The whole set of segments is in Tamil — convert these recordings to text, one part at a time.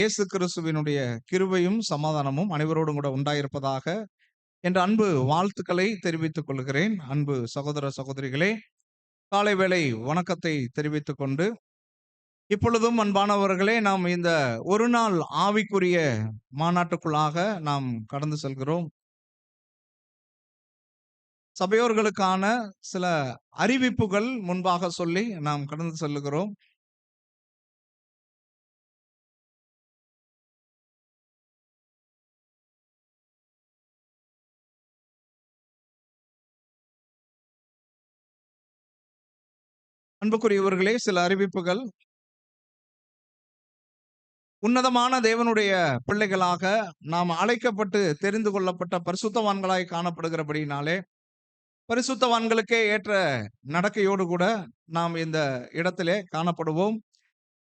இயேசு கிறிஸ்துவினுடைய கிருபையும் சமாதானமும் அனைவரோடும் கூட உண்டாயிருப்பதாக என்ற அன்பு வாழ்த்துக்களை தெரிவித்துக் கொள்கிறேன். அன்பு சகோதர சகோதரிகளே, காலை வேளை வணக்கத்தை தெரிவித்துக் கொண்டு, இப்பொழுதும் அன்பானவர்களே, நாம் இந்த ஒரு நாள் ஆவிக்குரிய மாநாட்டுக்குள்ளாக நாம் கடந்து செல்கிறோம். சபையோர்களுக்கான சில அறிவிப்புகள் முன்பாக சொல்லி நாம் கடந்து செல்லுகிறோம். அன்புக்குரியவர்களே, சில அறிவிப்புகள். உன்னதமான தேவனுடைய பிள்ளைகளாக நாம் அழைக்கப்பட்டு தெரிந்து கொள்ளப்பட்ட பரிசுத்தவான்களாய் காணப்படுகிறபடினாலே, பரிசுத்தவான்களுக்கே ஏற்ற நடக்கையோடு கூட நாம் இந்த இடத்திலே காணப்படுவோம்.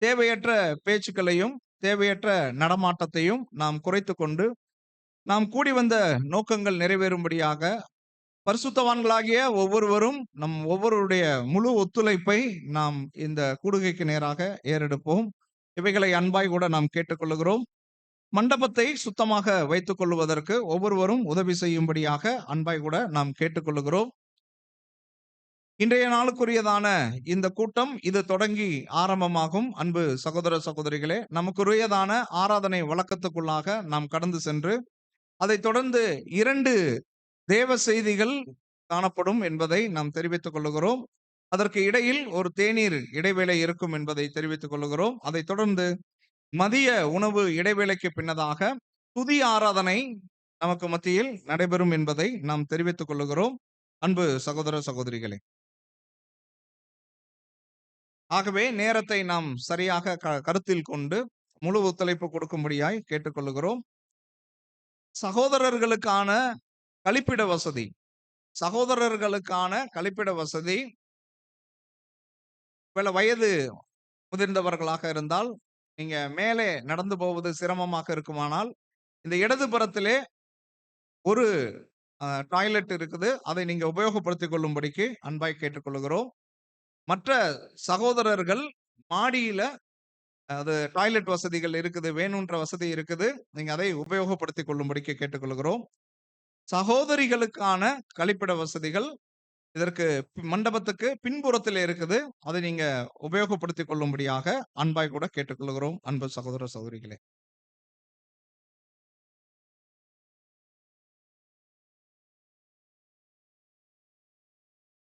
தேவையற்ற பேச்சுக்களையும் தேவையற்ற நடமாட்டத்தையும் நாம் குறைத்து கொண்டு, நாம் கூடி வந்த நோக்கங்கள் நிறைவேறும்படியாக பரிசுத்தவான்களாகிய ஒவ்வொருவரும் நம் ஒவ்வொருடைய முழு ஒத்துழைப்பை நாம் இந்த கூடுகைக்கு நேராக ஏறெடுப்போம். இவைகளை அன்பாய் கூட நாம் கேட்டுக்கொள்கிறோம். மண்டபத்தை சுத்தமாக வைத்துக் கொள்வதற்கு ஒவ்வொருவரும் உதவி செய்யும்படியாக அன்பாய் கூட நாம் கேட்டுக்கொள்கிறோம். இன்றைய நாளுக்குரியதான இந்த கூட்டம் இது தொடங்கி ஆரம்பமாகும். அன்பு சகோதர சகோதரிகளே, நமக்குரியதான ஆராதனை வழக்கத்துக்குள்ளாக நாம் கடந்து சென்று அதைத் தொடர்ந்து 2 தேவ செய்திகள் காணப்படும் என்பதை நாம் தெரிவித்துக் கொள்கிறோம். அதற்கு இடையில் ஒரு தேநீர் இடைவேளை இருக்கும் என்பதை தெரிவித்துக் கொள்கிறோம். அதைத் தொடர்ந்து மதிய உணவு இடைவேளைக்கு பின்னதாக துதி ஆராதனை நமக்கு மத்தியில் நடைபெறும் என்பதை நாம் தெரிவித்துக் கொள்கிறோம். அன்பு சகோதர சகோதரிகளே, ஆகவே நேரத்தை நாம் சரியாக கருத்தில் கொண்டு முழு ஒத்துழைப்பு கொடுக்கும்படியாய் கேட்டுக்கொள்கிறோம். சகோதரர்களுக்கான கழிப்பிட வசதி, சகோதரர்களுக்கான கழிப்பிட வசதி, வயது முதிர்ந்தவர்களாக இருந்தால் நீங்க மேலே நடந்து போவது சிரமமாக இருக்குமானால், இந்த இடது புறத்திலே ஒரு டாய்லெட் இருக்குது. அதை நீங்க உபயோகப்படுத்திக் கொள்ளும்படிக்கு அன்பாய் கேட்டுக்கொள்கிறோம். மற்ற சகோதரர்கள் மாடியில அது டாய்லெட் வசதிகள் இருக்குது, வேணுன்ற வசதி இருக்குது. நீங்க அதை உபயோகப்படுத்திக் கொள்ளும்படிக்கு கேட்டுக்கொள்கிறோம். சகோதரிகளுக்கான கழிப்பிட வசதிகள் இதற்கு மண்டபத்துக்கு பின்புறத்தில் இருக்குது. அதை நீங்க உபயோகப்படுத்திக் கொள்ளும்படியாக அன்பாய் கூட கேட்டுக்கொள்கிறோம். அன்பு சகோதர சகோதரிகளே,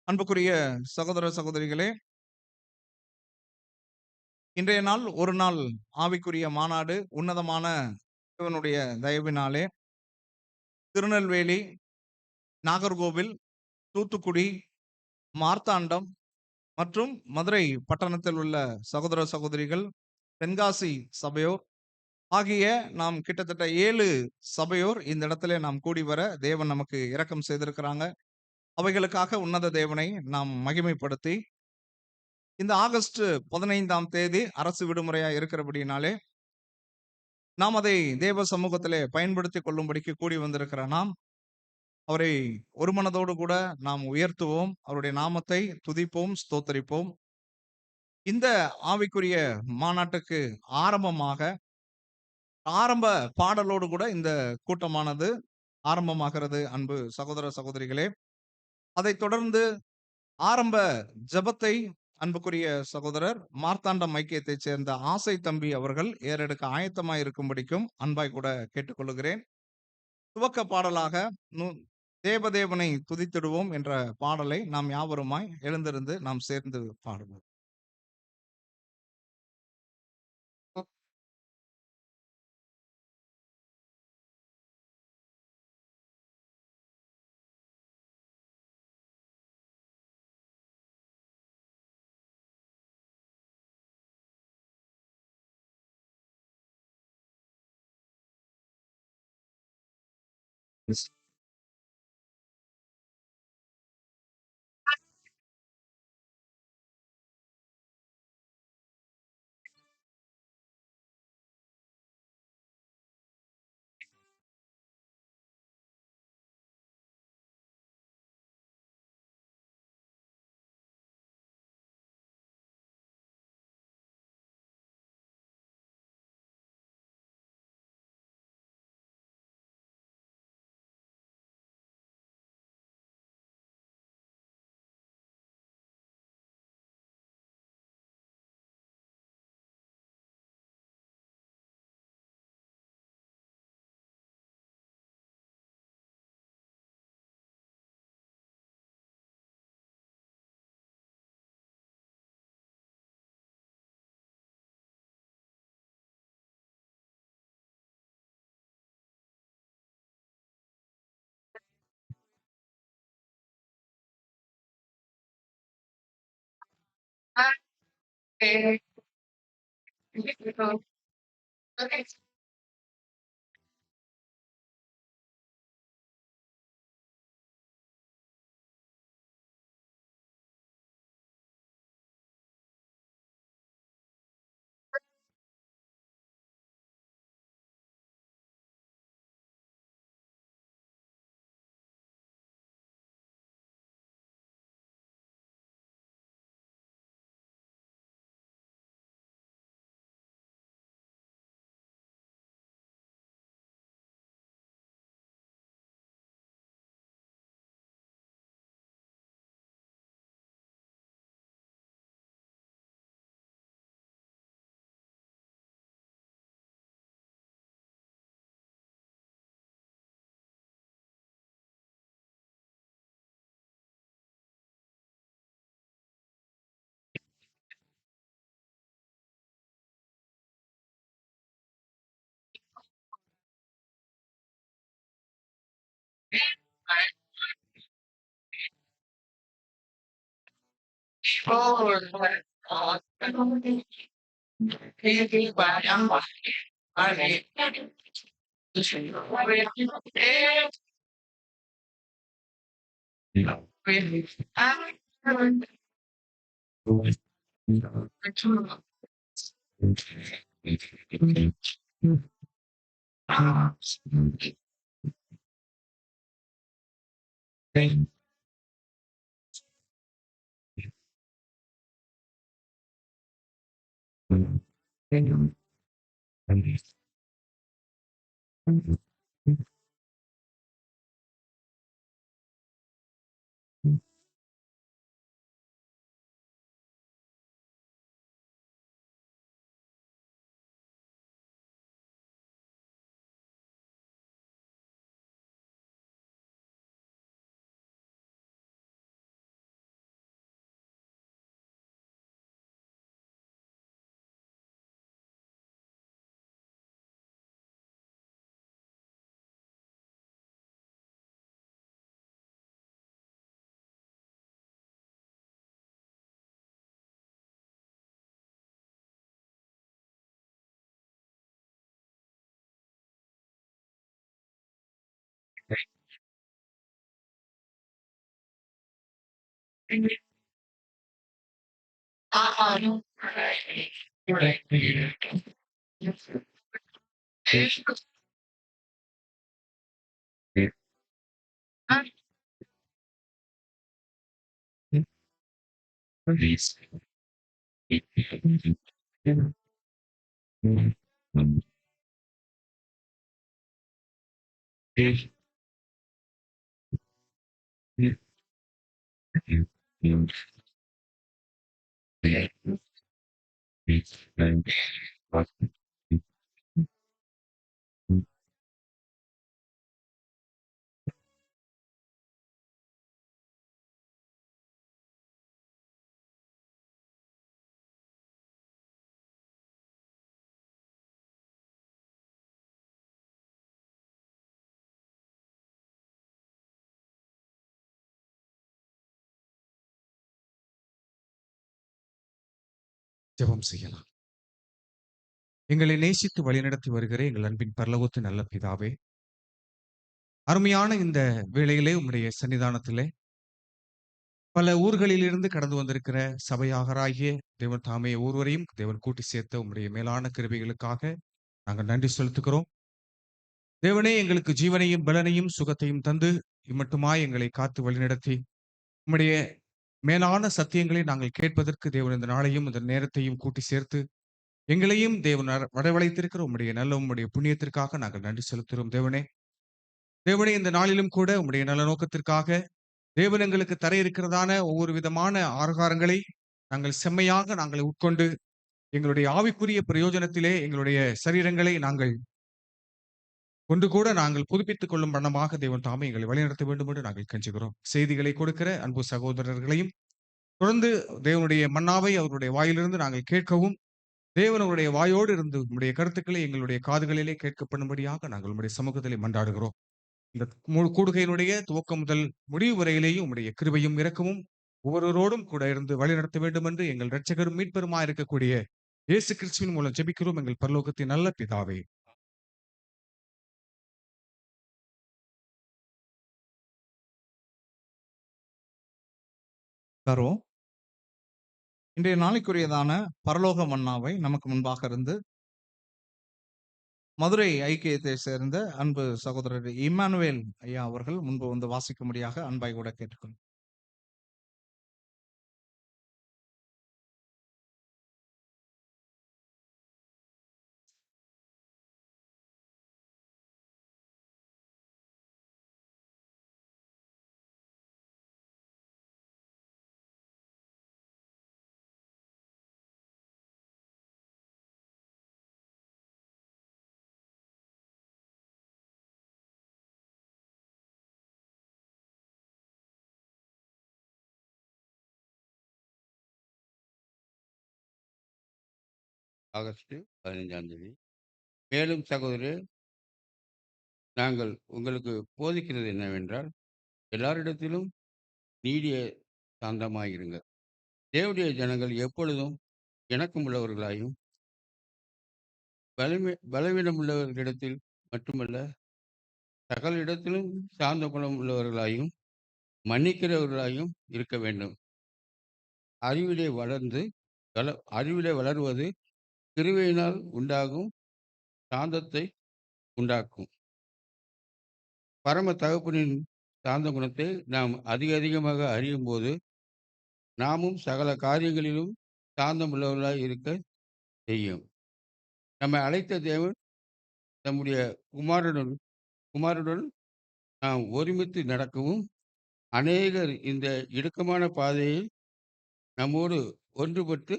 அன்புக்குரிய சகோதர சகோதரிகளே, இன்றைய நாள் ஒரு நாள் ஆவிக்குரிய மாநாடு உன்னதமான தேவனுடைய தயவினாலே திருநெல்வேலி, நாகர்கோவில், தூத்துக்குடி, மார்த்தாண்டம் மற்றும் மதுரை பட்டணத்தில் உள்ள சகோதர சகோதரிகள், தென்காசி சபையோர் ஆகிய நாம் கிட்டத்தட்ட 7 சபையோர் இந்த இடத்துல நாம் கூடி வர தேவன் நமக்கு இரக்கம் செய்திருக்கிறாங்க. அவைகளுக்காக உன்னத தேவனை நாம் மகிமைப்படுத்தி, இந்த ஆகஸ்ட் 15ஆம் தேதி அரசு விடுமுறையா இருக்கிறபடினாலே நாம் அதை தேவ சமூகத்திலே பயன்படுத்திக் கொள்ளும்படிக்கு கூடி வந்திருக்கிற நாம் அவரை ஒரு மனதோடு கூட நாம் உயர்த்துவோம். அவருடைய நாமத்தை துதிப்போம், ஸ்தோத்தரிப்போம். இந்த ஆவிக்குரிய மாநாட்டுக்கு ஆரம்ப பாடலோடு கூட இந்த கூட்டமானது ஆரம்பமாகிறது. அன்பு சகோதர சகோதரிகளே, அதைத் தொடர்ந்து ஆரம்ப ஜெபத்தை அன்புக்குரிய சகோதரர் மார்த்தாண்டம் ஐக்கியத்தைச் சேர்ந்த ஆசை தம்பி அவர்கள் ஏறெடுக்க ஆயத்தமாய் இருக்கும்படிக்கும் அன்பாய் கூட கேட்டுக்கொள்கிறேன். துவக்க பாடலாக தேவதேவனை துதித்திடுவோம் என்ற பாடலை நாம் யாவருமாய் எழுந்திருந்து நாம் சேர்ந்து பாடுவோம். ஜெபம் செய்யலாம். எங்களை நேசித்து வழிநடத்தி வருகிற எங்கள் அன்பின் பரலோகத்தின் நல்ல பிதாவே, அருமையான இந்த வேளையிலே உம்முடைய சன்னிதானத்திலே பல ஊர்களிலிருந்து கடந்து வந்திருக்கிற சபையாராகிய தேவன் தாமே ஒவ்வொருவரையும் தேவன் கூட்டி சேர்த்த உம்முடைய மேலான கிருபைகளுக்காக நாங்கள் நன்றி செலுத்துகிறோம். தேவனே, எங்களுக்கு ஜீவனையும் பலனையும் சுகத்தையும் தந்து இம்மட்டுமாய் எங்களை காத்து வழிநடத்தி உம்முடைய மேலான சத்தியங்களை நாங்கள் கேட்பதற்கு தேவன் இந்த நாளையும் இந்த நேரத்தையும் கூட்டி சேர்த்து எங்களையும் தேவன் வரவழைத்திருக்கிற உம்முடைய புண்ணியத்திற்காக நாங்கள் நன்றி செலுத்துகிறோம். தேவனே, இந்த நாளிலும் கூட உம்முடைய நல்ல நோக்கத்திற்காக தேவன் எங்களுக்கு தர இருக்கிறதான ஒவ்வொரு விதமான ஆகாரங்களை நாங்கள் செம்மையாக நாங்கள் உட்கொண்டு எங்களுடைய ஆவிக்குரிய பிரயோஜனத்திலே எங்களுடைய சரீரங்களை நாங்கள் ஒன்று கூட நாங்கள் புதுப்பித்துக் கொள்ளும் வண்ணமாக தேவன் தாமே எங்களை வழிநடத்த வேண்டும் என்று நாங்கள் கெஞ்சுகிறோம். செய்திகளை கொடுக்கிற அன்பு சகோதரர்களையும் தொடர்ந்து தேவனுடைய மன்னாவை அவருடைய வாயிலிருந்து நாங்கள் கேட்கவும், தேவனுடைய வாயோடு இருந்து உம்முடைய கருத்துக்களை எங்களுடைய காதுகளிலே கேட்கப்படும்படியாக நாங்கள் உம்முடைய சமூகத்திலே மன்றாடுகிறோம். இந்த கூடுகையினுடைய துவக்கம் முதல் முடிவு வரையிலேயும் உம்முடைய கிருபையும் இரக்கமும் ஒவ்வொருவரோடும் கூட இருந்து வழிநடத்த வேண்டும் என்று எங்கள் இரட்சகரும் மீட்பெருமாய் இருக்கக்கூடிய இயேசு கிறிஸ்துவின் மூலம் ஜெபிக்கிறோம் எங்கள் பரலோகத்தின் நல்ல பிதாவே. தருவோம். இன்றைய நாளைக்குரியதான பரலோக மன்னாவை நமக்கு முன்பாக இருந்து மதுரை ஐக்கியத்தை சேர்ந்த அன்பு சகோதரர் இம்மானுவேல் ஐயா அவர்கள் முன்பு வந்து வாசிக்கும்படியாக அன்பாய் கூட கேட்டுக்கொள்ளும். ஆகஸ்ட் 15ஆம் தேதி. மேலும் சகோதரரே, நாங்கள் உங்களுக்கு போதிக்கிறது என்னவென்றால், எல்லாரிடத்திலும் நீடிய சாந்தமாயிருங்கள். தேவனுடைய ஜனங்கள் எப்பொழுதும் இணக்கமுள்ளவர்களாயும், பலவீனமுள்ளவர்களிடத்தில் மட்டுமல்ல, சகல இடத்திலும் சாந்த குணம் உள்ளவர்களாயும், மன்னிக்கிறவர்களாயும் இருக்க வேண்டும். அறிவிலே வளர்ந்து அறிவிலே வளருவது கிருபையினால் உண்டாகும் சாந்தத்தை உண்டாக்கும். பரம தகப்பனின் சாந்த குணத்தை நாம் அதிகமாக அறியும் போது, நாமும் சகல காரியங்களிலும் சாந்தம் உள்ளவர்களாய் இருக்க செய்யும். நம்மை அழைத்த தேவன் தம்முடைய குமாரனுடன் நாம் ஒருமித்து நடக்கவும், அநேகர் இந்த இடுக்கமான பாதையை நம்மோடு ஒன்றுபட்டு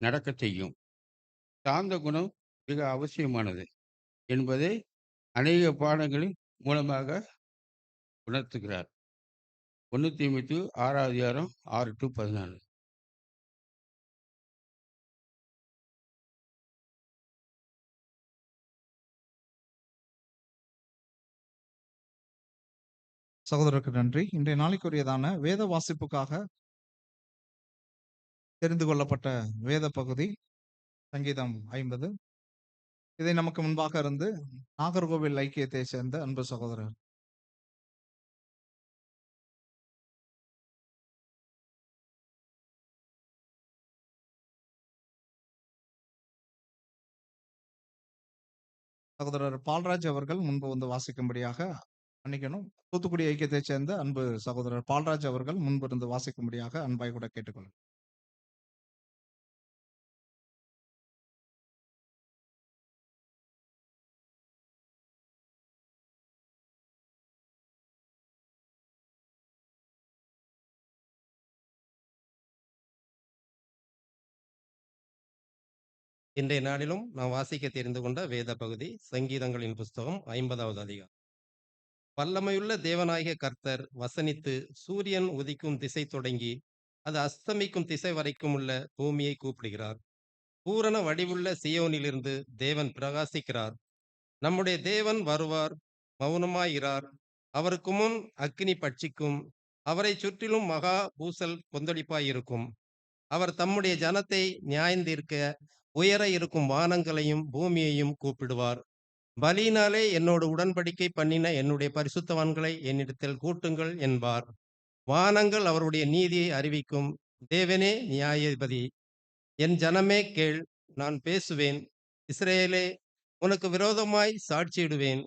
நடக்கச் செய்யும். சாந்த குணம் மிக அவசியமானது என்பதை அநேக பாடங்களின் மூலமாக உணர்த்துகிறார். 1 தீமோத்தேயு 6ஆம் அதிகாரம் 6-14. சகோதரருக்கு நன்றி. இன்றைய நாளைக்குரியதான வேத வாசிப்புக்காக தெரிந்து கொள்ளப்பட்ட வேத பகுதி சங்கீதம் 50. இதை நமக்கு முன்பாக இருந்து நாகர்கோவில் ஐக்கியத்தை சேர்ந்த அன்பு சகோதரர் சகோதரர் பால்ராஜ் அவர்கள் முன்பு வந்து வாசிக்கும்படியாக மன்னிக்கணும். தூத்துக்குடி ஐக்கியத்தை சேர்ந்த அன்பு சகோதரர் பால்ராஜ் அவர்கள் முன்பு இருந்து வாசிக்கும்படியாக அன்பாய் கூட கேட்டுக்கொள்ளும். இன்றைய நாளிலும் நாம் வாசிக்க தெரிந்து கொண்ட வேத பகுதி சங்கீதங்களின் புஸ்தகம் 50வது அதிகாரம். வல்லமையுள்ள தேவனாகிய கர்த்தர் வசனித்து சூரியன் உதிக்கும் திசை தொடங்கி அது அஸ்தமிக்கும் திசை வரைக்கும் உள்ள பூமியை கூப்பிடுகிறார். பூரண வடிவுள்ள சியோனிலிருந்து தேவன் பிரகாசிக்கிறார். நம்முடைய தேவன் வருவார், மௌனமாயிரார். அவருக்கு முன் அக்கினி பட்சிக்கும், அவரை சுற்றிலும் மகா பூசல் கொந்தளிப்பாயிருக்கும். அவர் தம்முடைய ஜனத்தை நியாயந்தீர்க்க உயர இருக்கும் வானங்களையும் பூமியையும் கூப்பிடுவார். பலியினாலே என்னோடு உடன்படிக்கை பண்ணின என்னுடைய பரிசுத்தவான்களை என்னிடத்தில் கூட்டுங்கள் என்பார். வானங்கள் அவருடைய நீதியை அறிவிக்கும். தேவனே நியாயாதிபதி. என் ஜனமே கேள், நான் பேசுவேன். இஸ்ரவேலே, உனக்கு விரோதமாய் சாட்சியிடுவேன்.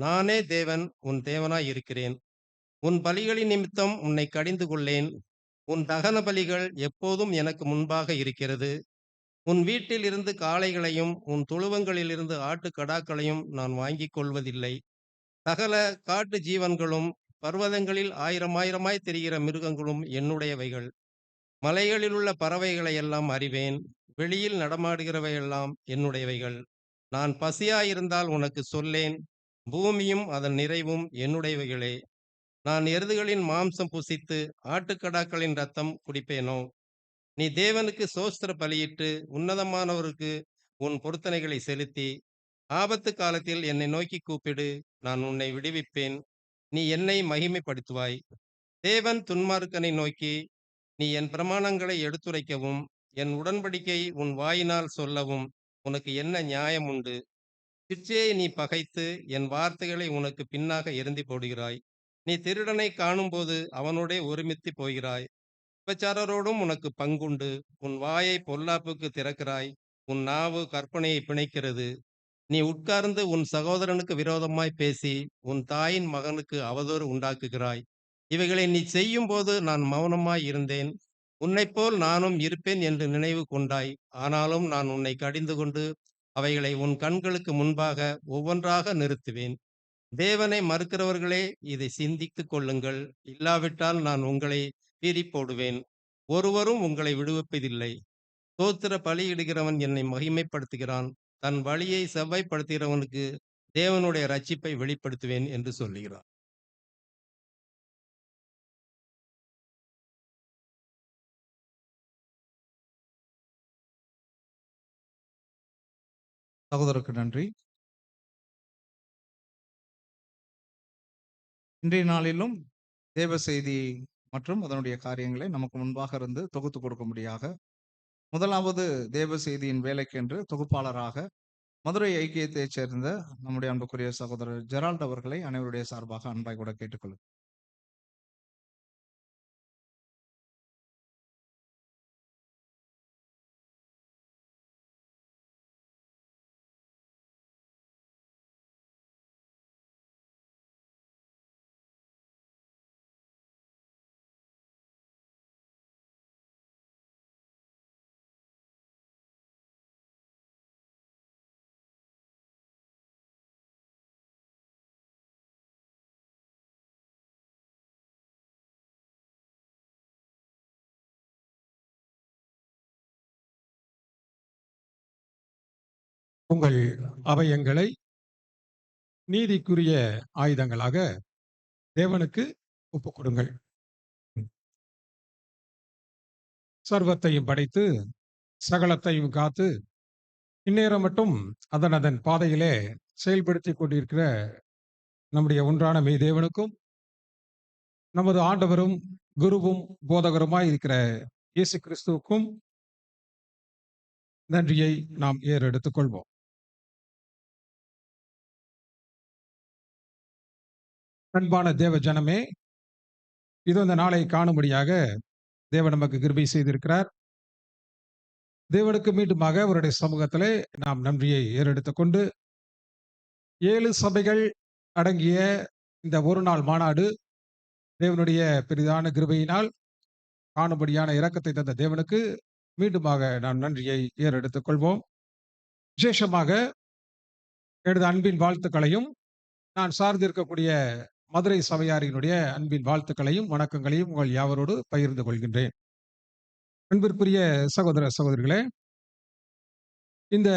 நானே தேவன், உன் தேவனாய் இருக்கிறேன். உன் பலிகளின் நிமித்தம் உன்னை கடிந்து கொள்ளேன். உன் தகன பலிகள் எப்போதும் எனக்கு முன்பாக இருக்கிறது. உன் வீட்டில் இருந்து காளைகளையும் உன் தொழுவங்களிலிருந்து ஆட்டுக்கடாக்களையும் நான் வாங்கிக் கொள்வதில்லை. சகல காட்டு ஜீவன்களும் பர்வதங்களில் ஆயிரமாய் தெரிகிற மிருகங்களும் என்னுடையவைகள். மலைகளிலுள்ள பறவைகளை எல்லாம் அறிவேன். வெளியில் நடமாடுகிறவையெல்லாம் என்னுடையவைகள். நான் பசியாயிருந்தால் உனக்கு சொல்லேன். பூமியும் அதன் நிறைவும் என்னுடையவைகளே. நான் எருதுகளின் மாம்சம் புசித்து ஆட்டுக்கடாக்களின் இரத்தம் குடிப்பேனோ? நீ தேவனுக்கு சோஸ்திர பலியிட்டு உன்னதமானவருக்கு உன் பொருத்தனைகளை செலுத்தி, ஆபத்து காலத்தில் என்னை நோக்கி கூப்பிடு, நான் உன்னை விடுவிப்பேன். நீ என்னை மகிமைப்படுத்துவாய். தேவன் துன்மார்க்கனை நோக்கி, நீ என் பிரமாணங்களை எடுத்துரைக்கவும் என் உடன்படிக்கை உன் வாயினால் சொல்லவும் உனக்கு என்ன நியாயம் உண்டு? பிச்சையை நீ பகைத்து என் வார்த்தைகளை உனக்கு பின்னாக எறிந்து போடுகிறாய். நீ திருடனை காணும்போது அவனோடே ஒருமித்து போகிறாய். விபச்சாரரோடும் உனக்கு பங்குண்டு. உன் வாயை பொல்லாப்புக்கு திறக்கிறாய். உன் நாவு கற்பனையை பிணைக்கிறது. நீ உட்கார்ந்து உன் சகோதரனுக்கு விரோதமாய் பேசி உன் தாயின் மகனுக்கு அவதூறு உண்டாக்குகிறாய். இவைகளை நீ செய்யும்போது நான் மௌனமாய் இருந்தேன். உன்னைப்போல் நானும் இருப்பேன் என்று நினைவு கொண்டாய். ஆனாலும் நான் உன்னை கடிந்து கொண்டு அவைகளை உன் கண்களுக்கு முன்பாக ஒவ்வொன்றாக நிறுத்துவேன். தேவனை மறுக்கிறவர்களே, இதை சிந்தித்துக் கொள்ளுங்கள். இல்லாவிட்டால் நான் உங்களை பீறிப் போடுவேன். ஒருவரும் உங்களை விடுவிப்பதில்லை. ஸ்தோத்திர பலியிடுகிறவன் என்னை மகிமைப்படுத்துகிறான். தன் வழியை செவ்வாய்ப்படுத்துகிறவனுக்கு தேவனுடைய ரட்சிப்பை வெளிப்படுத்துவேன் என்று சொல்லுகிறார். சகோதரருக்கு நன்றி. இன்றைய நாளிலும் தேவ செய்தி மற்றும் அதனுடைய காரியங்களை நமக்கு முன்பாக இருந்து தொகுத்து கொடுக்கும்படியாக முதலாவது தேவ செய்தியின் வேலைக்கென்று தொகுப்பாளராக மதுரை ஐக்கியத்தைச் சேர்ந்த நம்முடைய அன்புக்குரிய சகோதரர் ஜெரால்ட் அவர்களை அனைவருடைய சார்பாக அன்பாய் கூட கேட்டுக்கொள்ளும். உங்கள் அவயங்களை நீதிக்குரிய ஆயுதங்களாக தேவனுக்கு ஒப்புக் கொடுங்கள். சர்வத்தையும் படைத்து சகலத்தையும் காத்து இந்நேரம் மட்டும் அதன் பாதையிலே செயல்படுத்தி கொண்டிருக்கிற நம்முடைய ஒன்றான மெய் தேவனுக்கும் நமது ஆண்டவரும் குருவும் போதகருமாய் இருக்கிற இயேசு கிறிஸ்துவுக்கும் நன்றியை நாம் ஏறெடுத்துக் கொள்வோம். அன்பான தேவ ஜனமே, இது இந்த நாளை காணும்படியாக தேவன் நமக்கு கிருபை செய்திருக்கிறார். தேவனுக்கு மீண்டுமாக அவருடைய சமூகத்திலே நாம் நன்றியை ஏறெடுத்துக் கொண்டு 7 சபைகள் அடங்கிய இந்த ஒரு நாள் மாநாடு தேவனுடைய பெரிதான கிருபையினால் காணும்படியான இரக்கத்தை தந்த தேவனுக்கு மீண்டுமாக நாம் நன்றியை ஏறெடுத்துக் கொள்வோம். விசேஷமாக எனது அன்பின் வாழ்த்துக்களையும் நான் சார்ந்திருக்கக்கூடிய மதுரை சபையாரினுடைய அன்பின் வாழ்த்துக்களையும் வணக்கங்களையும் உங்கள் யாவரோடு பகிர்ந்து கொள்கின்றேன். அன்பிற்குரிய சகோதர சகோதரிகளே, இந்த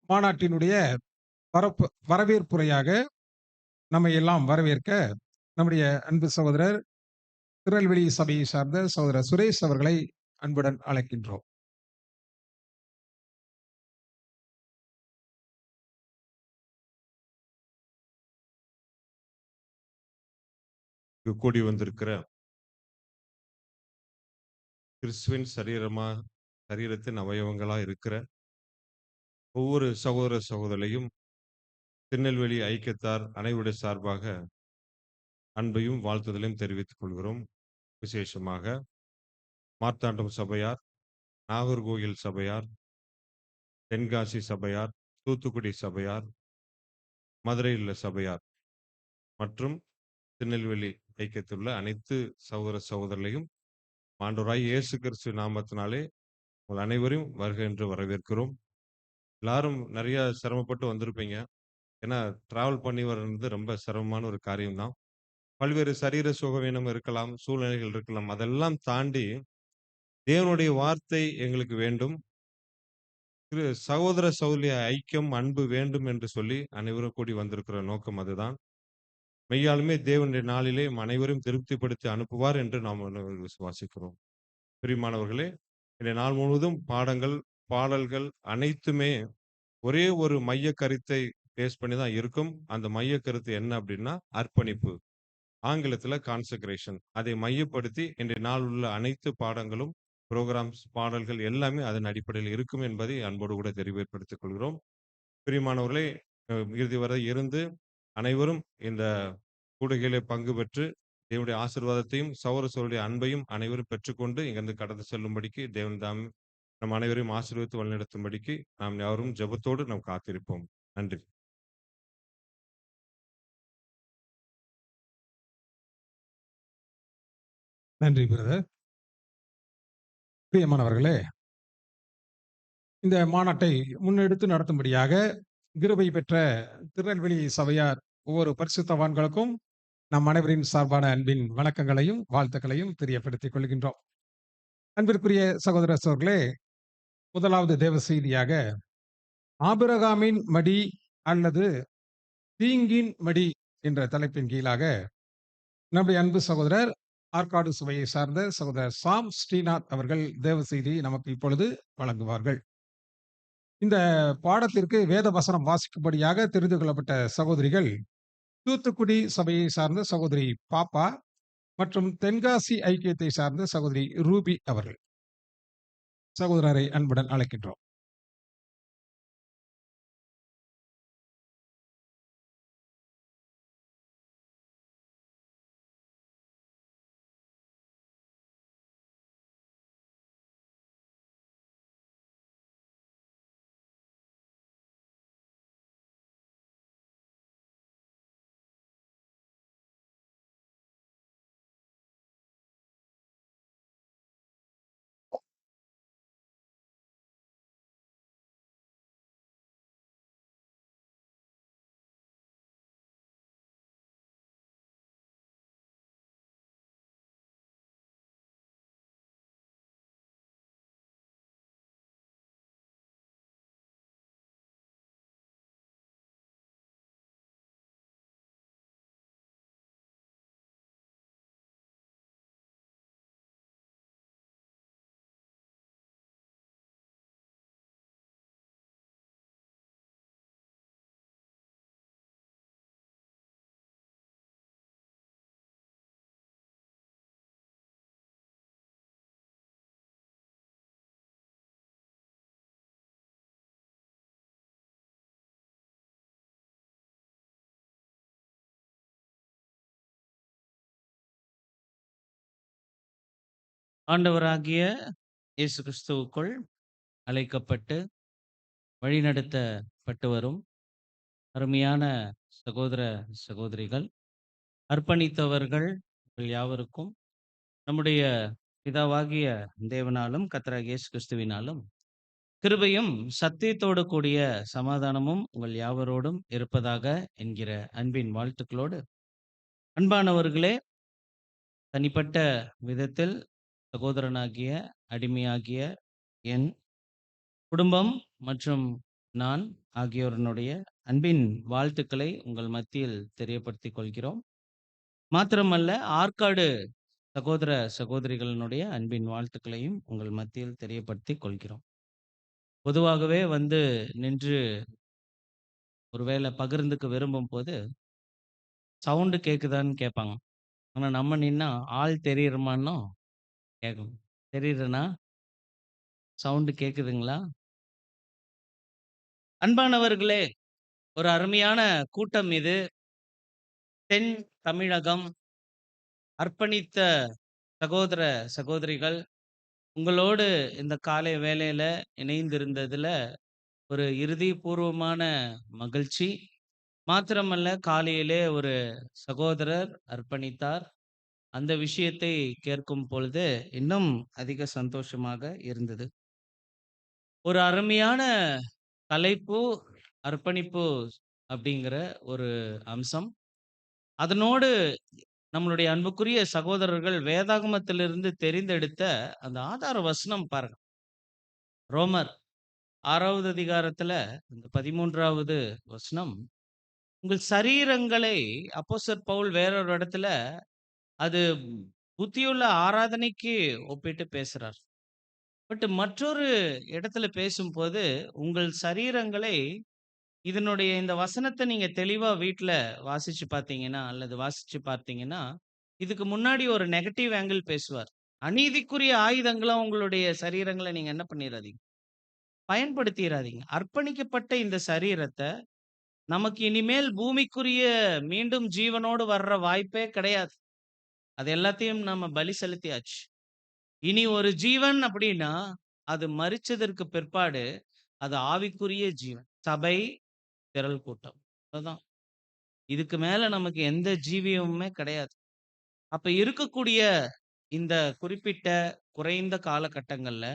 மாநாட்டினுடைய வரவேற்புரையாக நம்மை எல்லாம் வரவேற்க நம்முடைய அன்பு சகோதரர் திருநெல்வேலி சபையை சார்ந்த சகோதரர் சுரேஷ் அவர்களை அன்புடன் அழைக்கின்றோம். கூடி வந்திருக்கிற கிறிஸ்துவின் சரீரத்தின் அவயவங்களா இருக்கிற ஒவ்வொரு சகோதர சகோதரையும் திருநெல்வேலி ஐக்கியத்தார் அனைவருடைய சார்பாக அன்பையும் வாழ்த்துதலையும் தெரிவித்துக் கொள்கிறோம். விசேஷமாக மார்த்தாண்டம் சபையார், நாகர்கோயில் சபையார், தென்காசி சபையார், தூத்துக்குடி சபையார், மதுரையில் உள்ள சபையார் மற்றும் திருநெல்வேலி ஐக்கியத்தில் உள்ள அனைத்து சகோதர சகோதரர்களையும் ஆண்டவராய் இயேசு கிறிஸ்து நாமத்தினாலே உங்கள் அனைவரையும் வருக என்று வரவேற்கிறோம். எல்லாரும் நிறைய சிரமப்பட்டு வந்திருப்பீங்க. ஏன்னா டிராவல் பண்ணி வர்றது ரொம்ப சிரமமான ஒரு காரியம்தான். பல்வேறு சரீர சுகவீனம் இருக்கலாம், சூழ்நிலைகள் இருக்கலாம். அதெல்லாம் தாண்டி தேவனுடைய வார்த்தை எங்களுக்கு வேண்டும், சகோதர சகோதரிய ஐக்கியம் அன்பு வேண்டும் என்று சொல்லி அனைவரும் கூடி வந்திருக்கிற நோக்கம் அதுதான். மெய்யாலுமே தேவனுடைய நாளிலே அனைவரும் திருப்திப்படுத்தி அனுப்புவார் என்று நாம் விசுவாசிக்கிறோம். பிரியமானவர்களே, இந்த நாள் முழுவதும் பாடங்கள், பாடல்கள் அனைத்துமே ஒரே ஒரு மைய கருத்தை பேஸ் பண்ணி தான் இருக்கும். அந்த மைய கருத்து என்ன அப்படின்னா அர்ப்பணிப்பு. ஆங்கிலத்துல கான்செக்ரேஷன். அதை மையப்படுத்தி இன்றைய நாள் உள்ள அனைத்து பாடங்களும், புரோகிராம்ஸ், பாடல்கள் எல்லாமே அதன் அடிப்படையில் இருக்கும் என்பதை அன்போடு கூட தெரியப்படுத்திக் கொள்கிறோம். பிரியமானவர்களே, இறுதி வரை இருந்து அனைவரும் இந்த கூடுகையிலே பங்கு பெற்று தேவனுடைய ஆசீர்வாதத்தையும் சகோதர சகோதரியுடைய அன்பையும் அனைவரும் பெற்றுக்கொண்டு இங்கிருந்து கடந்து செல்லும்படிக்கு தேவன் தாம் நம் அனைவரையும் ஆசீர்வதித்து வழிநடத்தும்படிக்கு நாம் யாவரும் ஜெபத்தோடு நாம் காத்திருப்போம். நன்றி. நன்றி பிரதர். பிரியமானவர்களே, இந்த மாநாட்டை முன்னெடுத்து நடத்தும்படியாக கிருபை பெற்ற திருநெல்வேலி சபையார் ஒவ்வொரு பரிசுத்தவான்களுக்கும் நம் அனைவரின் சார்பான அன்பின் வணக்கங்களையும் வாழ்த்துக்களையும் தெரியப்படுத்திக் கொள்கின்றோம். அன்பிற்குரிய சகோதர சகோதரர்களே, முதலாவது தேவ செய்தியாக ஆபிரகாமின் மடி அல்லது தீங்கின் மடி என்ற தலைப்பின் கீழாக நம்முடைய அன்பு சகோதரர் ஆற்காடு சுவையை சார்ந்த சகோதரர் சாம் ஸ்ரீநாத் அவர்கள் தேவ செய்தியை நமக்கு இப்பொழுது வழங்குவார்கள். இந்த பாடத்திற்கு வேத வசனம் வாசிக்கும்படியாக தெரிந்து கொள்ளப்பட்ட சகோதரிகள் தூத்துக்குடி சபையை சார்ந்த சகோதரி பாப்பா மற்றும் தென்காசி ஐக்கியத்தை சார்ந்த சகோதரி ரூபி அவர்கள். சகோதரரை அன்புடன் அழைக்கின்றோம். ஆண்டவராகிய இயேசு கிறிஸ்துவுக்குள் அழைக்கப்பட்டு வழிநடத்தப்பட்டு வரும் அருமையான சகோதர சகோதரிகள், அர்ப்பணித்தவர்கள் யாவருக்கும் நம்முடைய பிதாவாகிய தேவனாலும் கர்த்தராகிய இயேசு கிறிஸ்துவினாலும் கிருபையும் சத்தியத்தோடு கூடிய சமாதானமும் உங்கள் யாவரோடும் இருப்பதாக என்கிற அன்பின் வாழ்த்துக்களோடு, அன்பானவர்களே, தனிப்பட்ட விதத்தில் சகோதரனாகிய அடிமையாகிய என் குடும்பம் மற்றும் நான் ஆகியோருடைய அன்பின் வாழ்த்துக்களை உங்கள் மத்தியில் தெரியப்படுத்திக் கொள்கிறோம். மாத்திரமல்ல, ஆற்காடு சகோதர சகோதரிகளினுடைய அன்பின் வாழ்த்துக்களையும் உங்கள் மத்தியில் தெரியப்படுத்திக் கொள்கிறோம். பொதுவாகவே வந்து நின்று ஒருவேளை பகிர்ந்துக்க விரும்பும் போது சவுண்டு கேட்குதான்னு கேட்பாங்க. ஆனால் நம்ம நின்னா ஆள் தெரியுறமான்னு கேட்கணும். தெரியுறனா? சவுண்டு கேட்குதுங்களா? அன்பானவர்களே, ஒரு அருமையான கூட்டம் இது. தென் தமிழகம் அர்ப்பணித்த சகோதர சகோதரிகள் உங்களோடு இந்த காலை வேளையில இணைந்திருந்ததுல ஒரு இறுதிபூர்வமான மகிழ்ச்சி. மாத்திரமல்ல, காலையிலே ஒரு சகோதரர் அர்ப்பணித்தார். அந்த விஷயத்தை கேட்கும் பொழுது இன்னும் அதிக சந்தோஷமாக இருந்தது. ஒரு அருமையான தலைப்பு அர்ப்பணிப்பு அப்படிங்கிற ஒரு அம்சம். அதனோடு நம்மளுடைய அன்புக்குரிய சகோதரர்கள் வேதாகமத்திலிருந்து தெரிந்தெடுத்த அந்த ஆதார வசனம் பாருங்க. ரோமர் 6வது அதிகாரத்துல இந்த 13வது வசனம், உங்கள் சரீரங்களை அப்போஸ்தலர் பவுல் வேறொரு இடத்துல அது புத்தியுள்ள ஆராதனைக்கு ஒப்பிட்டு பேசுறார். பட் மற்றொரு இடத்துல பேசும்போது உங்கள் சரீரங்களை இதனுடைய இந்த வசனத்த நீங்க தெளிவா வீட்ல வாசிச்சு பார்த்தீங்கன்னா, அல்லது வாசிச்சு பார்த்தீங்கன்னா, இதுக்கு முன்னாடி ஒரு நெகட்டிவ் ஆங்கிள் பேசுவார். அநீதிக்குரிய ஆயுதங்களா உங்களுடைய சரீரங்கள நீங்க என்ன பண்ணிறாதீங்க, பயன்படுத்திறாதீங்க. அர்ப்பணிக்கப்பட்ட இந்த சரீரத்த நமக்கு இனிமேல் பூமிக்குரிய மீண்டும் ஜீவனோடு வர்ற வாய்ப்பே கிடையாது. அது எல்லாத்தையும் நம்ம பலி செலுத்தியாச்சு. இனி ஒரு ஜீவன் அப்படின்னா, அது மரிச்சதற்கு பிற்பாடு அது ஆவிக்குரிய ஜீவன். சபை, திரள் கூட்டம். அதுதான். இதுக்கு மேல நமக்கு எந்த ஜீவியமுமே கிடையாது. அப்ப இருக்கக்கூடிய இந்த குறிப்பிட்ட குறைந்த காலகட்டங்கள்ல,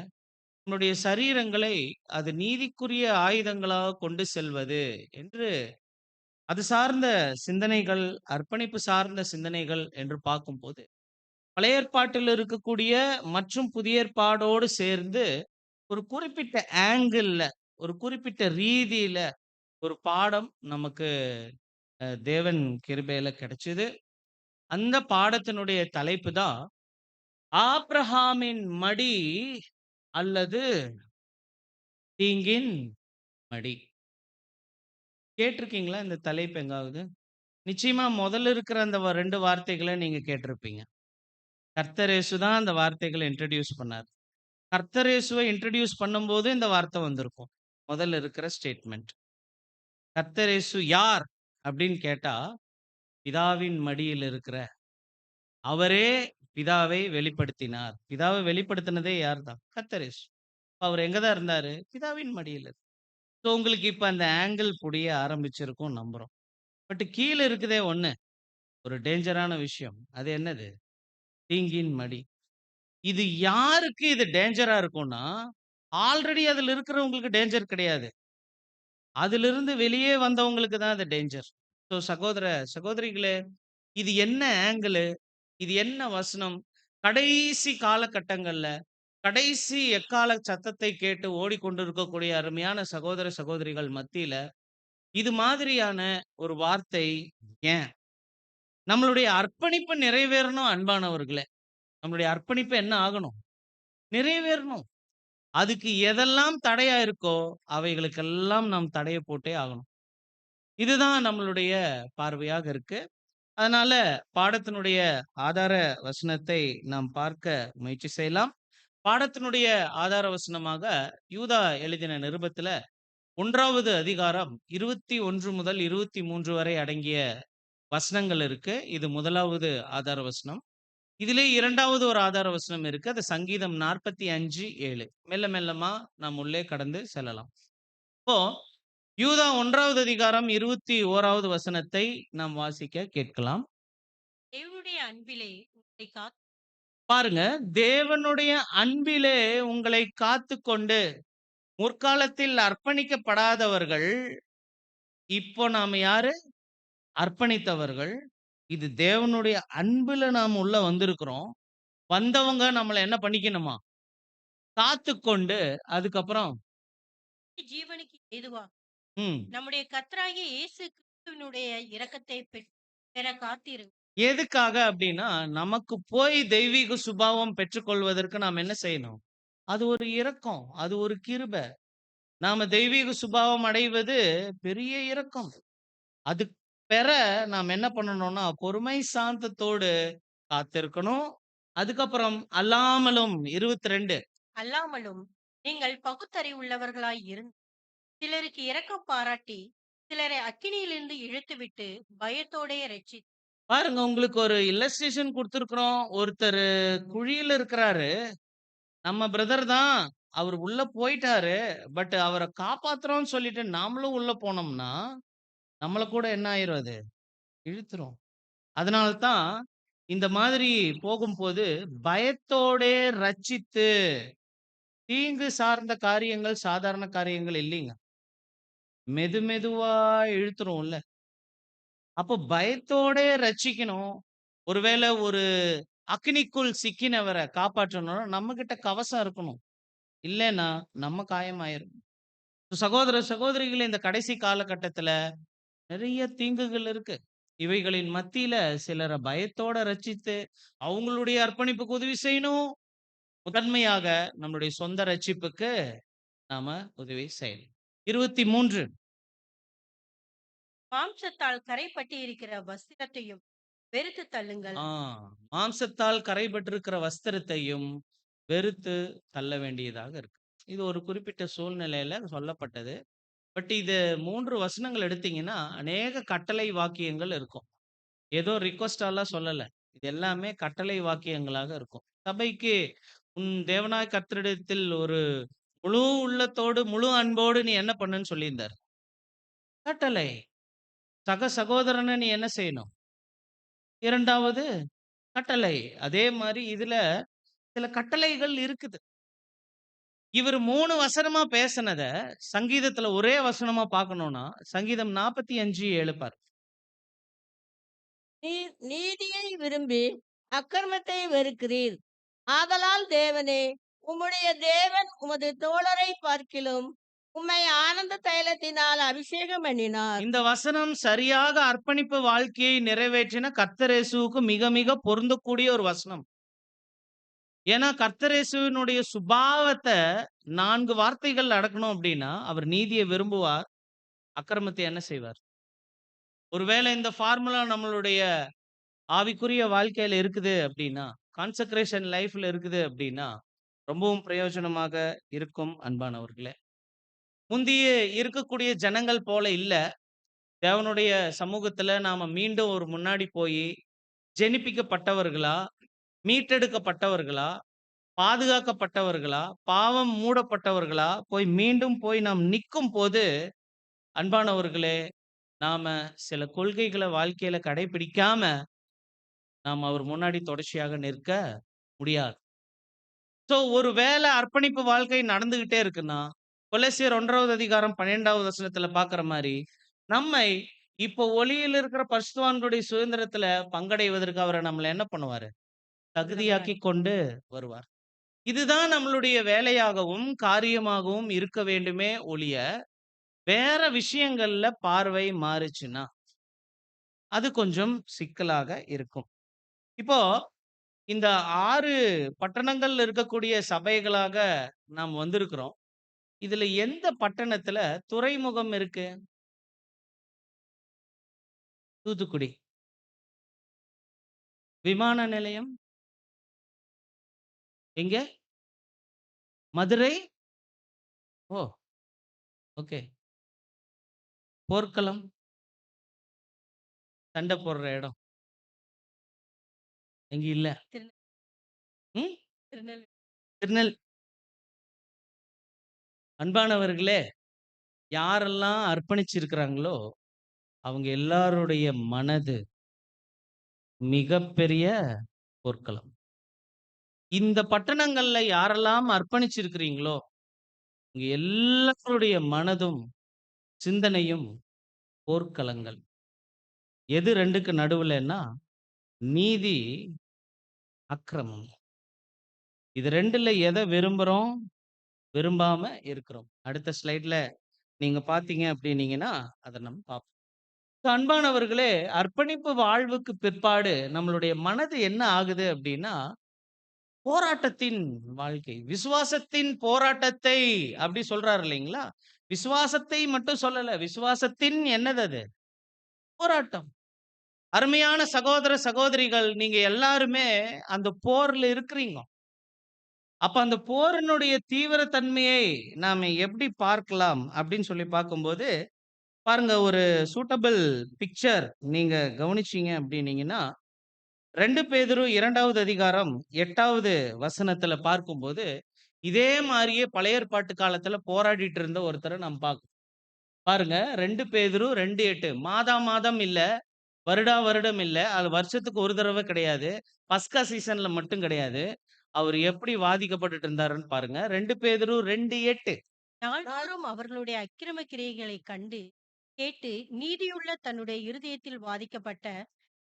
நம்முடைய சரீரங்களை அது நீதிக்குரிய ஆயுதங்களாக கொண்டு செல்வது என்று அது சார்ந்த சிந்தனைகள், அர்ப்பணிப்பு சார்ந்த சிந்தனைகள் என்று பார்க்கும்போது, பழைய ஏற்பாட்டில் இருக்கக்கூடிய மற்றும் புதிய ஏற்பாடோடு சேர்ந்து ஒரு குறிப்பிட்ட ஆங்கிள்ல, ஒரு குறிப்பிட்ட ரீதியில ஒரு பாடம் நமக்கு தேவன் கிருபையில கிடைச்சது. அந்த பாடத்தினுடைய தலைப்பு தான் ஆபிரகாமின் மடி அல்லது தீங்கின் மடி. கேட்டிருக்கீங்களா இந்த தலைப்பு எங்காவது? நிச்சயமா முதல்ல இருக்கிற அந்த 2 வார்த்தைகள நீங்க கேட்டிருப்பீங்க. கர்த்தர் இயேசு தான் அந்த வார்த்தைகள இன்ட்ரோடியூஸ் பண்ணார். கர்த்தர் இயேசுவ இன்ட்ரோடியூஸ் பண்ணும்போது இந்த வார்த்தை வந்திருக்கும். முதல்ல இருக்கிற ஸ்டேட்மெண்ட். கர்த்தர் இயேசு யார் அப்படின்னு கேட்டா, பிதாவின் மடியில் இருக்கிற அவரே பிதாவை வெளிப்படுத்தினார். பிதாவை வெளிப்படுத்தினதே யார்தான்? கர்த்தர் இயேசு. அவர் எங்க தான் இருந்தாரு? பிதாவின் மடியில. ஸோ உங்களுக்கு இப்ப அந்த ஆங்கிள் புரிய ஆரம்பிச்சிருக்கும் நம்புறோம். பட் கீழ இருக்குதே ஒண்ணு, ஒரு டேஞ்சரான விஷயம். அது என்னது? தீங்கின் மடி. இது யாருக்கு இது டேஞ்சரா இருக்கும்னா, ஆல்ரெடி அதுல இருக்கிறவங்களுக்கு டேஞ்சர் கிடையாது. அதிலிருந்து வெளியே வந்தவங்களுக்கு தான் அது டேஞ்சர். ஸோ சகோதர, சகோதரிகளே, இது என்ன ஆங்கிளு? இது என்ன வசனம்? கடைசி காலகட்டங்கள்ல, கடைசி எக்கால சத்தத்தை கேட்டு ஓடிக்கொண்டிருக்கக்கூடிய அருமையான சகோதர, சகோதரிகள் மத்தியில, இது மாதிரியான ஒரு வார்த்தை ஏன்? நம்மளுடைய அர்ப்பணிப்பு நிறைவேறணும் அன்பானவர்களே. நம்மளுடைய அர்ப்பணிப்பு என்ன ஆகணும்? நிறைவேறணும். அதுக்கு எதெல்லாம் தடையா இருக்கோ, அவைகளுக்கெல்லாம் நாம் தடைய போட்டே ஆகணும். இதுதான் நம்மளுடைய பார்வையாக இருக்கு. அதனால பாடத்தினுடைய ஆதார வசனத்தை நாம் பார்க்க முயற்சி செய்யலாம். பாடத்தினுடைய ஆதார வசனமாக யூதா எழுதின நிருபத்துல 1வது அதிகாரம் 21 முதல் 23 வரை அடங்கிய வசனங்கள் இருக்கு. இது 1வது ஆதார வசனம். இதிலே 2வது ஒரு ஆதார வசனம் இருக்கு. அது சங்கீதம் 45:7. மெல்ல மெல்லமா நாம் உள்ளே கடந்து செல்லலாம். இப்போ யூதா 1வது அதிகாரம் 21வது வசனத்தை நாம் வாசிக்க கேட்கலாம். தேவனுடைய அன்பிலே உங்களை காத்து பாருங்க, தேவனுடைய அன்பிலே உங்களை காத்துக்கொண்டு முற்காலத்தில் அர்ப்பணிக்கப்படாதவர்கள், இப்போ நாம யாரு? அர்ப்பணித்தவர்கள். இது தேவனுடைய அன்புல நாம உள்ள வந்திருக்கிறோம். வந்தவங்க நம்மள என்ன பண்ணிக்கணுமா? காத்துக்கொண்டு அதுக்கப்புறம் ஜீவனுக்கு ஏதுவா ம். நம்முடைய கர்த்தராகிய இயேசு கிறிஸ்துவினுடைய இரக்கத்தை பெற காத்திரு. எதுக்காக அப்படின்னா, நமக்கு போய் தெய்வீக சுபாவம் பெற்றுக்கொள்வதற்கு நாம் என்ன செய்யணும்? அது ஒரு இரக்கம். அது ஒரு கிருபை. நாம தெய்வீக சுபாவம் அடைவது பெரிய இரக்கம். அது பெற நாம் என்ன பண்ணணும்னா, பொறுமை சாந்தத்தோடு காத்திருக்கணும். அதுக்கப்புறம் அல்லாமலும் 22 அல்லாமலும் நீங்கள் பகுத்தறிவுள்ளவர்களாய் இருந்து சிலருக்கு இரக்கம் பாராட்டி சிலரை அக்கினியிலிருந்து இழுத்துவிட்டு பயத்தோடே ரட்சி. பாருங்க, உங்களுக்கு ஒரு இல்லஸ்ட்ரேஷன் குடுத்திருக்கிறோம். ஒருத்தரு குழியில இருக்கிறாரு. நம்ம பிரதர் தான். அவரு உள்ள போயிட்டாரு. பட் அவர காப்பாத்துறோம்னு சொல்லிட்டு நாமளும் உள்ள போனோம்னா, நம்மள கூட என்ன ஆயிரும் அது? இழுத்துரும். அதனால தான் இந்த மாதிரி போகும்போது பயத்தோடே ரட்சித்து, தீங்கு சார்ந்த காரியங்கள் சாதாரண காரியங்கள் இல்லைங்க. மெதுவா இழுத்துரும்ல. அப்போ பயத்தோடே ரட்சிக்கணும். ஒருவேளை ஒரு அக்கினிக்குள் சிக்கினவர காப்பாற்றணும்னா, நம்மகிட்ட கவசம் இருக்கணும். இல்லைன்னா நம்ம காயமாயிரும். சகோதர, சகோதரிகளே, இந்த கடைசி காலகட்டத்துல நிறைய தீங்குகள் இருக்கு. இவைகளின் மத்தியில சிலர பயத்தோட ரட்சித்து, அவங்களுடைய அர்ப்பணிப்புக்கு உதவி செய்யணும். முதன்மையாக நம்மளுடைய சொந்த ரட்சிப்புக்கு நாம உதவி செய்யணும். 23 மாம்சத்தால் கரைப்பட்டு இருக்கிற வஸ்திரத்தையும் வெறுத்து தள்ளுங்கள். மாம்சத்தால் கரைபட்டிருக்கிற வஸ்திரத்தையும் வெறுத்து தள்ள வேண்டியதாக இருக்கு. இது ஒரு குறிப்பிட்ட சூழ்நிலையில சொல்லப்பட்டது. பட் இது 3 வசனங்கள் எடுத்தீங்கன்னா, அநேக கட்டளை வாக்கியங்கள் இருக்கும். ஏதோ ரிக்வெஸ்டாலாம் சொல்லல. இது எல்லாமே கட்டளை வாக்கியங்களாக இருக்கும். சபைக்கு உன் தேவனாய கர்த்தரிடத்தில் ஒரு முழு உள்ளத்தோடு, முழு அன்போடு நீ என்ன பண்ணுன்னு சொல்லியிருந்தாரு. கட்டளை. சக சகோதரனை நீ என்ன செய்யணும்? 2வது கட்டளை. அதே மாரி இதுல சில கட்டளைகள் இருக்குது. இவரு 3 வசனமா பேசினத சங்கீதத்துல ஒரே வசனமா பார்க்கணும்னா, சங்கீதம் 45:7 பாரு. நீர் நீதியை விரும்பி அக்கிரமத்தை வெறுக்கிறீர். ஆதலால் தேவனே, உம்முடைய தேவன் உமது தோழரை பார்க்கிலும் உம்மை ஆனந்த தைலத்தினால் அபிஷேகம் பண்ணினார். இந்த வசனம் சரியாக அர்ப்பணிப்பு வாழ்க்கையை நிறைவேற்றின கர்த்தரேசுவுக்கு மிக மிக பொருந்தக்கூடிய ஒரு வசனம். ஏன்னா கர்த்தரேசுவினுடைய சுபாவத்தை 4 வார்த்தைகள் அடக்கணும் அப்படின்னா, அவர் நீதியை விரும்புவார், அக்கிரமத்தை என்ன செய்வார்? ஒருவேளை இந்த ஃபார்முலா நம்மளுடைய ஆவிக்குரிய வாழ்க்கையில இருக்குது அப்படின்னா, கான்சக்ரேஷன் லைஃப்ல இருக்குது அப்படின்னா, ரொம்பவும் பிரயோஜனமாக இருக்கும் அன்பானவர்களே. முந்திய இருக்கக்கூடிய ஜனங்கள் போல இல்ல. தேவனுடைய சமூகத்துல நாம மீண்டும் ஒரு முன்னாடி போய் ஜெனிப்பிக்கப்பட்டவர்களா, மீட்டெடுக்கப்பட்டவர்களா, பாதுகாக்கப்பட்டவர்களா, பாவம் மூடப்பட்டவர்களா மீண்டும் போய் நாம் நிற்கும் போது, அன்பானவர்களே, நாம சில கொள்கைகளை வாழ்க்கையில கடைபிடிக்காம நாம் அவர் முன்னாடி தொடர்ச்சியாக நிற்க முடியாது. ஸோ ஒரு வேளை அர்ப்பணிப்பு வாழ்க்கை நடந்துகிட்டே இருக்குன்னா, கொலோசியர் 1வது அதிகாரம் 12வது வசனத்துல பார்க்கிற மாதிரி, நம்மை இப்போ ஒளியில் இருக்கிற பரிசுத்தவான்களுடைய சுதந்திரத்துல பங்கடைவதற்கு அவரை நம்மளை என்ன பண்ணுவாரு? தகுதியாக்கி கொண்டு வருவார். இதுதான் நம்மளுடைய வேலையாகவும் காரியமாகவும் இருக்க வேண்டுமே ஒழிய, வேற விஷயங்கள்ல பார்வை மாறுச்சுன்னா அது கொஞ்சம் சிக்கலாக இருக்கும். இப்போ இந்த 6 பட்டணங்கள்ல இருக்கக்கூடிய சபைகளாக நாம் வந்திருக்கிறோம். இதுல எந்த பட்டணத்துல துறைமுகம் இருக்கு? தூத்துக்குடி. விமான நிலையம் எங்க? மதுரை. ஓ, ஓகே. போர்க்களம், சண்டை போடுற இடம் எங்க இல்ல? ம்? திருநெல்வேலி. திருநெல் அன்பானவர்களே, யாரெல்லாம் அர்ப்பணிச்சிருக்கிறாங்களோ அவங்க எல்லாருடைய மனது மிகப்பெரிய போர்க்களம். இந்த பட்டணங்கள்ல யாரெல்லாம் அர்ப்பணிச்சிருக்கிறீங்களோ உங்க எல்லாருடைய மனதும் சிந்தனையும் போர்க்களங்கள். எது 2க்கு நடுவுலன்னா, நீதி, அக்கிரமம். இது 2ல எதை விரும்புறோம், விரும்பாம இருக்கிறோம். அடுத்த ஸ்லைட்ல நீங்க பாத்தீங்க அப்படின்னீங்கன்னா அதை நம்ம பார்ப்போம். அன்பானவர்களே, அர்ப்பணிப்பு வாழ்வுக்கு பிற்பாடு நம்மளுடைய மனது என்ன ஆகுது அப்படின்னா, போராட்டத்தின் வாழ்க்கை, விசுவாசத்தின் போராட்டத்தை அப்படி சொல்றாரு இல்லைங்களா? விசுவாசத்தை மட்டும் சொல்லல, விசுவாசத்தின் என்னது அது? போராட்டம். அருமையான சகோதர சகோதரிகள், நீங்க எல்லாருமே அந்த போர்ல இருக்கிறீங்க. அப்ப அந்த போரினுடைய தீவிரத்தன்மையை நாம எப்படி பார்க்கலாம் அப்படின்னு சொல்லி பார்க்கும்போது, பாருங்க, ஒரு சூட்டபிள் பிக்சர் நீங்க கவனிச்சீங்க அப்படின்னீங்கன்னா, 2 பேதுரு 2வது அதிகாரம் 8வது வசனத்துல பார்க்கும்போது, இதே மாதிரியே பழைய ஏற்பாட்டு காலத்துல போராடிட்டு இருந்த ஒருத்தரை நாம் பார்க்கணும். பாருங்க, 2 பேதுரு 2:8. மாதா மாதம் இல்ல, வருடா வருடம் இல்ல, அது வருஷத்துக்கு ஒரு தடவை கிடையாது, பஸ்கா சீசன்ல மட்டும் கிடையாது. அவர் எப்படி வாதிக்கப்பட்டுட்டு இருந்தாருன்னு பாருங்க. 2 பேதுரு 2:8. நாள்தோறும் அவர்களுடைய அக்கிரம கிரியைகளை கண்டு கேட்டு நீதியுள்ள தன்னுடைய இருதயத்தில் வாதிக்கப்பட்ட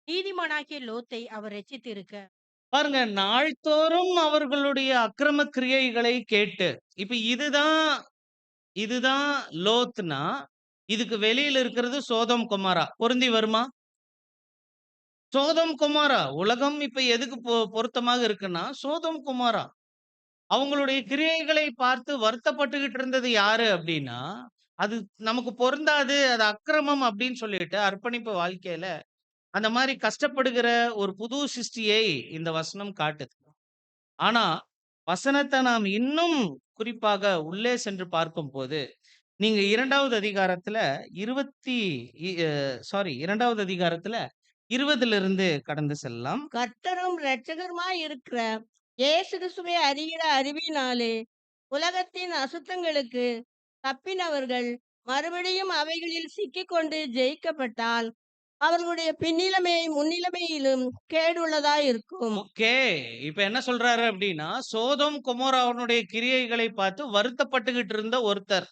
நீதிமானாகிய லோத்தை அவர் ரட்சித்திருக்க. பாருங்க, நாள்தோறும் அவர்களுடைய அக்கிரம கிரியைகளை கேட்டு. இப்ப இதுதான் லோத்னா, இதுக்கு வெளியில இருக்கிறது சோதோம் கொமாரா. பொருந்தி வருமா? சோதோம் கொமாரா உலகம் இப்ப எதுக்கு பொருத்தமாக இருக்குன்னா, சோதோம் கொமாரா அவங்களுடைய கிரியைகளை பார்த்து வருத்தப்பட்டுகிட்டு இருந்தது யாரு அப்படின்னா, அது நமக்கு பொருந்தாது. அது அக்கிரமம் அப்படின்னு சொல்லிட்டு அர்ப்பணிப்பு வாழ்க்கையில அந்த மாரி கஷ்டப்படுகிற ஒரு புது சிருஷ்டியை இந்த வசனம் காட்டுது. ஆனா, வசனத்த நாம் இன்னும் குறிப்பாக உள்ளே சென்று பார்க்கும்போது, நீங்க 2வது அதிகாரத்துல 20 இ அ சாரி 2வது அதிகாரத்துல 20லிருந்து கடந்து செல்லலாம். கர்த்தரும் இரட்சகருமாய் இருக்கிற இயேசு கிறிஸ்துவை அறிகிற அறிவினாலே உலகத்தின் அசுத்தங்களுக்கு தப்பினவர்கள் மறுபடியும் அவைகளில் சிக்கிக்கொண்டு ஜெயிக்கப்பட்டால் அவர்களுடைய பின்னிலைமை முன்னிலைமையிலும் கேடுள்ளதாய் இருக்கும். ஓகே. இப்ப என்ன சொல்றாரு அப்படின்னா, சோதோம் கொமோராவுடைய கிரியைகளை பார்த்து வருத்தப்பட்டுகிட்டு இருந்த ஒருத்தர்.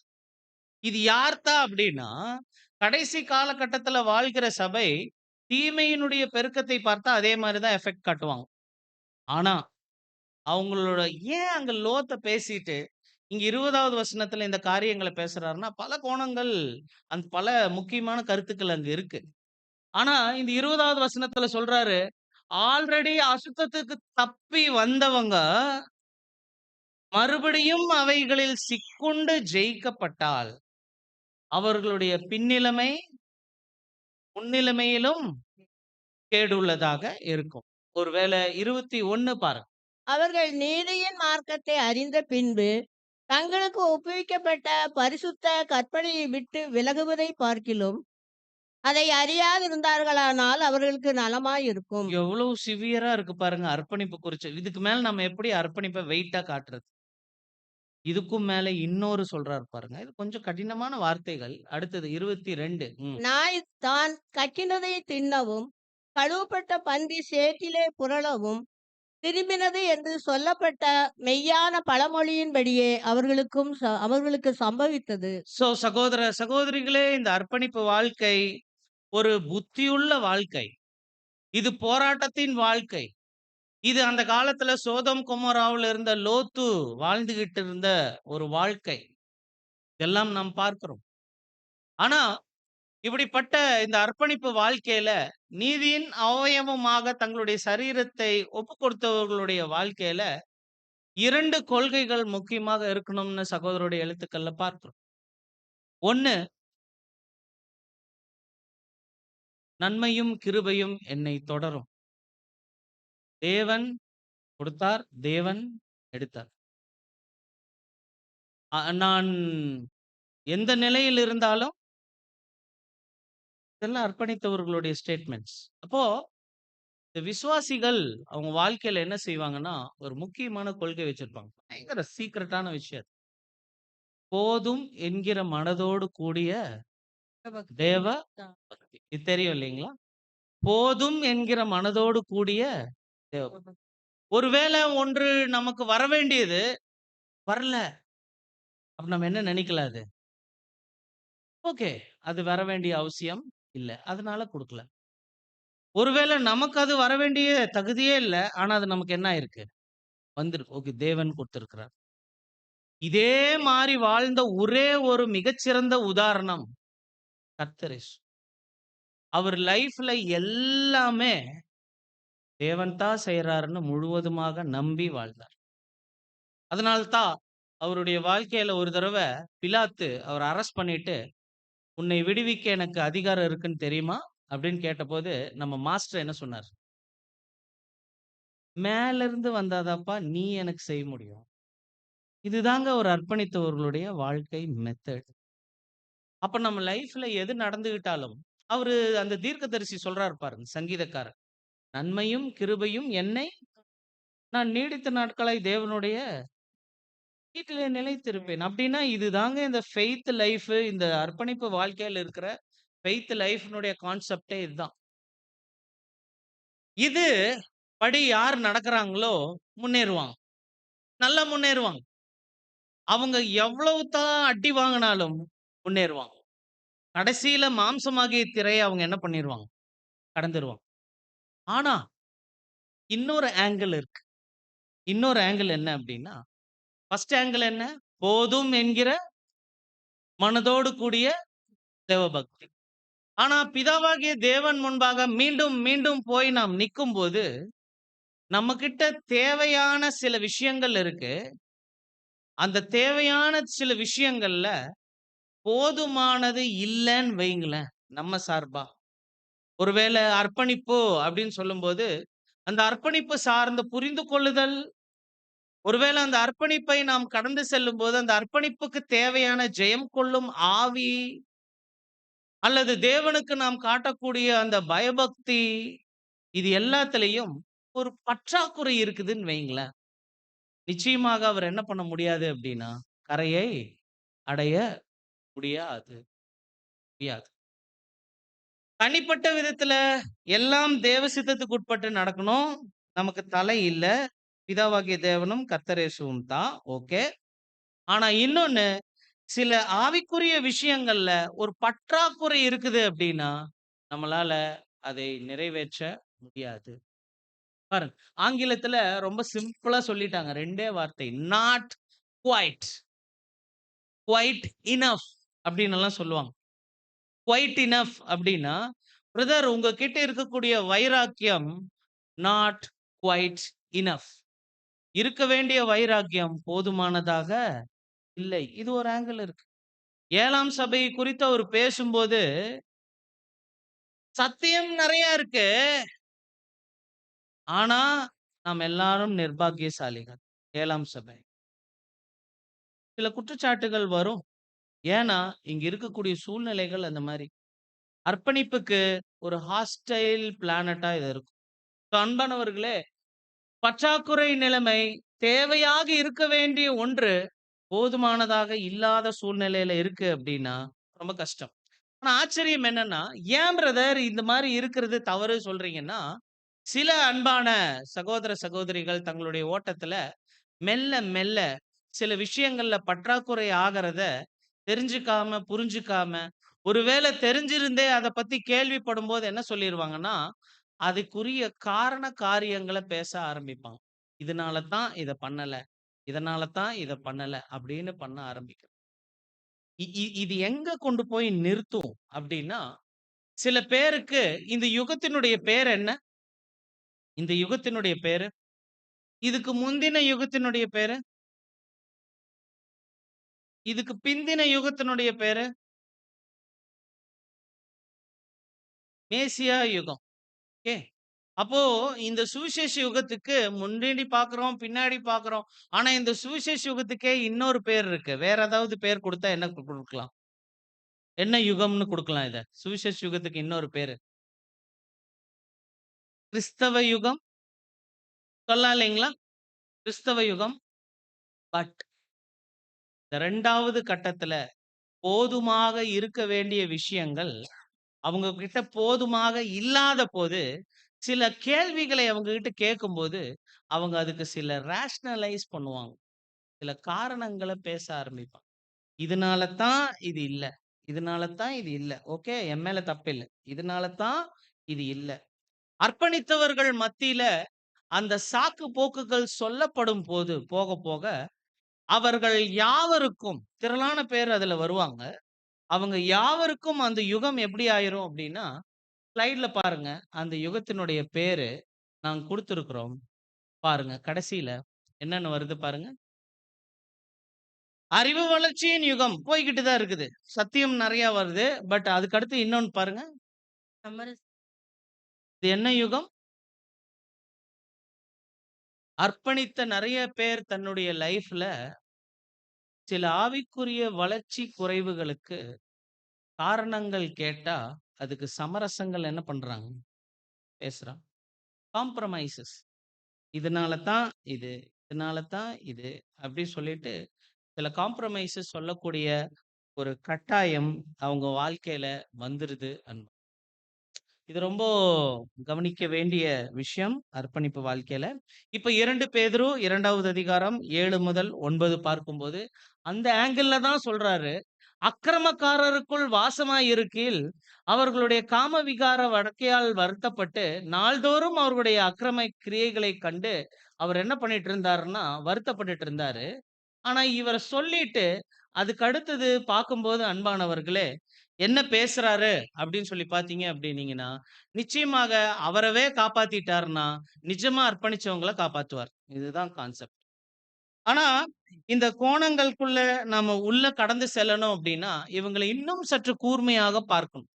இது யார்தான் அப்படின்னா, கடைசி காலகட்டத்துல வாழ்கிற சபை, தீமையினுடைய பெருக்கத்தை பார்த்தா அதே மாரி தான் எஃபெக்ட் காட்டுவாங்க. ஆனா, அவங்களோட ஏன் அங்க லோத்த பேசிட்டு, இங்க 20வது வசனத்துல இந்த காரியங்கள பேசுறாருன்னா, பல கோணங்கள், பல முக்கியமான கருத்துக்கள் அங்க இருக்கு. ஆனா, இந்த 20வது வசனத்துல சொல்றாரு, ஆல்ரெடி அசுத்தத்துக்கு தப்பி வந்தவங்க, மறுபடியும் அவைகளில் சிக்குண்டு ஜெயிக்கப்பட்டால், அவர்களுடைய பின்னிலைமை, முன்னிலைமையிலும் கேடுள்ளதாக இருக்கும். ஒருவேளை 21 பாருங்க. அவர்கள் நீதியின் மார்க்கத்தை அறிந்த பின்பு தங்களுக்கு ஒப்புவிக்கப்பட்ட பரிசுத்த கற்பனையை விட்டு விலகுவதை பார்க்கிலும் அதை அறியாதிருந்தார்களானால் அவர்களுக்கு நலமாயிருக்கும். எவ்வளவு சிவியரா இருக்கு பாருங்க அர்ப்பணிப்பு குறிச்சு. இதுக்கு மேல நம்ம எப்படி அர்ப்பணிப்பை வெயிட்டா காட்டுறது? இதுக்கும் மேல இன்னொரு சொல்றாரு பாருங்க. இது கொஞ்சம் கடினமான வார்த்தைகள். அடுத்தது 22. நாய் தான் கக்கினதை தின்னவும் கழுவப்பட்ட பன்றி சேற்றிலே புரளவும் திரும்பினது என்று சொல்லப்பட்ட மெய்யான பழமொழியின்படியே அவர்களுக்கு சம்பவித்தது. சகோதர சகோதரிகளே, இந்த அர்ப்பணிப்பு வாழ்க்கை ஒரு புத்தியுள்ள வாழ்க்கை. இது போராட்டத்தின் வாழ்க்கை. இது அந்த காலத்துல சோதோம் கொமோராவுல இருந்த லோத்து வாழ்ந்துகிட்டு இருந்த ஒரு வாழ்க்கை. இதெல்லாம் நாம் பார்க்கிறோம். ஆனா, இப்படிப்பட்ட இந்த அர்ப்பணிப்பு வாழ்க்கையில நீதியின் அவயவமாக தங்களுடைய சரீரத்தை ஒப்பு கொடுத்தவர்களுடைய வாழ்க்கையில 2 கொள்கைகள் முக்கியமாக இருக்கணும்னு சகோதரருடைய எழுத்துக்கள்ல பார்க்கிறோம். 1, நன்மையும் கிருபையும் என்னை தொடரும். தேவன் கொடுத்தார், தேவன் எடுத்தார். நான் எந்த நிலையில் இருந்தாலும் இதெல்லாம் அர்ப்பணித்தவர்களுடைய ஸ்டேட்மெண்ட்ஸ். அப்போ இந்த விசுவாசிகள் அவங்க வாழ்க்கையில என்ன செய்வாங்கன்னா, ஒரு முக்கியமான கொள்கை வச்சிருப்பாங்க. பயங்கர சீக்ரெட்டான விஷயம். போதும் என்கிற மனதோடு கூடிய தேவ பக்தி. இது தெரியும் இல்லைங்களா? போதும் என்கிற மனதோடு கூடிய தேவ பக்தி. ஒருவேளை ஒன்று நமக்கு வர வேண்டியது வரல. அப்ப நம்ம என்ன நினைக்கலாம் அது? ஓகே. அது வர வேண்டிய அவசியம் இல்ல. அதனால குடுக்கல. ஒருவேளை நமக்கு அது வர வேண்டிய தகுதியே இல்ல. ஆனா அது நமக்கு என்ன ஆயிருக்கு? வந்திருக்கு. ஓகே, தேவன் கொடுத்திருக்கிறார். இதே மாரி வாழ்ந்த ஒரே ஒரு மிகச்சிறந்த உதாரணம் கர்த்தர் இயேசு. அவர் லைஃப்ல எல்லாமே தேவன் தான் செய்றாருன்னு முழுவதுமாக நம்பி வாழ்ந்தார். அதனால்தான் அவருடைய வாழ்க்கையில ஒரு தடவை பிலாத்து அவர அரெஸ்ட் பண்ணிட்டு, "உன்னை விடுவிக்க எனக்கு அதிகாரம் இருக்குன்னு தெரியுமா?" அப்படின்னு கேட்டபோது, நம்ம மாஸ்டர் என்ன சொன்னார்? "மேல இருந்து வந்தாதாப்பா நீ எனக்கு செய்ய முடியும்." இதுதாங்க ஒரு அர்ப்பணித்தவர்களுடைய வாழ்க்கை மெத்தட். அப்ப நம்ம லைஃப்ல எது நடந்துகிட்டாலும், அவரு அந்த தீர்க்கதரிசி சொல்றாரு பாருங்க, சங்கீதக்காரர். "நன்மையும் கிருபையும் என்னை நான் நீடித்த நாட்களாய் தேவனுடைய வீட்டிலே நிலைத்திருப்பேன்." அப்படின்னா இதுதாங்க இந்த ஃபெய்த் லைஃப், இந்த அர்ப்பணிப்பு வாழ்க்கையில இருக்கிற ஃபெய்த் லைஃப்னுடைய கான்செப்டே இதுதான். இது படி யார் நடக்கிறாங்களோ முன்னேறுவாங்க. நல்லா முன்னேறுவாங்க. அவங்க எவ்வளவு தான் அடி வாங்கினாலும் முன்னேறுவாங்க. கடைசியில மாம்சமாகிய திரையை அவங்க என்ன பண்ணிருவாங்க? கடந்துருவாங்க. ஆனா, இன்னொரு ஆங்கிள் இருக்கு. இன்னொரு ஆங்கிள் என்ன அப்படின்னா, ஃபர்ஸ்ட் ஆங்கிள் என்ன? போதும் என்கிற மனதோடு கூடிய தேவபக்தி. ஆனா, பிதாவாகிய தேவன் முன்பாக மீண்டும் மீண்டும் போய் நாம் நிக்கும்போது, நம்மகிட்ட தேவையான சில விஷயங்கள் இருக்கு. அந்த தேவையான சில விஷயங்கள்ல போதுமானது இல்லைன்னு வைங்களேன். நம்ம சார்பா ஒருவேளை அர்ப்பணிப்பு அப்படின்னு சொல்லும்போது, அந்த அர்ப்பணிப்பு சார்ந்த புரிந்து கொள்ளுதல், ஒருவேளை அந்த அர்ப்பணிப்பை நாம் கடந்து செல்லும்போது அந்த அர்ப்பணிப்புக்கு தேவையான ஜெயம் கொள்ளும் ஆவி, அல்லது தேவனுக்கு நாம் காட்டக்கூடிய அந்த பயபக்தி, இது எல்லாத்துலயும் ஒரு பற்றாக்குறை இருக்குதுன்னு வைங்களேன். நிச்சயமாக அவர் என்ன பண்ண முடியாது அப்படின்னா, கரையை அடைய முடியாது. முடியாது. தனிப்பட்ட விதத்துல எல்லாம் தேவ சித்தத்துக்கு உட்பட்டு நடக்கணும். நமக்கு தலை இல்ல. பிதாவாகிய தேவனும் கர்த்தர் இயேசுவும் தான். ஓகே. ஆனா இன்னொன்னு, சில ஆவிக்குரிய விஷயங்கள்ல ஒரு பற்றாக்குறை இருக்குது அப்படின்னா, நம்மளால அதை நிறைவேற்ற முடியாது. பாருங்க. ஆங்கிலத்துல ரொம்ப சிம்பிளா சொல்லிட்டாங்க. 2டே வார்த்தை. Not quite. குவைட் இனஃப் அப்படின்னு எல்லாம் சொல்லுவாங்க. குவைட் இனஃப் அப்படின்னா, பிரதர் உங்ககிட்ட இருக்கக்கூடிய வைராக்கியம் நாட் குவைட் இனஃப். இருக்க வேண்டிய வைராக்கியம் போதுமானதாக இல்லை. இது ஒரு ஆங்கிள் இருக்கு. 7ஆம் சபை குறித்து அவர் பேசும்போது, சத்தியம் நிறைய இருக்கு. ஆனா, நாம் எல்லாரும் நிர்பாக்கியசாலிகள். 7ஆம் சபை. சில குற்றச்சாட்டுகள் வரும். ஏன்னா, இங்க இருக்கக்கூடிய சூழ்நிலைகள் அந்த மாரி. அர்ப்பணிப்புக்கு ஒரு ஹாஸ்டைல் பிளானட்டா இது இருக்கும். அன்பானவர்களே, பற்றாக்குறை நிலைமை தேவையாக இருக்க வேண்டிய ஒன்று, போதுமானதாக இல்லாத சூழ்நிலையில இருக்கு அப்படின்னா, ரொம்ப கஷ்டம். ஆனா ஆச்சரியம் என்னன்னா, ஏன் பிரதர் இந்த மாரி இருக்கிறது தவறு சொல்றீங்கன்னா, சில அன்பான சகோதர, சகோதரிகள் தங்களுடைய ஓட்டத்துல மெல்ல, மெல்ல சில விஷயங்கள்ல பற்றாக்குறை ஆகறத தெரிஞ்சுக்காம, புரிஞ்சுக்காம, ஒருவேளை தெரிஞ்சிருந்தே அத பத்தி கேள்விப்படும்போது என்ன சொல்லிருவாங்கன்னா, அதுக்குரிய காரண காரியங்கள பேச ஆரம்பிப்பாங்க. இதனால தான் இத பண்ணல. இதனால தான் இத பண்ணல அப்படின்னு பண்ண ஆரம்பிக்கும். இது எங்க கொண்டு போய் நிறுத்தும் அப்படின்னா, சில பேருக்கு இந்த யுகத்தினுடைய பேர் என்ன? இந்த யுகத்தினுடைய பேரு? இதுக்கு முந்தின யுகத்தினுடைய பேரு? இதுக்கு பிந்தின யுகத்தினுடைய பேரு? மேசியா யுகம். ஓகே. அப்போ இந்த சுவிசேஷ யுகத்துக்கு முன்னாடி பார்க்கிறோம், பின்னாடி பார்க்கிறோம். ஆனா இந்த சுவிசேஷ யுகத்துக்கே இன்னொரு பேர் இருக்கு. வேற ஏதாவது பேர் குடுத்தா என்ன குடுக்கலாம்? என்ன யுகம்னு குடுக்கலாம் இத? சுவிசேஷ யுகத்துக்கு இன்னொரு பேரு. கிறிஸ்தவ யுகம் சொல்லலாம் இல்லைங்களா? கிறிஸ்தவ யுகம். பட் இந்த 2வது கட்டத்துல போதுமாக இருக்க வேண்டிய விஷயங்கள் அவங்க கிட்ட போதுமாக இல்லாத போது, சில கேள்விகளை அவங்க கிட்ட கேட்கும்போது, அவங்க அதுக்கு சில ரேஷனலைஸ் பண்ணுவாங்க. சில காரணங்கள பேச ஆரம்பிப்பாங்க. இதனால தான் இது இல்ல. இதனால தான் இது இல்ல. ஓகே. என் மேல தப்பில்ல. இதனால தான் இது இல்ல. அர்ப்பணித்தவர்கள் மத்தியில அந்த சாக்கு போக்குகள் சொல்லப்படும் போது போக போக அவர்கள் யாவருக்கும் திரளான பேர் அதுல வருவாங்க. அவங்க யாவருக்கும் அந்த யுகம் எப்படி ஆயிரும் அப்படின்னா, ஸ்லைட்ல பாருங்க. அந்த யுகத்தினுடைய பேரு நாங்க குடுத்திருக்கிறோம். பாருங்க கடைசியில என்னன்னு வருது பாருங்க. அறிவு வளர்ச்சியின் யுகம் போய்க்கிட்டு தான் இருக்குது. சத்தியம் நெறைய வருது. பட் அதுக்கு அடுத்து இன்னொன்னு பாருங்க. சமரச இது என்ன யுகம்? அர்ப்பணித்த நெறைய பேர் தன்னுடைய லைஃப்ல சில ஆவிக்குரிய வளர்ச்சி குறைவுகளுக்கு காரணங்கள் கேட்டா, அதுக்கு சமரசங்கள் என்ன பண்றாங்க? பேசுறாங்க. காம்ப்ரமைசஸ். இதனால தான் இது, இதனால தான் இது அப்படி சொல்லிட்டு சில காம்ப்ரமைசஸ் சொல்லக்கூடிய ஒரு கட்டாயம் அவங்க வாழ்க்கையில வந்துருது. இது ரொம்ப கவனிக்க வேண்டிய விஷயம் அர்ப்பணிப்பு வாழ்க்கையில. இப்ப 2 பேதுரு 2வது அதிகாரம் 7 முதல் 9 பார்க்கும்போது, அந்த ஆங்கிள்ல தான் சொல்றாரு. அக்கிரமக்காரருக்குள் வாசமாய் இருக்கையில், அவர்களுடைய காம விகார வடக்கையால் வருத்தப்பட்டு, நாள்தோறும் அவர்களுடைய அக்கிரம கிரியைகளைக் கண்டு, அவர் என்ன பண்ணிட்டு இருந்தாருன்னா, வருத்தப்பட்டுட்டு இருந்தாரு. ஆனா இவர சொல்லிட்டு, அதுக்கு அடுத்தது பார்க்கும்போது அன்பானவர்களே, என்ன பேசுறாரு அப்படின்னு சொல்லி பார்த்தீங்க அப்படின்னீங்கன்னா, நிச்சயமாக அவரவே காப்பாத்திட்டாருன்னா, நிஜமா அர்ப்பணிச்சவங்கள காப்பாத்துவார். இதுதான் கான்செப்ட். ஆனா, இந்த கோணங்களுக்குள்ள நாம உள்ள கடந்து செல்லணும் அப்படின்னா, இவங்கள இன்னும் சற்று கூர்மையாக பார்க்கணும்.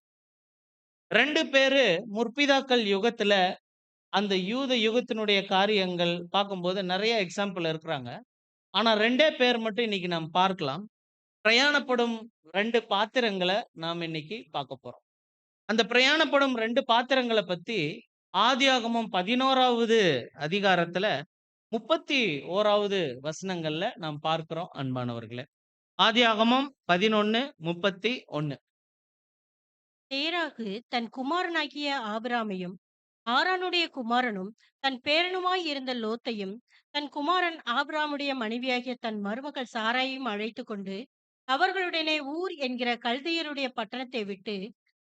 2 பேரு முற்பிதாக்கள் யுகத்துல அந்த யூத யுகத்தினுடைய காரியங்கள் பார்க்கும்போது நெறைய எக்ஸாம்பிள் இருக்கிறாங்க. ஆனா 2டே பேர் மட்டும் இன்னைக்கு நாம் பார்க்கலாம். பிரயாணப்படும் 2 பாத்திரங்கள நாம் இன்னைக்கு பார்க்க போறோம். அந்த பிரயாணப்படும் 2 பாத்திரங்கள பத்தி ஆதியாகமம் 11வது அதிகாரத்துல 31வது வசனங்கள்ல நாம் பார்க்கிறோம் அன்பானவர்களே. ஆதியாகமம் 11:31. தேராகு தன் குமாரனாகிய ஆபிராமையும் ஆரானுடைய குமாரனும் தன் பேரனுமாய் இருந்த லோத்தையும் தன் குமாரன் ஆபிராமுடைய மனைவியாகிய தன் மருமகள் சாராயையும் அழைத்து கொண்டு அவர்களுடனே ஊர் என்கிற கல்தையருடைய பட்டணத்தை விட்டு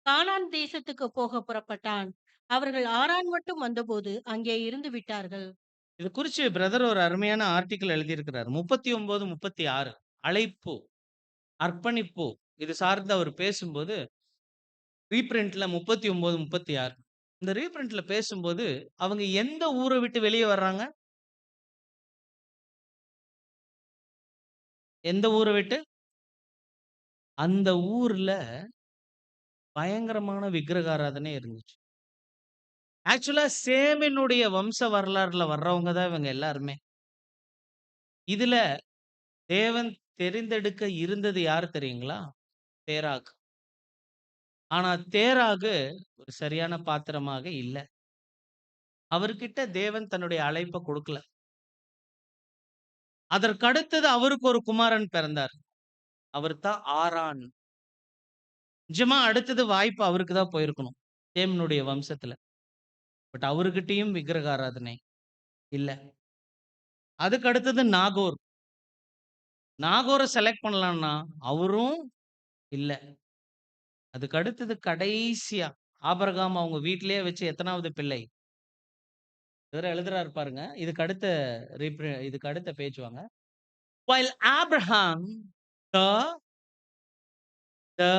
கானான் தேசத்துக்கு போக புறப்பட்டான். அவர்கள் ஆரான் மட்டும் வந்தபோது அங்கே இருந்து விட்டார்கள். இது குறிச்சு பிரதர் ஒரு அருமையான ஆர்டிக்கிள் எழுதியிருக்கிறார். 39, 36 அழைப்பு, அர்ப்பணிப்பு இது சார்ந்து அவர் பேசும்போது ரீபிரிண்ட்ல 39, 36 இந்த ரீபிரிண்ட்ல பேசும்போது அவங்க எந்த ஊரை விட்டு வெளியே வர்றாங்க? எந்த ஊரை விட்டு? அந்த ஊர்ல பயங்கரமான விக்கிரக ஆராதனை இருந்துச்சு. ஆக்சுவலா சேமினுடைய வம்ச வரலாறுல வர்றவங்க தான் இவங்க எல்லாருமே. இதுல தேவன் தெரிந்தெடுக்க இருந்தது யார் தெரியுங்களா? தேராகு. ஆனா தேராகு ஒரு சரியான பாத்திரமாக இல்ல. அவர்கிட்ட தேவன் தன்னுடைய அழைப்ப கொடுக்கல. அதற்கடுத்தது அவருக்கு ஒரு குமாரன் பிறந்தார். அவர் தான் ஆரான். நிஜமா அடுத்தது வாய்ப்பு அவருக்கு தான் போயிருக்கணும். சேமனுடைய வம்சத்துல. பட் அவர்கிட்டயும் விக்கிரக ஆராதனை இல்ல. அதுக்கு அடுத்தது நாகோர். நாகோர செலக்ட் பண்ணலாம்னா அவரும் இல்ல. அதுக்கு அடுத்தது கடைசியா ஆபிரகாம் அவங்க வீட்டிலேயே வச்சு எத்தனாவது பிள்ளை? இவர் எழுதுறாரு பாருங்க. இதுக்கு அடுத்த பேஜ் வாங்க. While Abraham the the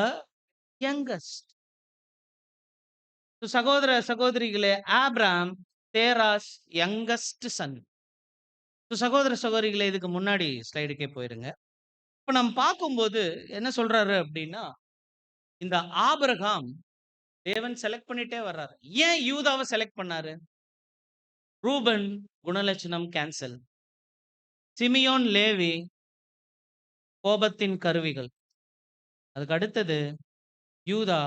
youngest. சகோதர சகோதரிகளே, ஆபிரகாம் தேராஸ் யங்கஸ்ட் சன். சகோதர சகோதரிகளே, இதுக்கு முன்னாடி ஸ்லைடுக்கே போயிருங்க. இப்ப நம்ம பார்க்கும்போது என்ன சொல்றாரு அப்படின்னா, இந்த ஆபிரகாம் தேவன் செலக்ட் பண்ணிட்டே வர்றாரு. ஏன் யூதாவை செலக்ட் பண்ணாரு? ரூபன் குணலட்சணம் கேன்சல். சிமியோன் லேவி கோபத்தின் கருவிகள். அதுக்கு அடுத்தது யூதா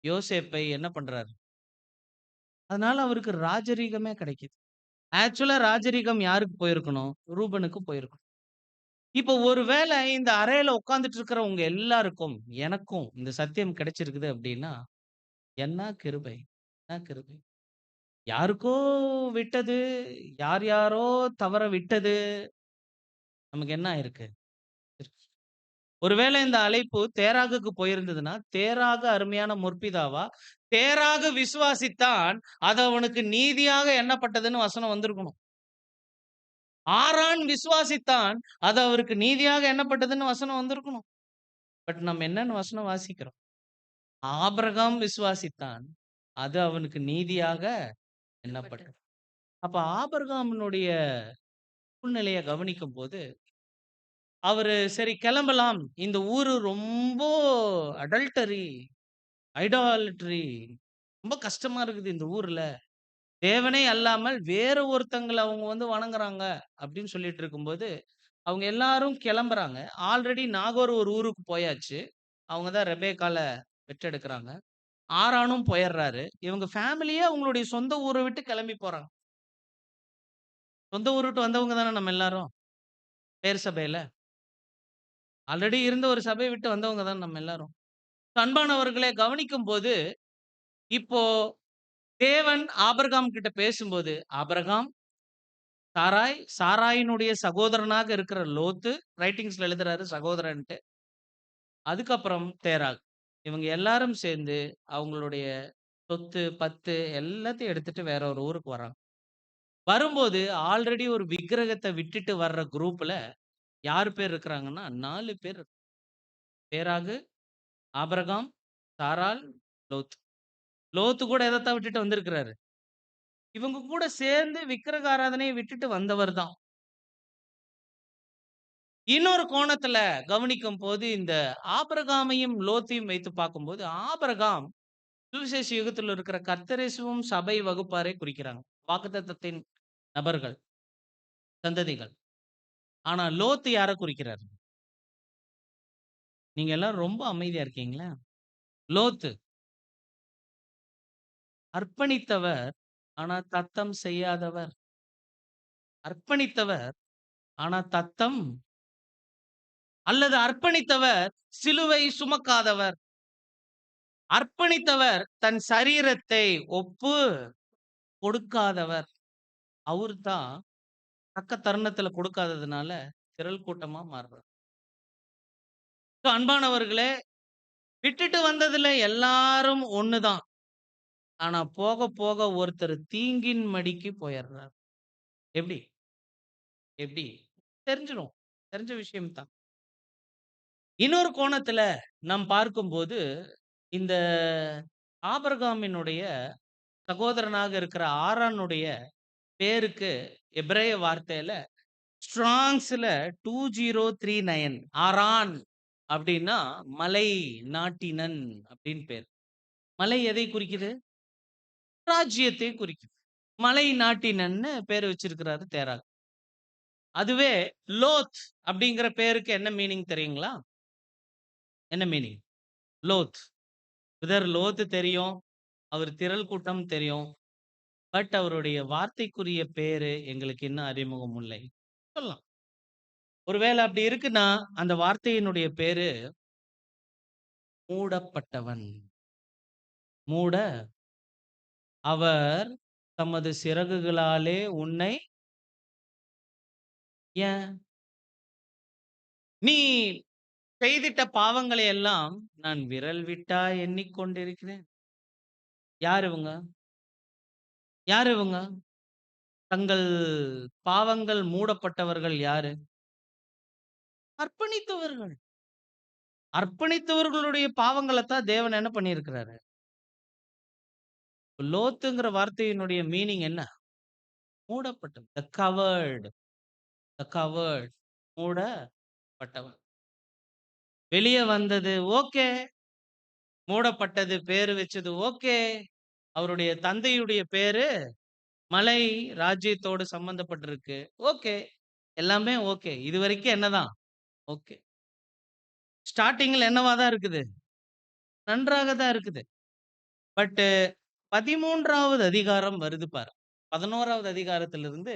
யோசேப்பை என்ன பண்றாரு? அதனால அவருக்கு ராஜரீகமே கிடைக்குது. ஆக்சுவலா ராஜரீகம் யாருக்கு போயிருக்கணும்? ரூபனுக்கு போயிருக்கணும். இப்போ ஒருவேளை இந்த அறையில உட்கார்ந்துட்டு இருக்கிறவங்க எல்லாருக்கும் எனக்கும் இந்த சத்தியம் கிடைச்சிருக்குது அப்படின்னா என்ன கிருபை, என்ன கிருபை. யாருக்கோ விட்டது, யார் யாரோ தவற விட்டது, நமக்கு என்ன இருக்கு? ஒருவேளை இந்த அழைப்பு தேராகுக்கு போயிருந்ததுன்னா, தேராகு அருமையான முற்பிதாவா, தேராகு விசுவாசித்தான் அது அவனுக்கு நீதியாக எண்ணப்பட்டதுன்னு வசனம் வந்திருக்கணும். ஆரான் விசுவாசித்தான் அது அவருக்கு நீதியாக எண்ணப்பட்டதுன்னு வசனம் வந்திருக்கணும். பட் நம்ம என்னன்னு வசனம் வாசிக்கிறோம்? ஆபிரகாம் விசுவாசித்தான் அது அவனுக்கு நீதியாக எண்ணப்பட்டது. அப்ப ஆபிரகாமினுடைய சூழ்நிலையை கவனிக்கும் போது அவரு சரி கிளம்பலாம், இந்த ஊரு ரொம்ப அடல்டரி, ஐடாலிட்ரி, ரொம்ப கஷ்டமா இருக்குது இந்த ஊர்ல, தேவனே அல்லாமல் வேற ஒருத்தங்களை அவங்க வந்து வணங்குறாங்க அப்படின்னு சொல்லிட்டு இருக்கும்போது அவங்க எல்லாரும் கிளம்புறாங்க. ஆல்ரெடி நாகோர் ஒரு ஊருக்கு போயாச்சு. அவங்க தான் ரெபேக்கால பெற்றெடுக்கிறாங்க. ஆரானும் போயிடுறாரு. இவங்க ஃபேமிலியே அவங்களுடைய சொந்த ஊரை விட்டு கிளம்பி போறாங்க. சொந்த ஊர் விட்டு வந்தவங்க தானே நம்ம எல்லாரும் பேர் சபையில. ஆல்ரெடி இருந்த ஒரு சபையை விட்டு வந்தவங்க தான் நம்ம எல்லாரும். அன்பானவர்களை கவனிக்கும் போது இப்போ தேவன் ஆபிரகாம் கிட்ட பேசும்போது ஆபிரகாம், சாராய், சாராயினுடைய சகோதரனாக இருக்கிற லோத்து, ரைட்டிங்ஸ்ல எழுதுறாரு சகோதரன்ட்டு. அதுக்கப்புறம் தேராக். இவங்க எல்லாரும் சேர்ந்து அவங்களுடைய சொத்து, பத்து எல்லாத்தையும் எடுத்துட்டு வேற ஒரு ஊருக்கு வராங்க. வரும்போது ஆல்ரெடி ஒரு விக்கிரகத்தை விட்டுட்டு வர்ற குரூப்ல யார் பேர் இருக்கிறாங்கன்னா 4 பேர். தேராகு, ஆபிரகாம், சாராள், லோத்து. லோத்து கூட எதைத்தான் விட்டுட்டு வந்திருக்கிறாரு? இவங்க கூட சேர்ந்து விக்கிரக ஆராதனையை விட்டுட்டு வந்தவர் தான். இன்னொரு கோணத்துல கவனிக்கும் போது இந்த ஆபிரகாமையும் லோத்தையும் வைத்து பார்க்கும்போது, ஆபிரகாம் சுவிசேஷ யுகத்தில் இருக்கிற கர்த்தரேசுவும் சபை வகுப்பாரை குறிக்கிறாங்க. வாக்குத்தத்தத்தின் நபர்கள், சந்ததிகள். ஆனா லோத்து யார குறிக்கிறாரு? நீங்க எல்லாம் ரொம்ப அமைதியா இருக்கீங்களா? லோத்து அர்ப்பணித்தவர், ஆனா தத்தம் செய்யாதவர். அர்ப்பணித்தவர், ஆனா தத்தம் அல்லது அர்ப்பணித்தவர் சிலுவை சுமக்காதவர். அர்ப்பணித்தவர் தன் சரீரத்தை ஒப்பு கொடுக்காதவர். அவரு தான் தக்க தருணத்துல கொடுக்காததுனால திரள் கூட்டமா மாறுறார். அன்பானவர்களே, விட்டுட்டு வந்ததுல எல்லாரும் ஒண்ணுதான். ஆனா போக போக ஒருத்தர் தீங்கின் மடிக்கு போயிடுறார். எப்படி? எப்படி? தெரிஞ்சிரும். தெரிஞ்ச விஷயம் தான். இன்னொரு கோணத்துல நாம் பார்க்கும்போது, இந்த ஆபிரகாமினுடைய சகோதரனாக இருக்கிற ஆரானுடைய பேருக்கு எபிரேய வார்த்தையில ஸ்ட்ராங்ஸ்ல 2039 ஆரான் அப்படின்னா மலை நாட்டினன் அப்படின்னு பேர். மலை எதை குறிக்குது? ராஜ்யத்தை குறிக்குது. மலை நாட்டினன்னு பேர் வச்சிருக்கிறாரு தேராக. அதுவே லோத் அப்படிங்கிற பேருக்கு என்ன மீனிங் தெரியுங்களா? என்ன மீனிங்? லோத். லோத் தெரியும், அவர் திரள் கூட்டம் தெரியும். பட் அவருடைய வார்த்தைக்குரிய பேரு எங்களுக்கு இன்னும் அறிமுகம் இல்லை சொல்லலாம். ஒருவேளை அப்படி இருக்குன்னா அந்த வார்த்தையினுடைய பேரு மூடப்பட்டவன். மூட அவர் தமது சிறகுகளாலே உன்னை ஏன் நீ செய்திட்ட பாவங்களை எல்லாம் நான் விரல் விட்டா எண்ணிக்கொண்டிருக்கிறேன். யார் இவங்க? யார் இவங்க? தங்கள் பாவங்கள் மூடப்பட்டவர்கள் யாரு? அர்ப்பணித்தவர்கள். அர்ப்பணித்தவர்களுடைய பாவங்களை தான் தேவன் என்ன பண்ணியிருக்கிறாரு? லோத்துங்கிற வார்த்தையினுடைய மீனிங் என்ன? மூடப்பட்டவன். த கவர்டு. த கவர்டு. மூடப்பட்டவன். வெளியே வந்தது ஓகே, மூடப்பட்டது பேரு வச்சது ஓகே. அவருடைய தந்தையுடைய பேரு மலை ராஜ்யத்தோடு சம்பந்தப்பட்டிருக்கு. ஓகே, எல்லாமே ஓகே. இது வரைக்கும் என்னதான் ஓகே. ஸ்டார்டிங்ல என்னவா தான் இருக்குது? நன்றாக தான் இருக்குது. பட் 13வது அதிகாரம் வருது பாரு. 11வது அதிகாரத்திலிருந்து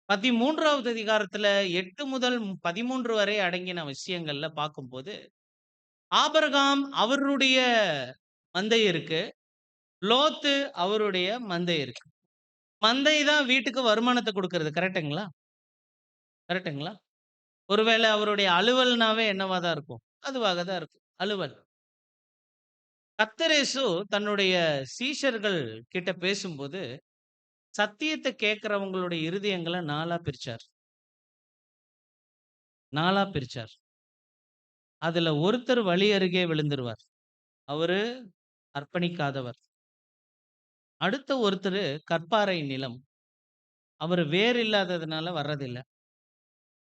13வது அதிகாரத்துல 8 முதல் 13 வரை அடங்கின விஷயங்கள்ல பார்க்கும்போது, ஆபிரகாம் அவருடைய மந்தை இருக்கு, லோத்து அவருடைய மந்தை இருக்கு. மந்தை தான் வீட்டுக்கு வருமானத்தை கொடுக்கிறது. கரெக்டுங்களா? கரெக்டுங்களா? ஒருவேளை அவருடைய அலுவல்னாவே என்னவா தான் இருக்கும்? அதுவாக தான் இருக்கும். அலுவல். கர்த்தரேசு தன்னுடைய சீஷர்கள் கிட்ட பேசும்போது சத்தியத்தை கேட்கிறவங்களுடைய இருதயங்களை நாலா பிரிச்சார். நாலா பிரிச்சார். அதுல ஒருத்தர் வழி அருகே விழுந்துருவார். அவரு அர்ப்பணிக்காதவர். அடுத்த ஒருத்தர் கற்பாறை நிலம். அவர் வேர் இல்லாததுனால வர்றதில்லை.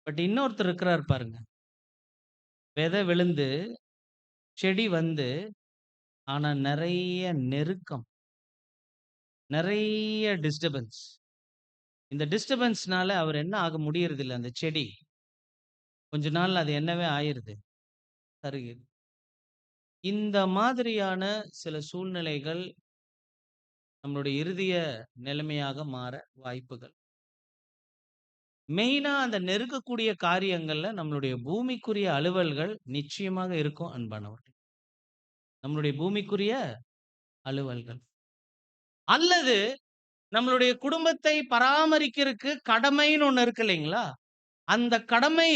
பட் இன்னொருத்தர் இருக்கிறார் பாருங்க. விதை விழுந்து செடி வந்து, ஆனா நிறைய நெருக்கம், நிறைய டிஸ்டர்பன்ஸ். இந்த டிஸ்டர்பன்ஸ்னால அவர் என்ன ஆக முடியறது இல்லை. அந்த செடி கொஞ்ச நாள் அது என்னவே ஆயிருது, கருகுது. இந்த மாதிரியான சில சூழ்நிலைகள் நம்மளுடைய இறுதிய நிலைமையாக மாற வாய்ப்புகள். மெயினா அந்த நெருக்கக்கூடிய காரியங்கள்ல நம்மளுடைய பூமிக்குரிய அலுவல்கள் நிச்சயமாக இருக்கும் அன்பானவர்கள். நம்மளுடைய பூமிக்குரிய அலுவல்கள் அல்லது நம்மளுடைய குடும்பத்தை பராமரிக்கிறதுக்கு கடமைன்னு ஒண்ணு இருக்கு இல்லைங்களா? அந்த கடமை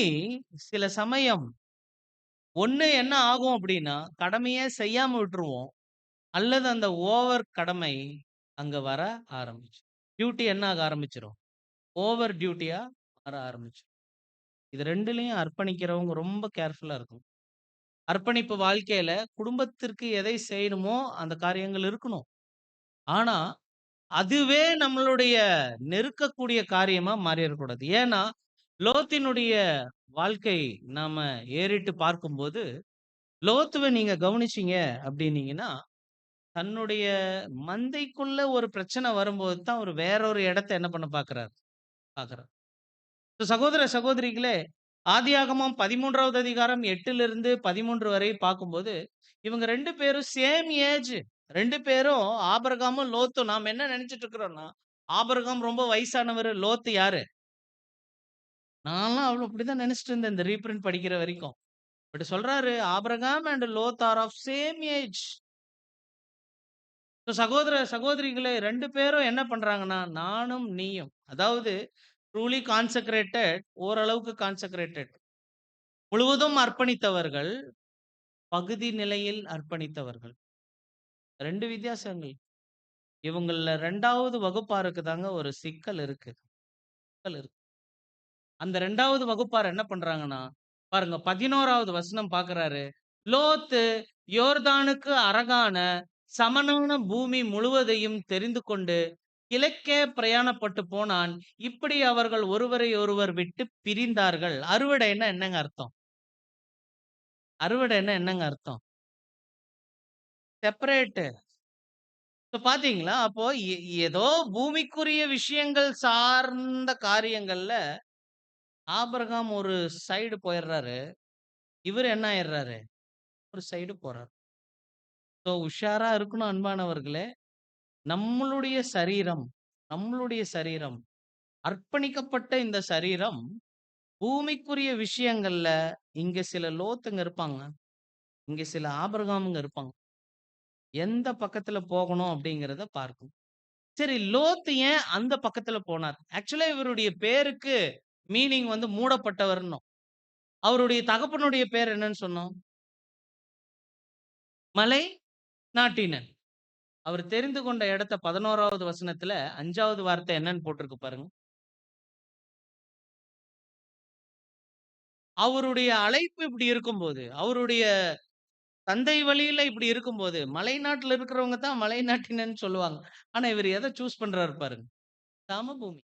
சில சமயம் ஒண்ணு என்ன ஆகும் அப்படின்னா, கடமையே செய்யாம விட்டுருவோம். அல்லது அந்த ஓவர் கடமை அங்க வர ஆரம்பிச்சு டியூட்டி என்ன ஆக ஆரம்பிச்சிடும்? ஓவர் டியூட்டியா வர ஆரம்பிச்சு. இது ரெண்டுலயும் அர்ப்பணிக்கிறவங்க ரொம்ப கேர்ஃபுல்லா இருக்கும். அர்ப்பணிப்பு வாழ்க்கையில குடும்பத்திற்கு எதை செய்யணுமோ அந்த காரியங்கள் இருக்கணும். ஆனா அதுவே நம்மளுடைய நெருக்கக்கூடிய காரியமா மாறிடக்கூடாது. ஏன்னா லோத்தினுடைய வாழ்க்கை நாம ஏறிட்டு பார்க்கும்போது, லோத்துவ நீங்க கவனிச்சீங்க அப்படின்னீங்கன்னா, தன்னுடைய மந்தைக்குள்ள ஒரு பிரச்சனை வரும்போது தான் ஒரு வேற ஒரு இடத்த என்ன பண்ண பார்க்கிறார் பார்க்கிறார். சகோதர சகோதரிகளே, ஆதியாகமம் 13வது அதிகாரம் 8லிருந்து 13 வரை பார்க்கும்போது, இவங்க 2 பேரும் சேம் ஏஜ். 2 பேரும் ஆபிரகாமும் லோத்தும். நாம என்ன நினைச்சிட்டு இருக்கிறோம்னா, ஆபிரகாம் ரொம்ப வயசானவரு, லோத்து யாரு? நான்லாம் அப்படிதான் நினைச்சிட்டு இருந்தேன் இந்த ரீபிரிண்ட் படிக்கிற வரைக்கும். பட் சொல்றாரு Abraham and Lot are of same age. சகோதர சகோதரிகளே 2 பேரும் என்ன பண்றாங்கன்னா, நானும் நீயும். அதாவது ட்ரூலி கான்செக்ரேட்டட், ஓரளவுக்கு கான்செக்ரேட்டட். முழுவதும் அர்ப்பணித்தவர்கள், பகுதி நிலையில் அர்ப்பணித்தவர்கள். 2 வித்தியாசங்கள். இவங்கள்ல 2வது வகுப்பாருக்கு தாங்க ஒரு சிக்கல் இருக்கு. சிக்கல் இருக்கு. அந்த 2வது வகுப்பார் என்ன பண்றாங்கன்னா, பாருங்க 11வது வசனம் பார்க்கிறாரு. லோத்து யோர்தானுக்கு அருகான சமனான பூமி முழுவதையும் தெரிந்து கொண்டு கிழக்கே பிரயாணப்பட்டு போனான். இப்படி அவர்கள் ஒருவரை ஒருவர் விட்டு பிரிந்தார்கள். அறுவடைன்னா என்னங்க அர்த்தம்? அறுவடைன்னா என்னங்க அர்த்தம்? செப்பரேட். பாத்தீங்களா? அப்போ ஏதோ பூமிக்குரிய விஷயங்கள் சார்ந்த காரியங்கள்ல ஆபிரகாம் ஒரு சைடு போயிடுறாரு. இவரு என்ன ஆயிடுறாரு? ஒரு சைடு போறாரு. உஷாரா இருக்கணும் அன்பானவர்களே. நம்மளுடைய சரீரம், நம்மளுடைய சரீரம், அர்ப்பணிக்கப்பட்ட இந்த சரீரம் பூமிக்குரிய விஷயங்கள்ல இங்க சில லோத்துங்க இருப்பாங்க. இங்க சில ஆபிரகாமுங்க இருப்பாங்க. எந்த பக்கத்துல போகணும் அப்படிங்கிறத பார்க்கணும். சரி, லோத்து ஏன் அந்த பக்கத்துல போனார்? ஆக்சுவலா இவருடைய பேருக்கு மீனிங் வந்து மூடப்பட்டவர்னு. அவருடைய தகப்பனுடைய பேர் என்னன்னு சொன்னோம்? மலை நாட்டினன். அவர் தெரிந்து கொண்ட இடத்த 11வது வசனத்துல 5வது வார்த்தை என்னன்னு போட்டிருக்கு பாருங்க. அவருடைய அழைப்பு இப்படி இருக்கும்போது, அவருடைய தந்தை வழியில இப்படி இருக்கும்போது, மலைநாட்டுல இருக்கிறவங்க தான் மலைநாட்டினன்னு சொல்லுவாங்க. ஆனா இவர் எதை சூஸ் பண்றாரு பாருங்க. சமபூமி.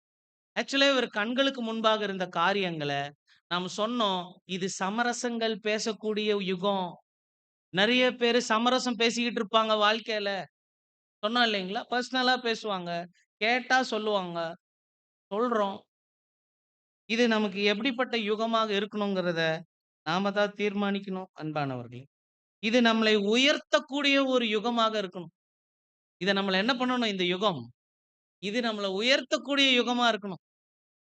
ஆக்சுவலா இவர் கண்களுக்கு முன்பாக இருந்த காரியங்கள நாம சொன்னோம். இது சமரசங்கள் பேசக்கூடிய யுகம். நெறைய பேரு சமரசம் பேசிக்கிட்டு இருப்பாங்க வாழ்க்கையில. சொன்னோம் இல்லைங்களா? பர்சனலா பேசுவாங்க. கேட்டா சொல்லுவாங்க. சொல்றோம். இது நமக்கு எப்படிப்பட்ட யுகமாக இருக்கணுங்கிறத நாம தான் தீர்மானிக்கணும் அன்பானவர்களே. இது நம்மளை உயர்த்தக்கூடிய ஒரு யுகமாக இருக்கணும். இத நம்மள என்ன பண்ணணும் இந்த யுகம்? இது நம்மள உயர்த்தக்கூடிய யுகமா இருக்கணும்.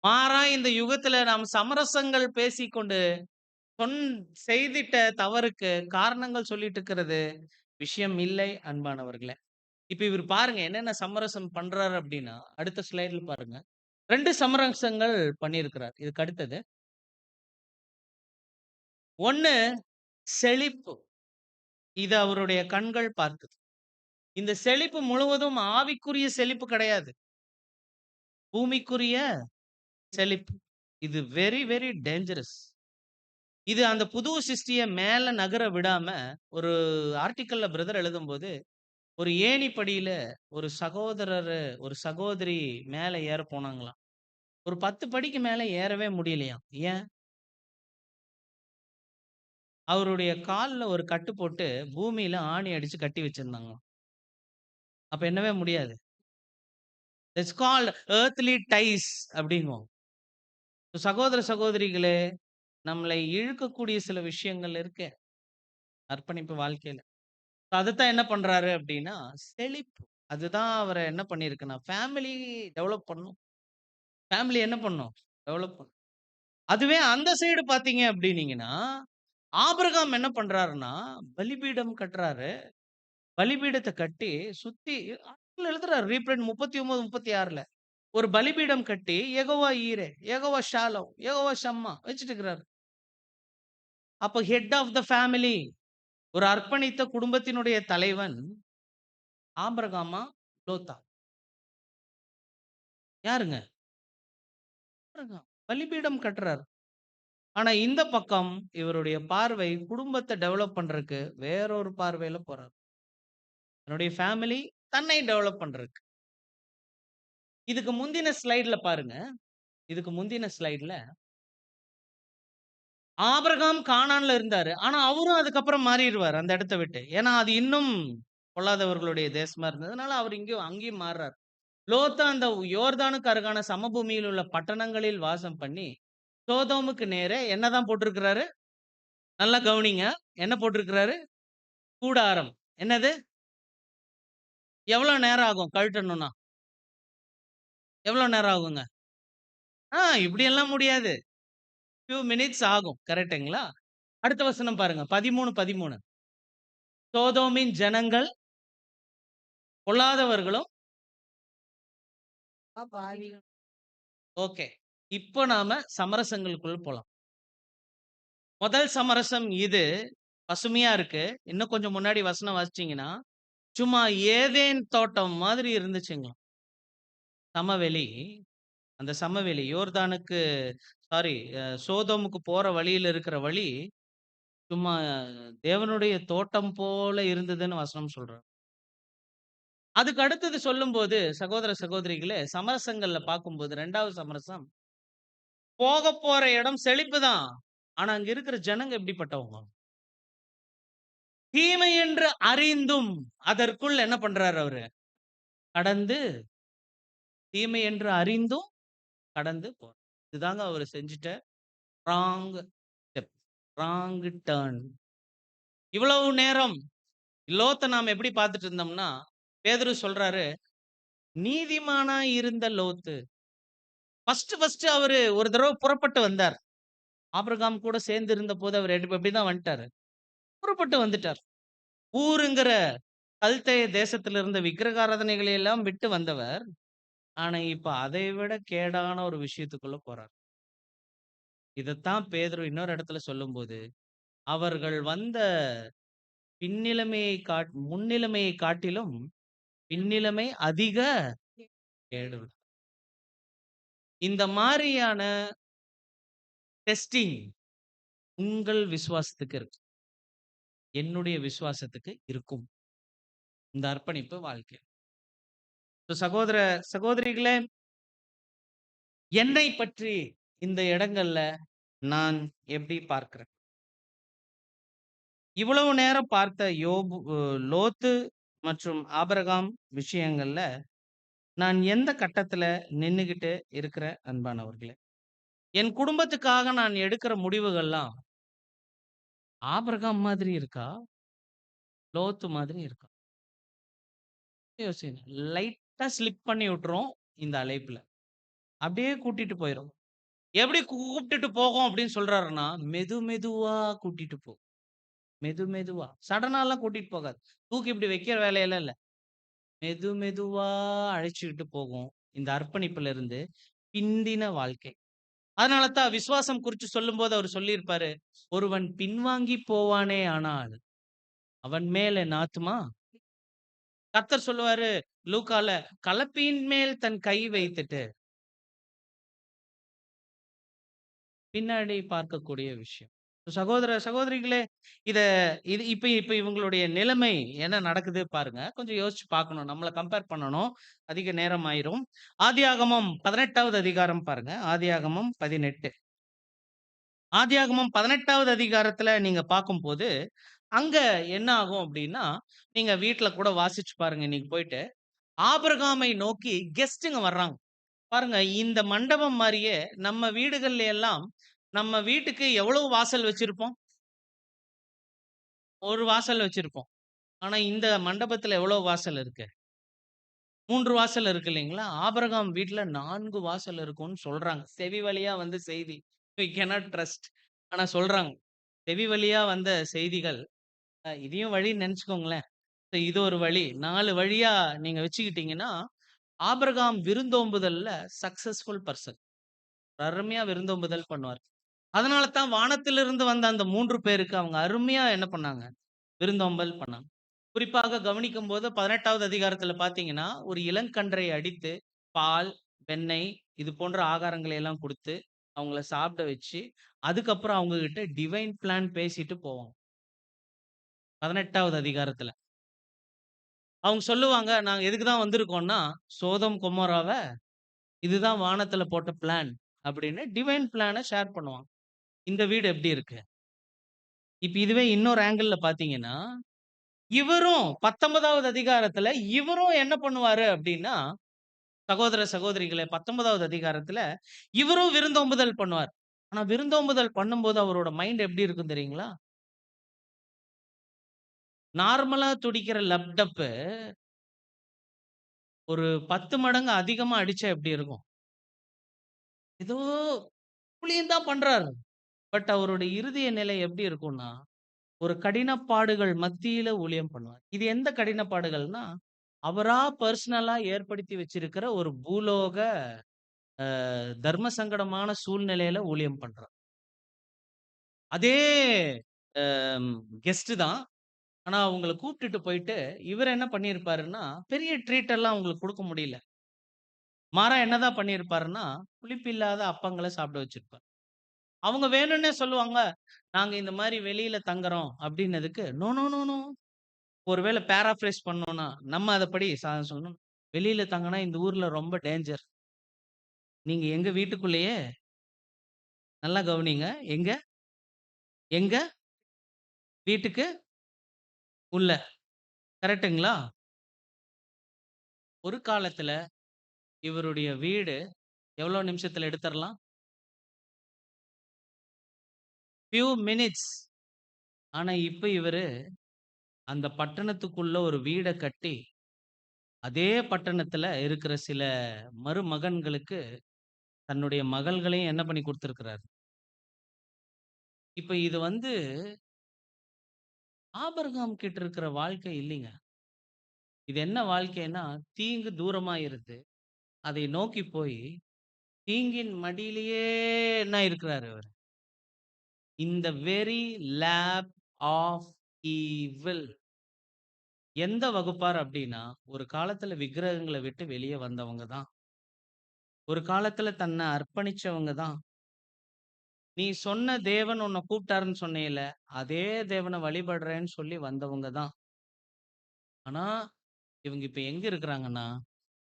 மாறா இந்த யுகத்துல நாம் சமரசங்கள் பேசிக்கொண்டு சொன் செய்திட்ட தவறுக்கு காரணங்கள் சொல்லிட்டு இருக்கிறது விஷயம் இல்லை அன்பானவர்களே. இப்ப இவர் பாருங்க என்னென்ன சமரசம் பண்றாரு அப்படின்னா, அடுத்த ஸ்லைட்ல பாருங்க. 2 சமரசங்கள் பண்ணியிருக்கிறார். இதுக்கு அடுத்தது. 1 செழிப்பு. இது அவருடைய கண்கள் பார்த்தது. இந்த செழிப்பு முழுவதும் ஆவிக்குரிய செழிப்பு கிடையாது. பூமிக்குரிய செழிப்பு. இது வெரி வெரி டேஞ்சரஸ். இது அந்த புது சிருஷ்டிய மேல நகர விடாம ஒரு ஆர்டிக்கல்ல பிரதர் எழுதும்போது, ஒரு ஏணிப்படியில ஒரு சகோதரரு, ஒரு சகோதரி மேல ஏற போனாங்களாம். ஒரு 10 படிக்கு மேல ஏறவே முடியலையாம். ஏன்? அவருடைய கால்ல ஒரு கட்டு போட்டு பூமியில ஆணி அடிச்சு கட்டி வச்சிருந்தாங்களாம். அப்ப என்னவே முடியாது. இட்ஸ் கால்ட் எர்த்லி டைஸ் அப்படிங்குவோம். சகோதர சகோதரிகளே, நம்மளை இழுக்கக்கூடிய சில விஷயங்கள் இருக்கு. அர்ப்பணிப்பு வாழ்க்கையில. அதத்தான் என்ன பண்றாரு அப்படின்னா, செழிப்பு. அதுதான் அவர என்ன பண்ணியிருக்குன்னா, ஃபேமிலி டெவலப் பண்ணும். ஃபேமிலி என்ன பண்ணும்? டெவலப் பண்ணும். அதுவே அந்த சைடு பார்த்தீங்க அப்படின்னீங்கன்னா, ஆபிரகாம் என்ன பண்றாருன்னா, பலிபீடம் கட்டுறாரு. பலிபீடத்த கட்டி சுத்தி ஆர்டிக்கிள்ல எழுதுறாரு. ரீப்ரிண்ட் 39, 36ல. ஒரு பலிபீடம் கட்டி யெகோவா ஈரே, யெகோவா ஷாலோம், யெகோவா ஷம்மா வச்சுட்டு இருக்கிறாரு. அப்ப ஹெட் ஆஃப் த ஃபேமிலி, ஒரு அர்ப்பணித்த குடும்பத்தினுடைய தலைவன் ஆபிரகாமா? லோத்தா? யாருங்க? ஆபிரகாம். பலிபீடம் கட்டுறாரு. ஆனா இந்த பக்கம் இவருடைய பார்வை குடும்பத்த டெவலப் பண்றதுக்கு வேறொரு பார்வையில போறாரு. தன்னுடைய ஃபேமிலி, தன்னை டெவலப் பண்றதுக்கு. இதுக்கு முந்தின ஸ்லைட்ல பாருங்க. இதுக்கு முந்தின ஸ்லைட்ல ஆபிரகாம் கானான்ல இருந்தாரு. ஆனா அவரும் அதுக்கப்புறம் மாறிருவாரு அந்த இடத்த விட்டு. ஏன்னா அது இன்னும் பொல்லாதவர்களுடைய தேசமா இருந்ததுனால அவர் அங்கேயும் மாறுறாரு. லோத்து அந்த யோர்தானுக்கு அருகான சமபூமியில் உள்ள பட்டணங்களில் வாசம் பண்ணி சோதோமுக்கு நேரே என்னதான் போட்டிருக்கிறாரு? நல்லா கவனிங்க. என்ன போட்டிருக்கிறாரு? கூடாரம். என்னது? எவ்வளவு நேரம் ஆகும் கழட்டணும்னா? எவ்வளவு நேரம் ஆகுங்க? இப்படியெல்லாம் முடியாது. ஃபியூ மினிட்ஸ் ஆகும். கரெக்ட்டுங்களா? அடுத்த வசனம் பாருங்க. 13:13. சோதோமின் ஜனங்கள் பொல்லாதவர்களும் ஓகே. இப்போ நாம சமரசங்களுக்குள்ள போலாம். முதல் சமரசம் இது பசுமையா இருக்கு. இன்னும் கொஞ்சம் முன்னாடி வசனம் வாசிச்சீங்கன்னா, சும்மா ஏதேன் தோட்டம் மாதிரி இருந்துச்சுங்களாம். சமவெளி. அந்த சமவெளி யோர்தானுக்கு சாரி சோதோமுக்கு போற வழியில இருக்கிற வழி, சும்மா தேவனுடைய தோட்டம் போல இருந்ததுன்னு வசனம் சொல்றார். அதுக்கு அடுத்தது சொல்லும்போது சகோதர சகோதரிகளே, சமரசங்கள்ல பார்க்கும்போது 2வது சமரசம், போற இடம் செழிப்பு தான். ஆனா அங்க இருக்கிற ஜனங்க எப்படிப்பட்டவங்க? தீமை என்று அறிந்தும் அதற்குள் என்ன பண்றாரு அவரு? கடந்து தீமை என்று அறிந்தும் கடந்து போறார். இதுதாங்க அவரு செஞ்சுட்ட ராங் ஸ்டெப், ராங் டர்ன். இவ்வளவு நேரம் லோத்த நாம எப்படி பார்த்துட்டு இருந்தோம்னா, பேதுரு சொல்றாரு, நீதிமானா இருந்த லோத்து. ஃபர்ஸ்ட் அவரு ஒரு தடவை புறப்பட்டு வந்தார். ஆபிரகாம் கூட சேர்ந்து இருந்த போது அவர் எப்படிதான் வந்துட்டாரு? புறப்பட்டு வந்துட்டார். ஊருங்கிற கல்தேய தேசத்துல இருந்த விக்கிரகாராதனைகளை எல்லாம் விட்டு வந்தவர். ஆனா இப்ப அதை விட கேடான ஒரு விஷயத்துக்குள்ள போறார். இதைத்தான் பேதுரு இன்னொரு இடத்துல சொல்லும்போது, அவர்கள் வந்த முன்னிலைமையை காட்டிலும் பின்னிலைமை அதிக கேடு. இந்த மாதிரியான டெஸ்டிங் உங்கள் விசுவாசத்துக்கு இருக்கு. என்னுடைய விசுவாசத்துக்கு இருக்கும். இந்த அர்ப்பணிப்பு வாழ்க்கை. சகோதர சகோதரிகளே, என்னை பற்றி இந்த இடங்கள்ல நான் எப்படி பார்க்கிறேன்? இவ்வளவு நேரம் பார்த்த லோத்து மற்றும் ஆபிரகாம் விஷயங்கள்ல நான் எந்த கட்டத்துல நின்னுகிட்டு இருக்கிற அன்பானவர்களே? என் குடும்பத்துக்காக நான் எடுக்கிற முடிவுகள்லாம் ஆபிரகாம் மாதிரி இருக்கா? லோத்து மாதிரி இருக்கா? யோசிங்க. லைட்டா ஸ்லிப் பண்ணி விட்டுரும் இந்த அழைப்புல. அப்படியே கூட்டிட்டு போயிரும். எப்படி கூப்பிட்டுட்டு போகும் அப்படின்னு சொல்றாருன்னா, மெதுவா கூட்டிட்டு போகும். மெதுவா. சடனாலாம் கூட்டிட்டு போகாது. தூக்கி இப்படி வைக்கிற வேலையெல்லாம் இல்ல. மெதுவா அழைச்சுக்கிட்டு போகும். இந்த அர்ப்பணிப்புல இருந்து பிந்தின வாழ்க்கை. அதனால தான் விசுவாசம் குறித்து சொல்லும்போது அவர் சொல்லியிருப்பாரு, ஒருவன் பின்வாங்கி போவானே ஆனால் அவன் மேல் என் ஆத்துமா. கர்த்தர் சொல்லுவாரு லூக்கால, கலப்பின் மேல் தன் கை வைத்துட்டு பின்னாடி பார்க்கக்கூடிய விஷயம். சகோதர சகோதரிகளே, இது இப்ப இவங்களுடைய நிலைமை என்ன நடக்குது பாருங்க. கொஞ்சம் யோசிச்சு பார்க்கணும். நம்மள கம்பேர் பண்ணணும். அதிக நேரம் ஆயிரும். ஆதியாகமம் 18வது அதிகாரம் பாருங்க. ஆதியாகமம் 18. ஆதியாகமம் 18வது அதிகாரத்துல நீங்க பார்க்கும்போது, அங்க என்ன ஆகும் அப்படின்னா, நீங்க வீட்ல கூட வாசிச்சு பாருங்க இன்னைக்கு போயிட்டு. ஆபிரகாமை நோக்கி கெஸ்ட்டுங்க வர்றாங்க. பாருங்க, இந்த மண்டபம் மாரியே நம்ம வீடுகள்ல எல்லாம் நம்ம வீட்டுக்கு எவ்வளவு வாசல் வச்சிருப்போம்? ஒரு வாசல் வச்சிருப்போம். ஆனா இந்த மண்டபத்துல எவ்வளவு வாசல் இருக்கு? 3 வாசல் இருக்கு இல்லைங்களா? ஆபிரகாம் வீட்ல 4 வாசல் இருக்கும்னு சொல்றாங்க. செவி வழியா வந்த செய்தி. we cannot trust. ஆனா சொல்றாங்க. செவி வழியா வந்த செய்திகள். இதையும் வழின்னு நினைச்சுக்கோங்களேன். இது ஒரு வழி. 4 வழியா நீங்க வச்சுக்கிட்டீங்கன்னா, ஆபிரகாம் விருந்தோம்புதல்ல சக்சஸ்ஃபுல் பர்சன். அருமையா விருந்தோம்புதல் பண்ணுவார். அதனால தான் வானத்திலிருந்து வந்த அந்த 3 பேருக்கு அவங்க அருமையா என்ன பண்ணாங்க? விருந்தோம்பல் பண்ணாங்க. குறிப்பாக கவனிக்கும்போது 18வது அதிகாரத்துல பார்த்தீங்கன்னா, ஒரு இளங்கன்றை அடித்து, பால், வெண்ணெய் இது போன்ற ஆகாரங்களை எல்லாம் குடுத்து, அவங்கள சாப்பிட வச்சு, அதுக்கப்புறம் அவங்க கிட்ட டிவைன் பிளான் பேசிட்டு போவாங்க. 18வது அதிகாரத்துல. அவங்க சொல்லுவாங்க, நாங்க எதுக்கு தான் வந்திருக்கோம்னா, சோதம் கொமோராவ இதுதான் வானத்துல போட்ட பிளான் அப்படின்னு டிவைன் பிளான ஷேர் பண்ணுவாங்க. இந்த வீடு எப்படி இருக்கு? இப்ப இதுவே இன்னொரு ஆங்கிள்ல பார்த்தீங்கன்னா, இவரும் 19வது அதிகாரத்துல இவரும் என்ன பண்ணுவாரு அப்படின்னா, சகோதர சகோதரிகளே 19வது அதிகாரத்துல இவரும் விருந்தோம்புதல் பண்ணுவார். ஆனா விருந்தோம்புதல் பண்ணும்போது அவரோட மைண்ட் எப்படி இருக்கும் தெரியுங்களா? நார்மலா துடிக்கிற லப்டப்பு ஒரு 10 மடங்கு அதிகமா அடிச்சா எப்படி இருக்கும்? ஏதோ ஊழியம் தான் பண்றாரு. பட் அவருடைய இருதய நிலை எப்படி இருக்கும்னா, ஒரு கடினப்பாடுகள் மத்தியில ஊழியம் பண்ணுவார். இது எந்த கடினப்பாடுகள்னா, அவரா பெர்சனலா ஏற்படுத்தி வச்சிருக்கிற ஒரு பூலோக தர்ம சங்கடமான சூழ்நிலையில ஊழியம் பண்றார். அதே கெஸ்ட் தான். ஆனா அவங்கள கூப்பிட்டுட்டு போயிட்டு, இவர் என்ன பண்ணியிருப்பாருன்னா, பெரிய ட்ரீட் எல்லாம் அவங்களுக்கு குடுக்க முடியல. மாறா என்னதான் பண்ணியிருப்பாருன்னா, புளிப்பில்லாத அப்பங்கள சாப்பிட வச்சிருப்பார். அவங்க வேணும்னே சொல்லுவாங்க, "நாங்க இந்த மாரி வெளியில தங்குறோம்" அப்படின்னதுக்கு, "நோ, நோ, நோ, நோ." ஒருவேளை பேராஃப்ரேஸ் பண்ணோம்னா, நம்ம அதப்படி சொல்லணும். "வெளியில தங்குனா இந்த ஊர்ல ரொம்ப டேஞ்சர். நீங்க எங்க வீட்டுக்குள்ளேயே" நல்லா கவனிங்க. எங்க? எங்க? வீட்டுக்கு உள்ள. கரெக்ட்டுங்களா? ஒரு காலத்துல இவருடைய வீடு எவ்வளோ நிமிஷத்துல எடுத்தரலாம்? Few minutes. ஆனா இப்ப இவரு அந்த பட்டணத்துக்குள்ள ஒரு வீட கட்டி, அதே பட்டணத்துல இருக்கிற சில மருமகன்களுக்கு தன்னுடைய மகள்களையும் என்ன பண்ணி குடுத்திருக்கிறாரு. இப்ப இது வந்து ஆபிரகாம் கிட்ட இருக்கிற வாழ்க்கை இல்லைங்க. இது என்ன வாழ்க்கைன்னா, தீங்கு தூரமா இருந்து, அதை நோக்கி போய், தீங்கின் மடியிலேயே என்ன இருக்கிறாரு அவரு? In the very lap of evil. எந்த வகுப்பார் அப்படின்னா, ஒரு காலத்துல விக்கிரகங்கள விட்டு வெளிய வந்தவங்க தான். ஒரு காலத்துல தன்னை அர்ப்பணிச்சவங்க தான். நீ சொன்ன தேவன் உன்னை கூப்பிட்டாருன்னு சொன்னேல்ல, அதே தேவனை வழிபடுறேன்னு சொல்லி வந்தவங்க தான். ஆனா, இவங்க இப்ப எங்க இருக்கிறாங்கன்னா,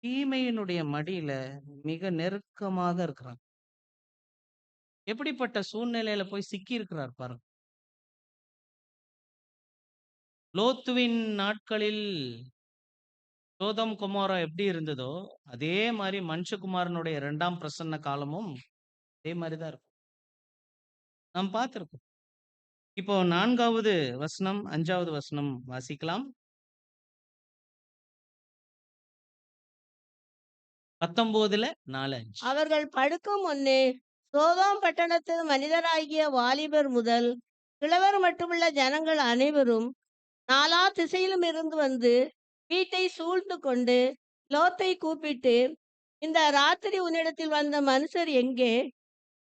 தீமையினுடைய மடியில மிக நெருக்கமாக இருக்கிறாங்க. எப்படிப்பட்ட சூழ்நிலையில போய் சிக்கி இருக்கிறார் பாருங்க. லோத்துவின் நாட்களில் சோதோம் குமோரா எப்படி இருந்ததோ, அதே மாரி மனுஷகுமாரனுடைய 2ஆம் பிரசன்ன காலமும் அதே மாரி தான் இருக்கும். நாம் பார்த்திருக்கோம். இப்போ 4வது வசனம், 5வது வசனம் வாசிக்கலாம். 19ல 4, 5. அவர்கள் படுக்கும் முன்னே சோதோம் பட்டணத்து மனிதராகிய வாலிபர் முதல் கிழவர் மட்டுமுள்ள ஜனங்கள் அனைவரும் நாலா திசையிலும் இருந்து வந்து வீட்டை சூழ்ந்து கொண்டு லோத்தை கூப்பிட்டு, இந்த ராத்திரி உன்னிடத்தில் வந்த மனுஷர் எங்கே?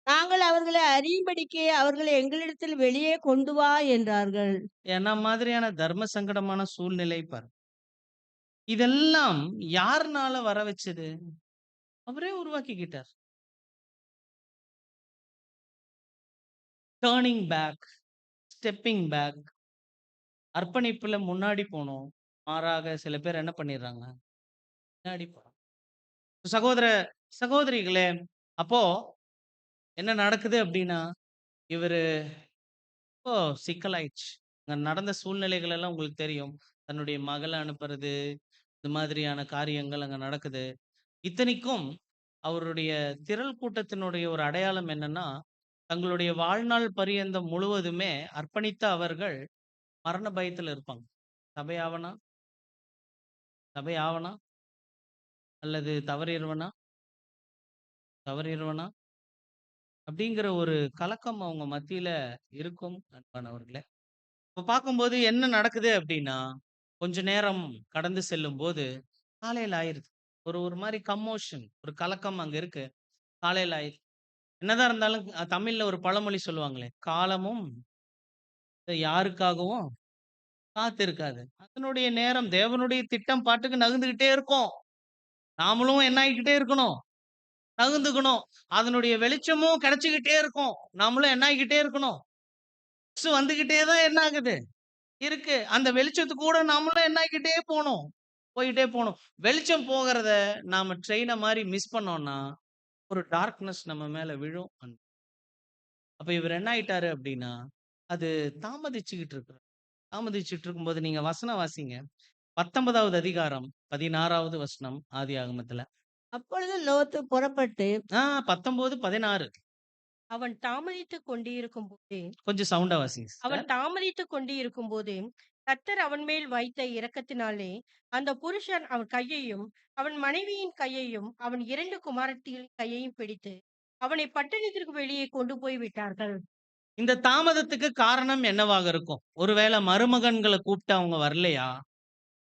நாங்கள் அவர்களை அறியும்படிக்கு அவர்களை எங்களிடத்தில் வெளியே கொண்டு வா என்றார்கள். என்ன மாதிரியான தர்ம சங்கடமான சூழ்நிலை பாருங்க. இதெல்லாம் யாருனால வர வச்சது? அவரே உருவாக்கிக்கிட்டார். டர்னிங் பேக், ஸ்டெப்பிங் பேக், அர்ப்பணிப்புல முன்னாடி போணும். மாறாக சில பேர் என்ன பண்ணிடுறாங்க? பின்னாடி போறாங்க. சகோதர சகோதரிகளே, அப்போ என்ன நடக்குது அப்படின்னா, இவரு இப்போ சிக்கலாயிடுச்சு. அங்க நடந்த சூழ்நிலைகள் எல்லாம் உங்களுக்கு தெரியும். தன்னுடைய மகள அனுப்புறது, இது மாதிரியான காரியங்கள் அங்க நடக்குது. இத்தனைக்கும் அவருடைய திரள் கூட்டத்தினுடைய ஒரு அடையாளம் என்னன்னா, தங்களுடைய வாழ்நாள் பரியந்தம் முழுவதுமே அர்ப்பணித்த அவர்கள் மரண பயத்துல இருப்பாங்க. சபை ஆவனா? சபை ஆவனா? அல்லது தவறிருவனா? தவறிருவனா? அப்படிங்கிற ஒரு கலக்கம் அவங்க மத்தியில இருக்கும் அன்பானவர்களே. இப்ப பார்க்கும்போது என்ன நடக்குது அப்படின்னா, கொஞ்ச நேரம் கடந்து செல்லும்போது காலையில ஆயிருது. ஒரு ஒரு மாரி கம்மோஷன், ஒரு கலக்கம் அங்க இருக்கு. காலையில ஆயிருது. என்னதான் இருந்தாலும் தமிழ்ல ஒரு பழமொழி சொல்லுவாங்களே, "காலமும் யாருக்காகவும் காத்திருக்காது." அதனுடைய நேரம் தேவனுடைய திட்டம் பாட்டுக்கு நகர்ந்துகிட்டே இருக்கும். நாமளும் என்ன ஆயிக்கிட்டே இருக்கணும்? நகர்ந்துக்கணும். அதனுடைய வெளிச்சமும் கிடைச்சுக்கிட்டே இருக்கும். நாமளும் என்ன ஆகிக்கிட்டே இருக்கணும்? வந்துகிட்டே தான் என்ன ஆகுது? இருக்கு. அந்த வெளிச்சத்துக்கு கூட நாமளும் என்ன ஆகிக்கிட்டே போணும். போயிட்டே போணும். வெளிச்சம் போகிறத நாம ட்ரெயின மாரி மிஸ் பண்ணோம்னா, ஒரு டார்க்னஸ் நம்ம மேல விழும். அப்ப இவர் என்ன ஆயிட்டாரு அப்படின்னா, அது தாமதிச்சுக்கிட்டு இருக்கு. தாமதிச்சுட்டு இருக்கும்போது நீங்க வசனம் வாசிங்க. 19வது அதிகாரம் 16வது வசனம் ஆதியாகமத்துல. அப்பொழுது லோத்து புறப்பட்டு 19, 16 அவன் தாமதித்துக் கொண்டிருக்கும் போது கொஞ்சம் சவுண்டா வாசிங்க அவன் சிஸ்டர். தாமதித்துக் கொண்டிருக்கும் போது கர்த்தர் அவன் மேல் வைத்த இரக்கத்தினாலே அந்த புருஷன் அவன் கையையும் அவன் மனைவியின் கையையும் அவன் 2 குமாரத்திகளின் கையையும் பிடித்து அவனை பட்டணத்திற்கு வெளியே கொண்டு போய் விட்டார்கள். இந்த தாமதத்துக்கு காரணம் என்னவாக இருக்கும்? ஒருவேளை மருமகன்கள கூப்பிட்டு அவங்க வரலையா?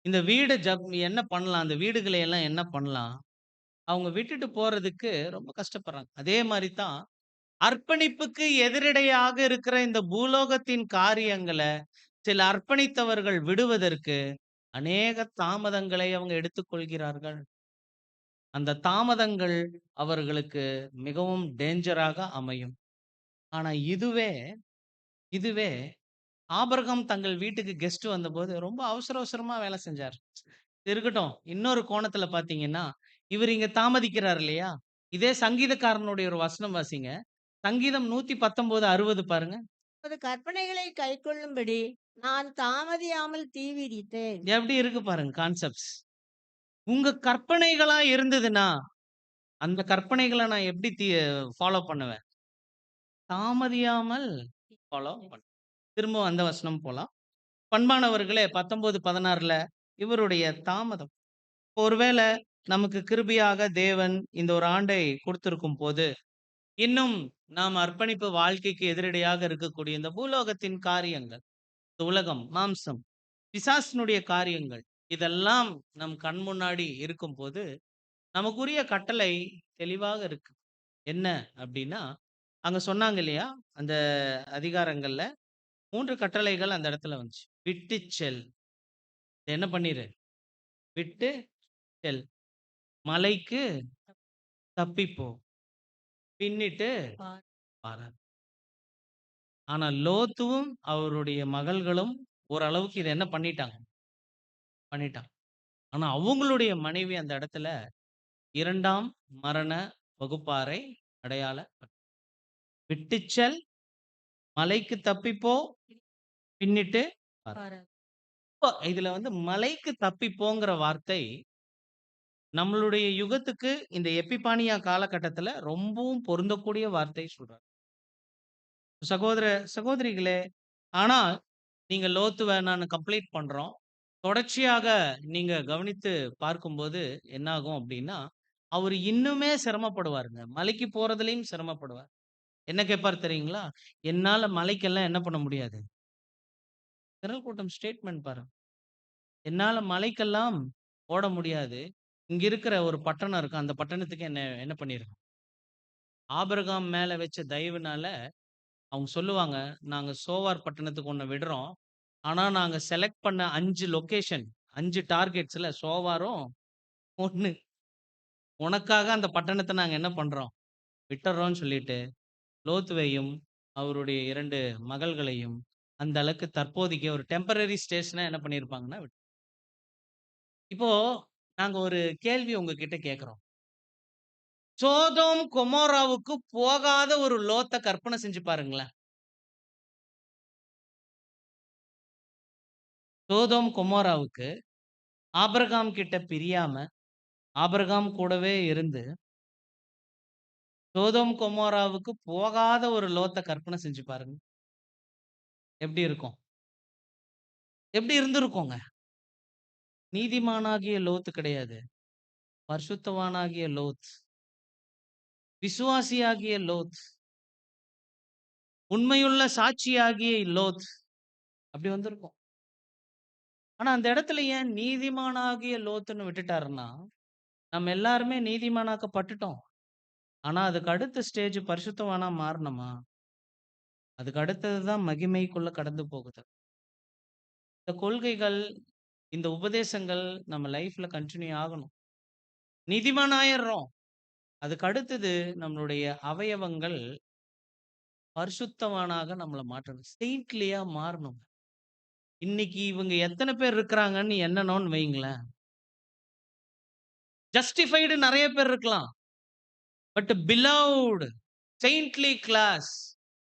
இந்த வீடு என்ன பண்ணலாம்? அந்த வீடுகளை எல்லாம் என்ன பண்ணலாம்? அவங்க விட்டுட்டு போறதுக்கு ரொம்ப கஷ்டப்படுறாங்க. அதே மாரி தான் அர்ப்பணிப்புக்கு எதிரடையாக இருக்கிற இந்த பூலோகத்தின் காரியங்கள சில அர்ப்பணித்தவர்கள் விடுவதற்கு அநேக தாமதங்களை அவங்க எடுத்துக்கொள்கிறார்கள். அந்த தாமதங்கள் அவர்களுக்கு மிகவும் டேஞ்சராக அமையும். ஆனா இதுவே ஆபிரகாம் தங்கள் வீட்டுக்கு கெஸ்ட் வந்தபோது ரொம்ப அவசர அவசரமா வேலை செஞ்சார். இது இருக்கட்டும். இன்னொரு கோணத்துல பார்த்தீங்கன்னா, இவரு இங்க தாமதிக்கிறார் இல்லையா? இதே சங்கீதக்காரனுடைய ஒரு வசனம் வாசிங்க. சங்கீதம் 119, 60 பாருங்க. உமது கற்பனைகளை கைக்கொள்ளும்படி நான் தாமதியாமல் தீவிரித்தேன். எப்படி இருக்கு பாருங்க கான்செப்ட்ஸ். உங்க கற்பனைகளா இருந்ததுன்னா, அந்த கற்பனைகள நான் எப்படி ஃபாலோ பண்ணுவேன்? தாமதியாமல் ஃபாலோ பண்ணுவேன். திரும்பவும் அந்த வசனம் போலாம். பண்பானவர்களே 19, 16ல இவருடைய தாமதம். ஒருவேளை நமக்கு கிருபையாக தேவன் இந்த ஒரு ஆண்டை கொடுத்திருக்கும் போது, இன்னும் நாம் அர்ப்பணிப்பு வாழ்க்கைக்கு எதிரடையாக இருக்கக்கூடிய இந்த பூலோகத்தின் காரியங்கள், இந்த உலகம், மாம்சம், பிசாசினுடைய காரியங்கள், இதெல்லாம் நம் கண் முன்னாடி இருக்கும்போது, நமக்குரிய கட்டளை தெளிவாக இருக்கு. என்ன அப்படின்னா, அங்க சொன்னாங்க இல்லையா? அந்த அதிகாரங்கள்ல 3 கட்டளைகள் அந்த இடத்துல வந்துச்சு. விட்டுச் செல். என்ன பண்ணிரு? விட்டு செல். மலைக்கு தப்பிப்போ. பின்னிட்டு பார். பாரார். ஆனா லோத்துவும் அவருடைய மகள்களும் ஓரளவுக்கு இத என்ன பண்ணிட்டாங்க. ஆனா அவங்களுடைய மனைவி அந்த இடத்துல 2ஆம் மரண வகுப்பாரை அடையாள விட்டுச் செல், மலைக்கு தப்பிப்போ, பின்னிட்டு பார். பார். இப்போ இதுல வந்து மலைக்கு தப்பிப்போங்கிற வார்த்தை நம்மளுடைய யுகத்துக்கு இந்த எப்பிபானியா காலகட்டத்துல ரொம்பவும் பொருந்தக்கூடிய வார்த்தை சொல்றார். சகோதர சகோதரிகளே, ஆனால் நீங்க லோத்துவ நானு கம்ப்ளீட் பண்றோம். தொடர்ச்சியாக நீங்க கவனித்து பார்க்கும்போது என்னாகும் அப்படின்னா, அவரு இன்னுமே சிரமப்படுவாருங்க. மலைக்கு போறதுலயும் சிரமப்படுவார். என்ன கேட்பார் தெரியுங்களா? என்னால மலைக்கெல்லாம் என்ன பண்ண முடியாது? திரள் கூட்டம் ஸ்டேட்மெண்ட் பாருங்க. என்னால மலைக்கெல்லாம் ஓட முடியாது. இங்க இருக்கிற ஒரு பட்டணம் இருக்கு. அந்த பட்டணத்துக்கு என்ன என்ன பண்ணிருங்க. ஆபிரகாம் மேல வச்ச தயவுனால அவங்க சொல்லுவாங்க, நாங்க சோவார் பட்டணத்துக்கு உன்ன விடுறோம். ஆனா நாங்க செலக்ட் பண்ண 5 லொகேஷன், 5 டார்கெட்ஸ்ல சோவாரும் 1. உனக்காக அந்த பட்டணத்த நாங்க என்ன பண்றோம்? விட்டுர்றோம்னு சொல்லிட்டு, லோத்துவையும், அவருடைய 2 மகள்களையும் அந்த அளவுக்கு தற்போதைக்கு ஒரு டெம்பரரி ஸ்டேஷனா என்ன பண்ணியிருப்பாங்கன்னா இப்போ நாங்க ஒரு கேள்வி உங்ககிட்ட கேட்கிறோம். சோதோம், கொமோராவுக்கு போகாத ஒரு லோத்த கற்பனை செஞ்சு பாருங்களேன். சோதோம், கொமோராவுக்கு ஆபிரகாம் கிட்ட பிரியாம, ஆபிரகாம் கூடவே இருந்து, சோதோம், கொமோராவுக்கு போகாத ஒரு லோத்த கற்பனை செஞ்சு பாருங்க. எப்படி இருக்கும்? எப்படி இருந்திருக்குங்க? நீதிமானாகிய லோத்து கிடையாது. பரிசுத்தவானாகிய லோத். விசுவாசியாகிய லோத். உண்மையுள்ள சாட்சியாகிய லோத். அப்படி வந்திருக்கும். ஆனா அந்த இடத்துல ஏன் நீதிமானாகிய லோத்துன்னு விட்டுட்டாருன்னா, நம்ம எல்லாருமே நீதிமானாக்கப்பட்டுட்டோம். ஆனா அதுக்கு அடுத்த ஸ்டேஜ் பரிசுத்தவானா மாறணுமா? அதுக்கு அடுத்தது தான் மகிமைக்குள்ள கடந்து போகுது. இந்த கொள்கைகள், இந்த உபதேசங்கள் நம்ம லைஃப்ல கன்டின்யூ ஆகணும். நீதிமான் ஆயிடுறோம். அதுக்கு அடுத்தது நம்மளுடைய அவயவங்கள் பரிசுத்தவானாக நம்மள மாற்றணும். செயின்ட்லியா மாறணும். இன்னைக்கு இவங்க எத்தனை பேர் இருக்கிறாங்கன்னு எண்ணணும்னு வைங்களேன். ஜஸ்டிஃபைடு நெறைய பேர் இருக்கலாம். பட் பிலவ்ட், செயின்ட்லி கிளாஸ்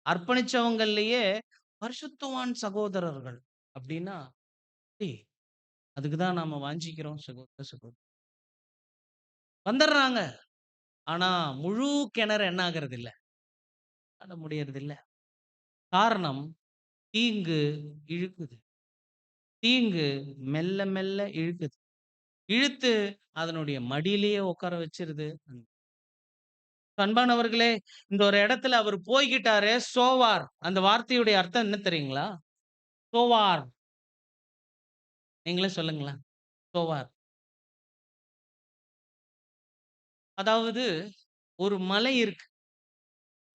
அர்ப்பணிச்சவங்கள்லயே பரிசுத்தவான் சகோதரர்கள் அப்படின்னா, டேய், அதுக்கு தான் நாம வாஞ்சிக்கிறோம் சகோதர சகோதரி. வந்துடுறாங்க. ஆனா முழு கிணறு என்ன ஆகிறது இல்ல, அட முடியறது இல்ல. காரணம், தீங்கு இழுக்குது. தீங்கு மெல்ல மெல்ல இழுக்குது. இழுத்து அதனுடைய மடியிலேயே உட்கார வச்சிருது. அன்பானவர்களே, இந்த ஒரு இடத்துல அவர் போய்கிட்டாரு. சோவார், அந்த வார்த்தையுடைய அர்த்தம் என்ன தெரியுங்களா? சோவார், நீங்களே சொல்லுங்களேன். சோவார் அதாவது ஒரு மலை இருக்கு.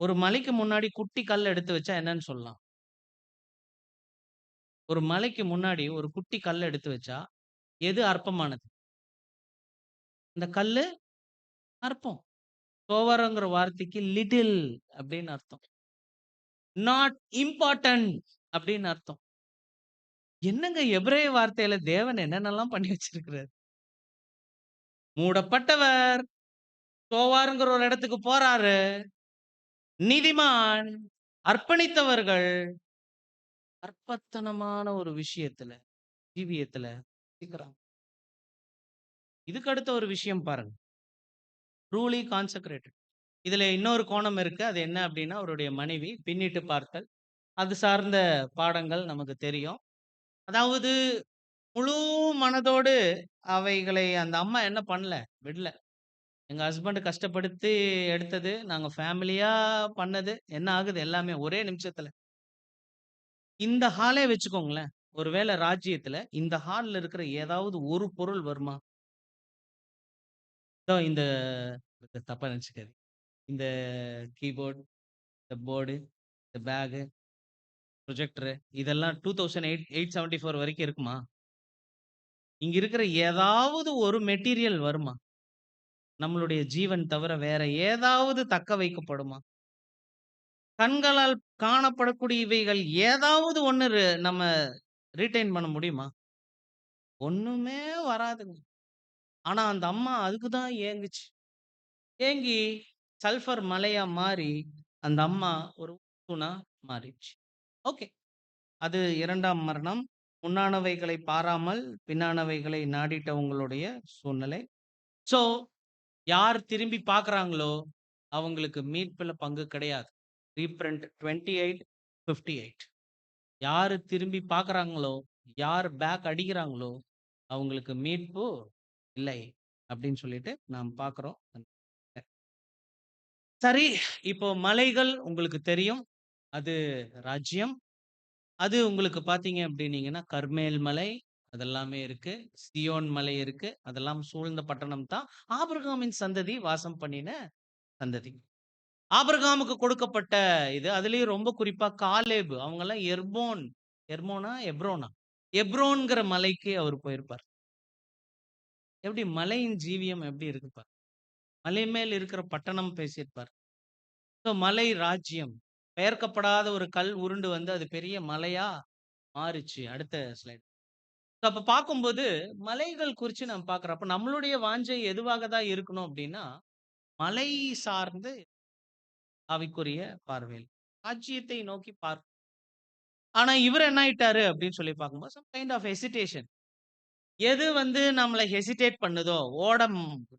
ஒரு மலைக்கு முன்னாடி குட்டி கல் எடுத்து வச்சா என்னன்னு சொல்லலாம்? ஒரு மலைக்கு முன்னாடி ஒரு குட்டி கல் எடுத்து வச்சா எது அற்பமானது? இந்த கல்லு அற்பம். சோவார்ங்கிற வார்த்தைக்கு லிட்டில் அப்படின்னு அர்த்தம். நாட் இம்பார்ட்டன்ட் அப்படின்னு அர்த்தம். என்னங்க எபிரேய வார்த்தையில தேவன் என்னென்னலாம் பண்ணி வச்சிருக்கிறார். மூடப்பட்டவர் சோவாருங்கிற ஒரு இடத்துக்கு போறாரு. நீதிமான், அர்ப்பணித்தவர்கள் அற்பத்தனமான ஒரு விஷயத்துல, ஜீவியத்துல சிக்கிறாங்க. இதுக்கு அடுத்த ஒரு விஷயம் பாருங்க. Truly consecrated. இதுல இன்னொரு கோணம் இருக்கு. அது என்ன அப்படின்னா, அவருடைய மனைவி பின்னிட்டு பார்த்தல். அது சார்ந்த பாடங்கள் நமக்கு தெரியும். அதாவது முழு மனதோடு அவைகளை அந்த அம்மா என்ன பண்ணல, விடல. எங்க ஹஸ்பண்ட் கஷ்டப்படுத்தி எடுத்தது, நாங்க ஃபேமிலியா பண்ணது, என்ன ஆகுது எல்லாமே ஒரே நிமிஷத்துல. இந்த ஹாலே வச்சுக்கோங்களேன். ஒருவேளை ராஜ்யத்துல இந்த ஹால்ல இருக்கிற ஏதாவது ஒரு பொருள் வருமா? இதோ இந்த, தப்பா நினைச்சுக்காதீங்க. இந்த கீபோர்ட், இந்த போர்டு, இந்த பேகு, ப்ரொஜெக்டர் இதெல்லாம் 2874 வரைக்கும் இருக்குமா? இங்க இருக்கிற ஏதாவது ஒரு மெட்டீரியல் வருமா? நம்மளுடைய ஜீவன் தவிர வேற ஏதாவது தக்க வைக்கப்படுமா? கண்களால் காணப்படக்கூடிய இவைகள் ஏதாவது ஒண்ணு நம்ம ரீட்டைன் பண்ண முடியுமா? ஒண்ணுமே வராதுங்க. ஆனா அந்த அம்மா அதுக்கு தான் ஏங்குச்சு. ஏங்கி சல்ஃபர் மலையா மாறி அந்த அம்மா ஒரு தூணா மாறிடுச்சு. ஓகே. அது 2ஆம் மரணம். முன்னானவைகளை பாராமல் பின்னானவைகளை நாடிட்டவங்களுடைய சூழ்நிலை. சோ யார் திரும்பி பார்க்குறாங்களோ அவங்களுக்கு மீட்புல பங்கு கிடையாது. ரீப்ரிண்ட் 28:58. யாரு திரும்பி பார்க்குறாங்களோ, யார் பேக் அடிக்கிறாங்களோ அவங்களுக்கு மீட்பு இல்லை அப்படின்னு சொல்லிட்டு நாம் பார்க்குறோம். சரி, இப்போ மலைகள் உங்களுக்கு தெரியும். அது ராஜ்யம். அது உங்களுக்கு பார்த்தீங்க அப்படின்னீங்கன்னா, கர்மேல் மலை அதெல்லாமே இருக்கு. சியோன் மலை இருக்கு. அதெல்லாம் சூழ்ந்த பட்டணம் தான் ஆபிரகாமின் சந்ததி வாசம் பண்ணின சந்ததி. ஆபிரகாமுக்கு கொடுக்கப்பட்ட இது. அதுலயும் ரொம்ப குறிப்பா காலேப் அவங்கெல்லாம் எர்மோனா, எப்ரோனா? எப்ரோன்ங்கிற மலைக்கு அவர் போயிருப்பார். எப்படி மலையின் ஜீவியம் எப்படி இருக்கு பாரு. மலை மேல் இருக்கிற பட்டணம் பேசியிருப்பார். ஸோ மலை ராஜ்யம். பெயர்க்கப்படாத ஒரு கல் உருண்டு வந்து அது பெரிய மலையா மாறுச்சு. அடுத்த ஸ்லைடு. அப்ப பார்க்கும்போது மலைகள் குறிச்சு நம்ம பார்க்கிறோம். அப்ப நம்மளுடைய வாஞ்சை எதுவாக தான் இருக்கணும் அப்படின்னா, மலை சார்ந்து ஆவிக்குரிய பார்வையில் ராஜ்யத்தை நோக்கி பார்க்க. ஆனா இவர் என்ன ஆயிட்டாரு அப்படின்னு சொல்லி பார்க்கும்போது சம் கைண்ட் ஆஃப் ஹெசிடேஷன். எது வந்து நம்மளை ஹெசிடேட் பண்ணுதோ,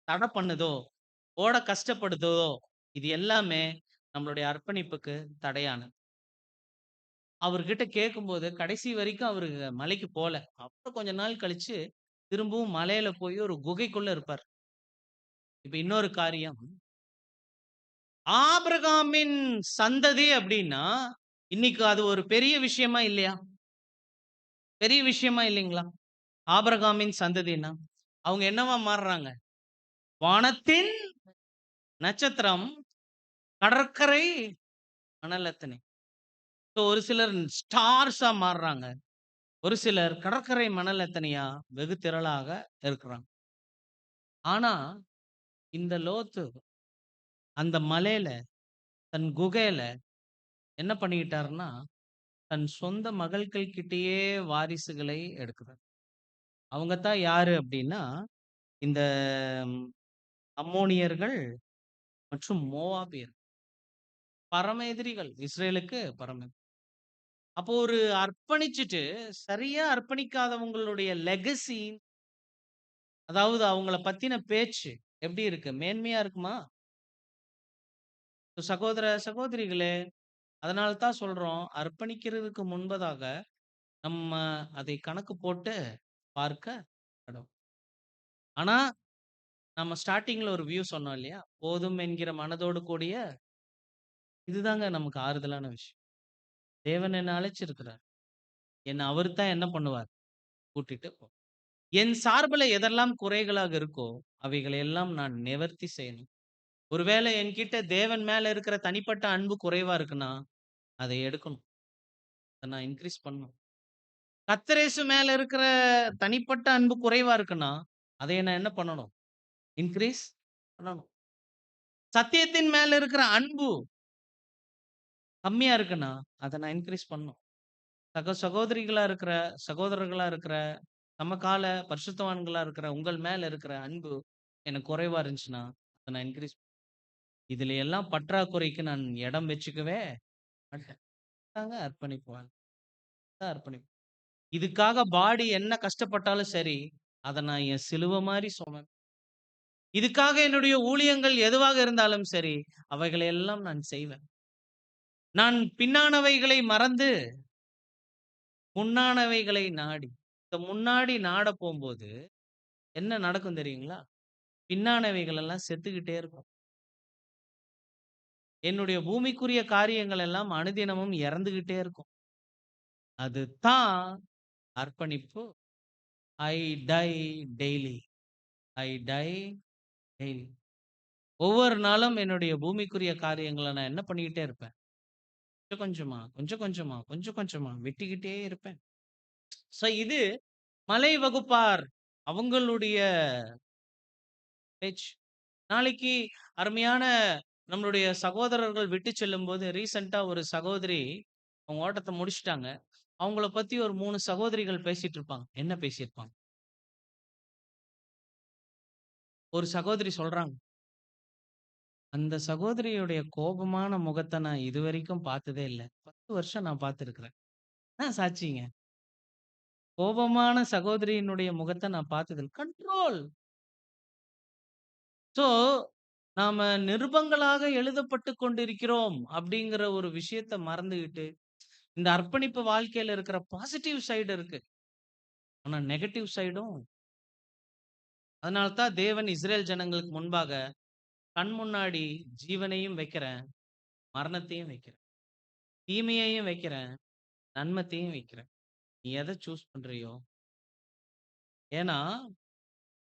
தடை பண்ணுதோ, ஓட கஷ்டப்படுதோ, இது எல்லாமே நம்மளுடைய அர்ப்பணிப்புக்கு தடையானது. அவர்கிட்ட கேட்கும்போது கடைசி வரைக்கும் அவரு மலைக்கு போல. அப்புறம் கொஞ்ச நாள் கழிச்சு திரும்பவும் மலையில போய் ஒரு குகைக்குள்ள இருப்பார். இப்ப இன்னொரு காரியம். ஆபிரகாமின் சந்ததி அப்படின்னா, இன்னைக்கு அது ஒரு பெரிய விஷயமா இல்லையா? பெரிய விஷயமா இல்லைங்களா? ஆபிரகாமின் சந்ததின்னா, அவங்க என்னவா மாறுறாங்க? வானத்தின் நட்சத்திரம், கடற்கரை மணல் எத்தனை. ஸோ ஒரு சிலர் ஸ்டார்ஸா மாறுறாங்க. ஒரு சிலர் கடற்கரை மணல் எத்தனையா வெகு திரளாக இருக்கிறாங்க. ஆனா இந்த லோத்து அந்த மலையில தன் குகையில என்ன பண்ணிக்கிட்டாருன்னா, தன் சொந்த மகள்கள் கிட்டயே வாரிசுகளை எடுக்கிறார். அவங்க தான் யாரு அப்படின்னா, இந்த ம், அம்மோனியர்கள் மற்றும் மோவாபியர். பரம எதிரிகள். இஸ்ரேலுக்கு பரம எதிரி. அப்போ ஒரு அர்ப்பணிச்சுட்டு, சரியா அர்ப்பணிக்காதவங்களுடைய லெகசி, அதாவது அவங்கள பத்தின பேச்சு எப்படி இருக்கு? மேன்மையா இருக்குமா? சகோதர, சகோதரிகளே, அதனால தான் சொல்றோம், அர்ப்பணிக்கிறதுக்கு முன்பதாக நம்ம அதை கணக்கு போட்டு பார்க்க கடவுள். ஆனா, நம்ம ஸ்டார்ட்டிங்ல ஒரு வியூ சொன்னோம் இல்லையா? போதும் என்கிற மனதோடு கூடிய இதுதாங்க நமக்கு ஆறுதலான விஷயம். தேவன் என்ன அழைச்சிருக்கிறார். என்ன அவரு தான் என்ன பண்ணுவார்? கூட்டிட்டு போ. என் சார்புல எதெல்லாம் குறைகளாக இருக்கோ, அவைகளை எல்லாம் நான் நிவர்த்தி செய்யணும். ஒருவேளை என்கிட்ட தேவன் மேல இருக்கிற தனிப்பட்ட அன்பு குறைவா இருக்குன்னா, அதை எடுக்கணும். அத நான் இன்கிரீஸ் பண்ணணும். கர்த்தரேசு மேல இருக்கிற தனிப்பட்ட அன்பு குறைவா இருக்குன்னா, அதை நான் என்ன பண்ணணும்? இன்கிரீஸ் பண்ணணும். சத்தியத்தின் மேல இருக்கிற அன்பு கம்மியா இருக்குன்னா, அத நான் இன்கிரீஸ் பண்ணணும். சகோதரிகளா இருக்கிற, சகோதரர்களா இருக்கிற, சமகால பரிசுத்தவான்களா இருக்கிற உங்கள் மேல இருக்கிற அன்பு எனக்கு குறைவா இருந்துச்சுன்னா, அத நான் இன்கிரீஸ் இதுல எல்லாம் பற்றாக்குறைக்கு நான் இடம் வச்சுக்கவே மாட்டேன். அதாங்க அர்ப்பணிப்பு வாழ்க்கை. அதான் அர்ப்பணிப்பு. இதுக்காக பாடி என்ன கஷ்டப்பட்டாலும் சரி, அத நான் என் சிலுவை மாரி சுமப்பேன். இதுக்காக என்னுடைய ஊழியங்கள் எதுவாக இருந்தாலும் சரி, அவைகளை எல்லாம் நான் செய்வேன். நான் பின்னானவைகளை மறந்து, முன்னானவைகளை நாடி. இந்த முன்னாடி நாட போம்போது, என்ன நடக்கும் தெரியுங்களா? பின்னானவைகள் எல்லாம் செத்துக்கிட்டே இருக்கும். என்னுடைய பூமிக்குரிய காரியங்கள் எல்லாம் அனுதினமும் இறந்துகிட்டே இருக்கும். அதுதான் அர்ப்பணிப்பு. ஐ டை டெய்லி. ஐ டை டெய்லி. ஒவ்வொரு நாளும் என்னுடைய பூமிக்குரிய காரியங்கள நான் என்ன பண்ணிக்கிட்டே இருப்பேன்? கொஞ்சம் கொஞ்சமா, கொஞ்சம் கொஞ்சமா, கொஞ்சம் கொஞ்சமா வெட்டிக்கிட்டே இருப்பேன். சோ இது மலை வகுப்பார் அவங்களுடைய பேச்சு. நாளைக்கு அருமையான நம்மளுடைய சகோதரர்கள் விட்டு செல்லும்போது, ரீசென்ட்டா ஒரு சகோதரி அவங்க ஓட்டத்த முடிச்சுட்டாங்க. அவங்கள பத்தி ஒரு 3 சகோதரிகள் பேசிட்டு இருப்பாங்க. என்ன பேசியிருப்பாங்க? ஒரு சகோதரி சொல்றாங்க, "அந்த சகோதரியுடைய கோபமான முகத்த நான் இதுவரைக்கும் பார்த்ததே இல்ல. 10 வருஷம் நான் பார்த்திருக்கிறேன்." என்ன சாட்சிங்க? கோபமான சகோதரியினுடைய முகத்த நான் பார்த்ததில்ல. கண்ட்ரோல். சோ, நாம நிருபங்களாக எழுதப்பட்டுக் கொண்டிருக்கிறோம் அப்படிங்கிற ஒரு விஷயத்த மறந்துகிட்டு, இந்த அர்ப்பணிப்பு வாழ்க்கையில இருக்கிற பாசிட்டிவ் சைடு இருக்கு. ஆனா நெகட்டிவ் சைடும். அதனால தான் தேவன் இஸ்ரேல் ஜனங்களுக்கு முன்பாக, கண் முன்னாடி ஜீவனையும் வைக்கிறேன், மரணத்தையும் வைக்கிறேன். தீமையையும் வைக்கிறேன், நன்மத்தையும் வைக்கிறேன். நீ எத சூஸ் பண்றியோ? ஏன்னா,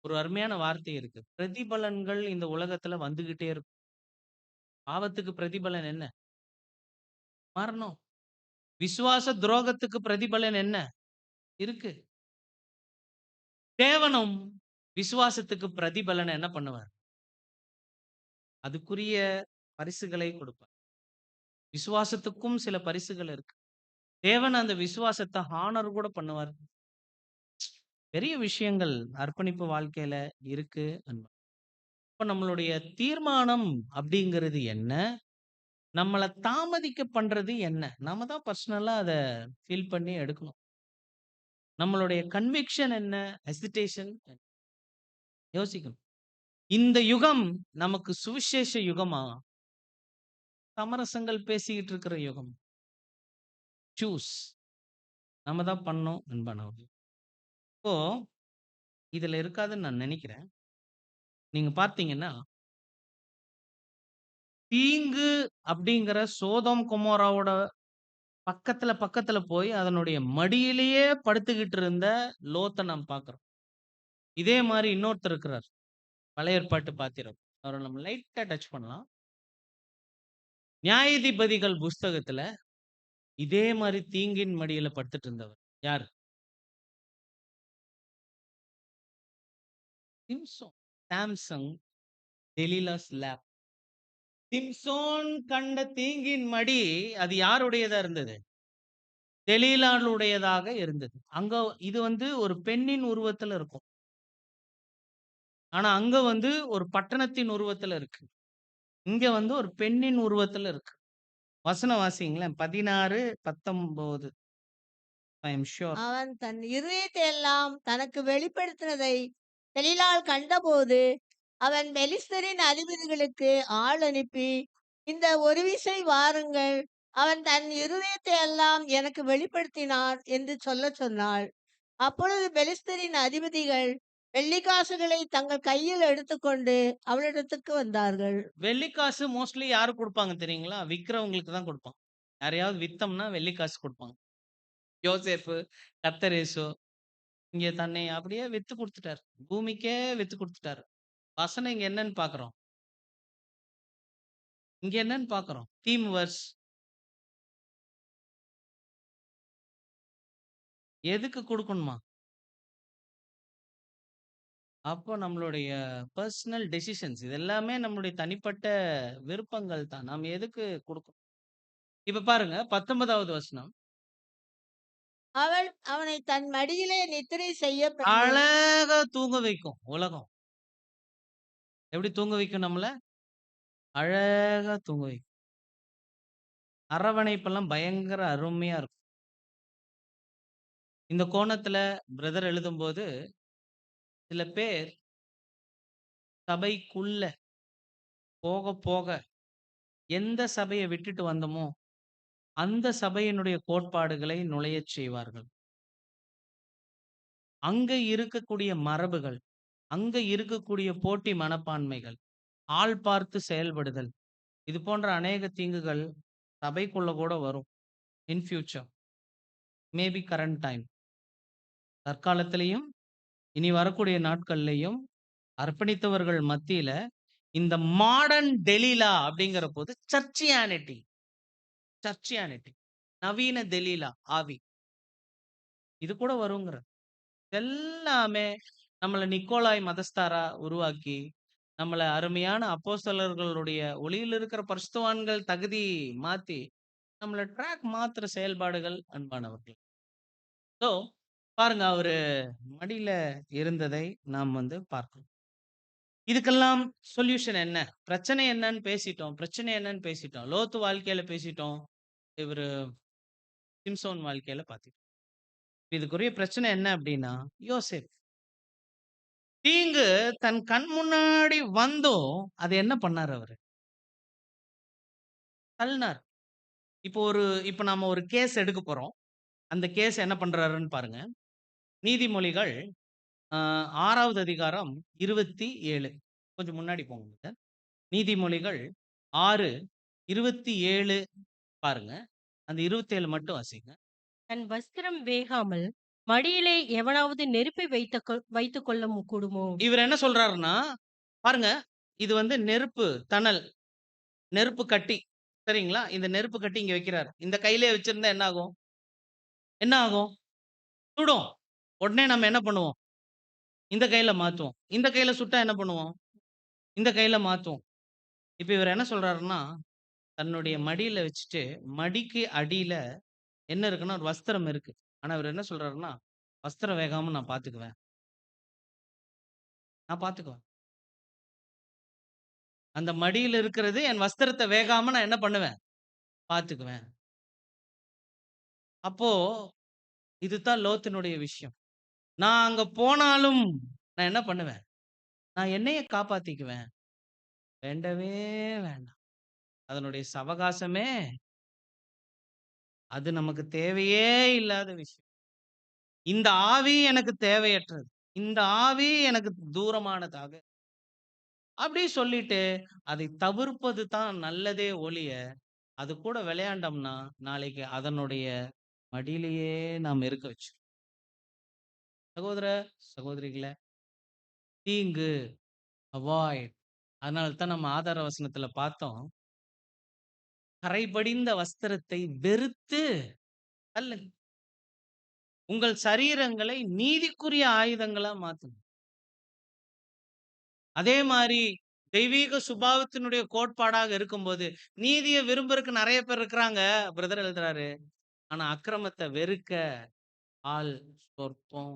ஒரு அருமையான வார்த்தை இருக்கு. பிரதிபலன்கள் இந்த உலகத்துல வந்துகிட்டே இருக்கும். பாவத்துக்கு பிரதிபலன் என்ன? மரணம். விசுவாச துரோகத்துக்கு பிரதிபலன் என்ன? இருக்கு. தேவனும் விசுவாசத்துக்கு பிரதிபலன் என்ன பண்ணுவார்? அதுக்குரிய பரிசுகளை கொடுப்பார். விசுவாசத்துக்கும் சில பரிசுகள் இருக்கு. தேவன் அந்த விசுவாசத்த ஹானர் கூட பண்ணுவார். பெரிய விஷயங்கள் அர்ப்பணிப்பு வாழ்க்கையில இருக்கு. இப்ப நம்மளுடைய தீர்மானம் அப்படிங்கிறது என்ன? நம்மள தாமதிக்க பண்றது என்ன? நாம தான் பர்சனலா அத ஃபீல் பண்ணி எடுக்கணும். நம்மளுடைய கன்விக்ஷன் என்ன? ஹெசிடேஷன் யோசிக்கணும். இந்த யுகம் நமக்கு சுவிசேஷ யுகமா? சமரசங்கள் பேசிக்கிட்டு இருக்கிற யுகம். சூஸ். நம்ம தான் பண்ணோம் அன்பானவர்களே. இப்போ இதுல இருக்காதுன்னு நான் நினைக்கிறேன். நீங்க பார்த்தீங்கன்னா, தீங்கு அப்படிங்கிற சோதோம் கொமோராவோட பக்கத்துல பக்கத்துல போய் அதனுடைய மடியிலேயே படுத்துக்கிட்டு இருந்த லோத்த நாம் பார்க்கிறோம். இதே மாரி இன்னொருத்தர் இருக்கிறார். பழைய ஏற்பாட்டு பாத்திரம். அவர நம்ம லைட்டா டச் பண்ணலாம். நியாயாதிபதிகள் புஸ்தகத்துல இதே மாரி தீங்கின் மடியில படுத்துட்டு இருந்தவர். யார்? சிம்சோன். Samson, Delilah's lap. சிம்சோன் கண்ட தீங்கின் மடி அது யாருடையதா இருந்தது? தெலீலாளுடையதாக இருந்தது. அங்க இது வந்து ஒரு பெண்ணின் உருவத்துல இருக்கும். ஆனா அங்க வந்து ஒரு பட்டணத்தின் உருவத்துல இருக்கு. இங்க வந்து ஒரு பெண்ணின் உருவத்துல இருக்கு. வசனம் வாசிங்களேன். 16, 19. ஐ அம் ஷூர். அவன் தன் இருதயத்தை எல்லாம் தனக்கு வெளிப்படுத்தினதை தெலீலாள் கண்டபோது அவன் பெலிஸ்தரின் அதிபதிகளுக்கு ஆள் அனுப்பி, இந்த ஒரு விசை வாருங்கள், அவன் தன் இருதயத்தை எல்லாம் எனக்கு வெளிப்படுத்தினான் என்று சொல்லச் சொன்னாள். அப்பொழுது பெலிஸ்தரின் அதிபதிகள் வெள்ளிக்காசுகளை தங்கள் கையில் எடுத்துக்கொண்டு அவளிடத்துக்கு வந்தார்கள். வெள்ளிக்காசு மோஸ்ட்லி யாருக்கு குடுப்பாங்க தெரியுங்களா? விக்கிறவங்களுக்கு தான் குடுப்பாங்க. யாரையாவது வித்தோம்னா வெள்ளிக்காசு குடுப்பாங்க. யோசேப்பு, கர்த்தர் இயேசு இங்க தன்னை அப்படியே வித்து குடுத்துட்டாரு. பூமிக்கே வித்து குடுத்துட்டாரு. வசனம் இங்க என்னன்னு பார்க்கிறோம்? இங்க என்னன்னு பார்க்கிறோம்? Theme verse. எதுக்கு குடுக்கணுமா? அப்போ நம்மளுடைய பெர்சனல் டெசிஷன்ஸ் இது எல்லாமே நம்மளுடைய தனிப்பட்ட விருப்பங்கள் தான். நாம் எதுக்கு குடுக்கணும்? இப்ப பாருங்க 19வது வசனம். அவள் அவனை தன் மடியிலே நித்திரை செய்ய பண்ணி அழகா தூங்க வைக்கும் உலகம். எப்படி தூங்க வைக்கும் நம்மள? அழகா தூங்க வைக்கும். அரவணைப்பெல்லாம் பயங்கர அருமையா இருக்கும். இந்த கோணத்துல பிரதர் எழுதும்போது, சில பேர் சபைக்குள்ள போக போக எந்த சபைய விட்டுட்டு வந்தோமோ, அந்த சபையினுடைய கோட்பாடுகளை நுழையச் செய்வார்கள். அங்க இருக்கக்கூடிய மரபுகள், அங்க இருக்கக்கூடிய போட்டி மனப்பான்மைகள், ஆள் பார்த்து செயல்படுதல், இது போன்ற அநேக தீங்குகள் சபைக்குள்ள கூட வரும். In future. Maybe current time. தற்காலத்திலயும், இனி வரக்கூடிய நாட்கள்லயும் அர்ப்பணித்தவர்கள் மத்தியில இந்த மாடர்ன் டெலீலா அப்படிங்கிற போது சர்ச்சியானிட்டி நவீன தெலீலா ஆவி இது கூட வருங்கிற எல்லாமே நம்மள நிக்கோலாய் மதஸ்தாரா உருவாக்கி நம்மள அருமையான அப்போஸ்தலர்களுடைய ஒளியில் இருக்கிற பரிசுத்தவான்கள் தகுதி மாத்தி நம்மள ட்ராக் மாத்துற செயல்பாடுகள் அன்பானவர்கள். ஸோ பாருங்க, அவரு மடியில இருந்ததை நாம் பார்க்கணும். இதுக்கெல்லாம் சொல்யூஷன் என்ன? பிரச்சனை என்னன்னு பேசிட்டோம். லோத்து வாழ்க்கையில பேசிட்டோம். இவரு சிம்சோன் வாழ்க்கையில பார்த்துட்டோம். இதுக்குரிய பிரச்சனை என்ன அப்படின்னா, யோசேப் தீங்கு தன் கண் முன்னாடி வந்தும் அது என்ன பண்ணாரு அவரு? தள்ளினார். இப்போ நாம ஒரு கேஸ் எடுக்க போறோம். அந்த கேஸ் என்ன பண்றாருன்னு பாருங்க. நீதிமொழிகள் 6வது அதிகாரம் 27. கொஞ்சம் முன்னாடி போங்க. நீதிமொழிகள் 6:27 பாருங்க. அந்த 27 மட்டும் வாசிங்க. தன் வஸ்திரம் வேகாமல் மடியிலே எவனாவது நெருப்பை வைத்துக் கொள்ள கூடுமோ? இவர் என்ன சொல்றாருன்னா, பாருங்க, இது நெருப்பு தணல், நெருப்பு கட்டி, சரிங்களா? இந்த நெருப்பு கட்டி இங்க வைக்கிறார். இந்த கையிலே வச்சிருந்தா என்ன ஆகும்? என்ன ஆகும்? சுடும். உடனே நம்ம என்ன பண்ணுவோம்? இந்த கையில மாத்துவோம். இந்த கையில சுட்டா என்ன பண்ணுவோம்? இந்த கையில மாத்துவோம். இப்ப இவர் என்ன சொல்றாருன்னா, தன்னுடைய மடியில வச்சுட்டு, மடிக்கு அடியில என்ன இருக்குன்னா, ஒரு வஸ்திரம் இருக்கு. ஆனா இவர் என்ன சொல்றாருன்னா, வஸ்திரம் வேகாம நான் பார்த்துக்குவேன். அந்த மடியில இருக்கிறது என் வஸ்திரத்தை வேகாம நான் என்ன பண்ணுவேன்? பார்த்துக்குவேன். அப்போ இதுதான் லோத்தினுடைய விஷயம். நான் அங்க போனாலும் நான் என்ன பண்ணுவேன்? நான் என்னைய காப்பாத்திக்குவேன். வேண்டவே வேண்டாம். அதனுடைய சவகாசமே அது நமக்கு தேவையே இல்லாத விஷயம். இந்த ஆவி எனக்கு தேவையற்றது. இந்த ஆவி எனக்கு தூரமானதாக. அப்படி சொல்லிட்டு அதை தவிர்ப்பது தான் நல்லதே ஒழிய, அது கூட விளையாண்டோம்னா நாளைக்கு அதனுடைய மடியிலேயே நாம் இருக்க வச்சு. சகோதர சகோதரிகளே, தீங்கு அவாய்ட். அதனால தான் நம்ம ஆதார வசனத்துல பார்த்தோம். கரைபடிந்த வஸ்திரத்தை வெறுத்து தள்ளுங்க. உங்கள் சரீரங்களை நீதிக்குரிய ஆயுதங்களா மாத்துங்க. அதே மாதிரி தெய்வீக சுபாவத்தினுடைய கோட்பாடாக இருக்கும்போது நீதியை விரும்புறதுக்கு நிறைய பேர் இருக்கிறாங்க. பிரதர் எழுதுறாரு. ஆனா அக்கிரமத்தை வெறுக்க ஆள் சொற்பம்.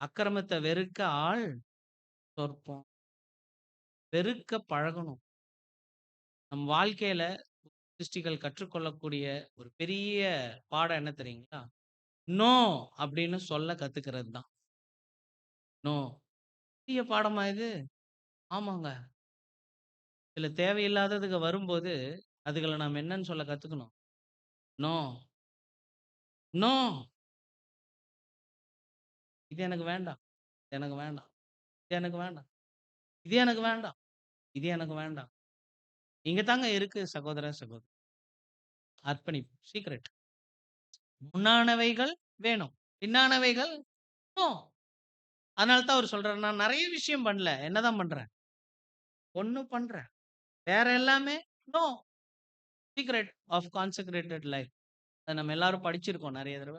அக்கிரமத்தை வெறுக்க ஆள் சொற்பம். வெறுக்க பழகணும். நம் வாழ்க்கையில சிருஷ்டிகள் கற்றுக்கொள்ளக்கூடிய ஒரு பெரிய பாடம் என்ன தெரியுங்களா? நோ அப்படின்னு சொல்ல கத்துக்கிறது தான். நோ. பெரிய பாடமா இது? ஆமாங்க. சில தேவையில்லாததுக வரும்போது, அதுகள நாம என்னன்னு சொல்ல கத்துக்கணும். No, no. இது எனக்கு வேண்டாம். இது எனக்கு வேண்டாம். இது எனக்கு வேண்டாம். இது எனக்கு வேண்டாம். இது எனக்கு வேண்டாம். இங்க தாங்க இருக்கு சகோதர, சகோதரி. அர்ப்பணிப்பு. சீக்ரெட். முன்னானவைகள் வேணும். பின்னானவைகள் நோ. அதனால தான் அவரு சொல்றாரு, நான் நெறைய விஷயம் பண்ணல. என்னதான் பண்றேன்? ஒண்ணு பண்றேன். வேற எல்லாமே no. Secret of consecrated life. அத நம்ம எல்லாரும் படிச்சிருக்கோம் நெறைய தடவ.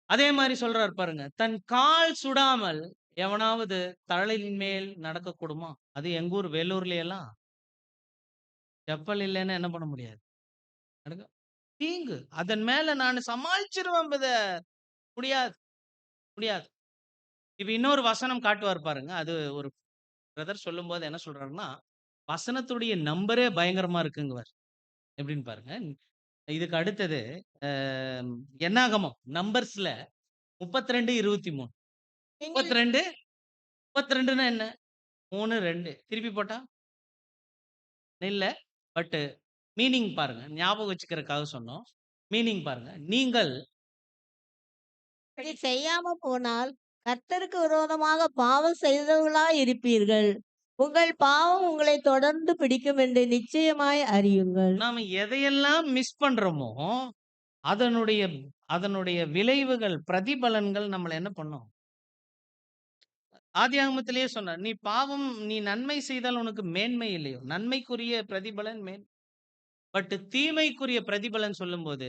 அதே மாரி சொல்றாரு பாருங்க. தன் கால் சுடாமல் எவனாவது தழலின் மேல் நடக்கக்கூடுமா? அது எங்க ஊர் வேலூர்ல எல்லாம் செப்பல் இல்லைன்னா என்ன பண்ண முடியாது? நடக்க தீங்கு. அதன் மேல நானு சமாளிச்சுருவேன் முடியாது, முடியாது. இப்ப இன்னொரு வசனம் காட்டுவார் பாருங்க. அது ஒரு பிரதர் சொல்லும்போது என்ன சொல்றாருன்னா, வசனத்துடைய நம்பரே பயங்கரமா இருக்குங்குவார். எப்படின்னு பாருங்க. இதுக்கு அடுத்தது அ என்னாகமம் நம்பர்ஸ்ல 32:23. நீங்கள் 32 32ன்னா என்ன? 3, 2 திருப்பி போட்டா? இல்ல. பட் மீனிங் பாருங்க. ஞாபகம் வச்சுக்கிறதுக்காக சொன்னோம். மீனிங் பாருங்க. நீங்கள் இப்படி செய்யாம போனால் கர்த்தருக்கு விரோதமாக பாவம் செய்தவர்களாய் இருப்பீர்கள். உங்கள் பாவம் உங்களை தொடர்ந்து பிடிக்கும் என்று நிச்சயமாய் அறியுங்கள். நாம எதையெல்லாம் மிஸ் பண்றோமோ, அதனுடைய அதனுடைய விளைவுகள், பிரதிபலன்கள் நம்மள என்ன பண்ணும்? ஆதியாகமத்திலேயே சொன்னார். நீ நன்மை செய்தால் உனக்கு மேன்மை இல்லையோ? நன்மைக்குரிய பிரதிபலன் பட் தீமைக்குரிய பிரதிபலன் சொல்லும்போது,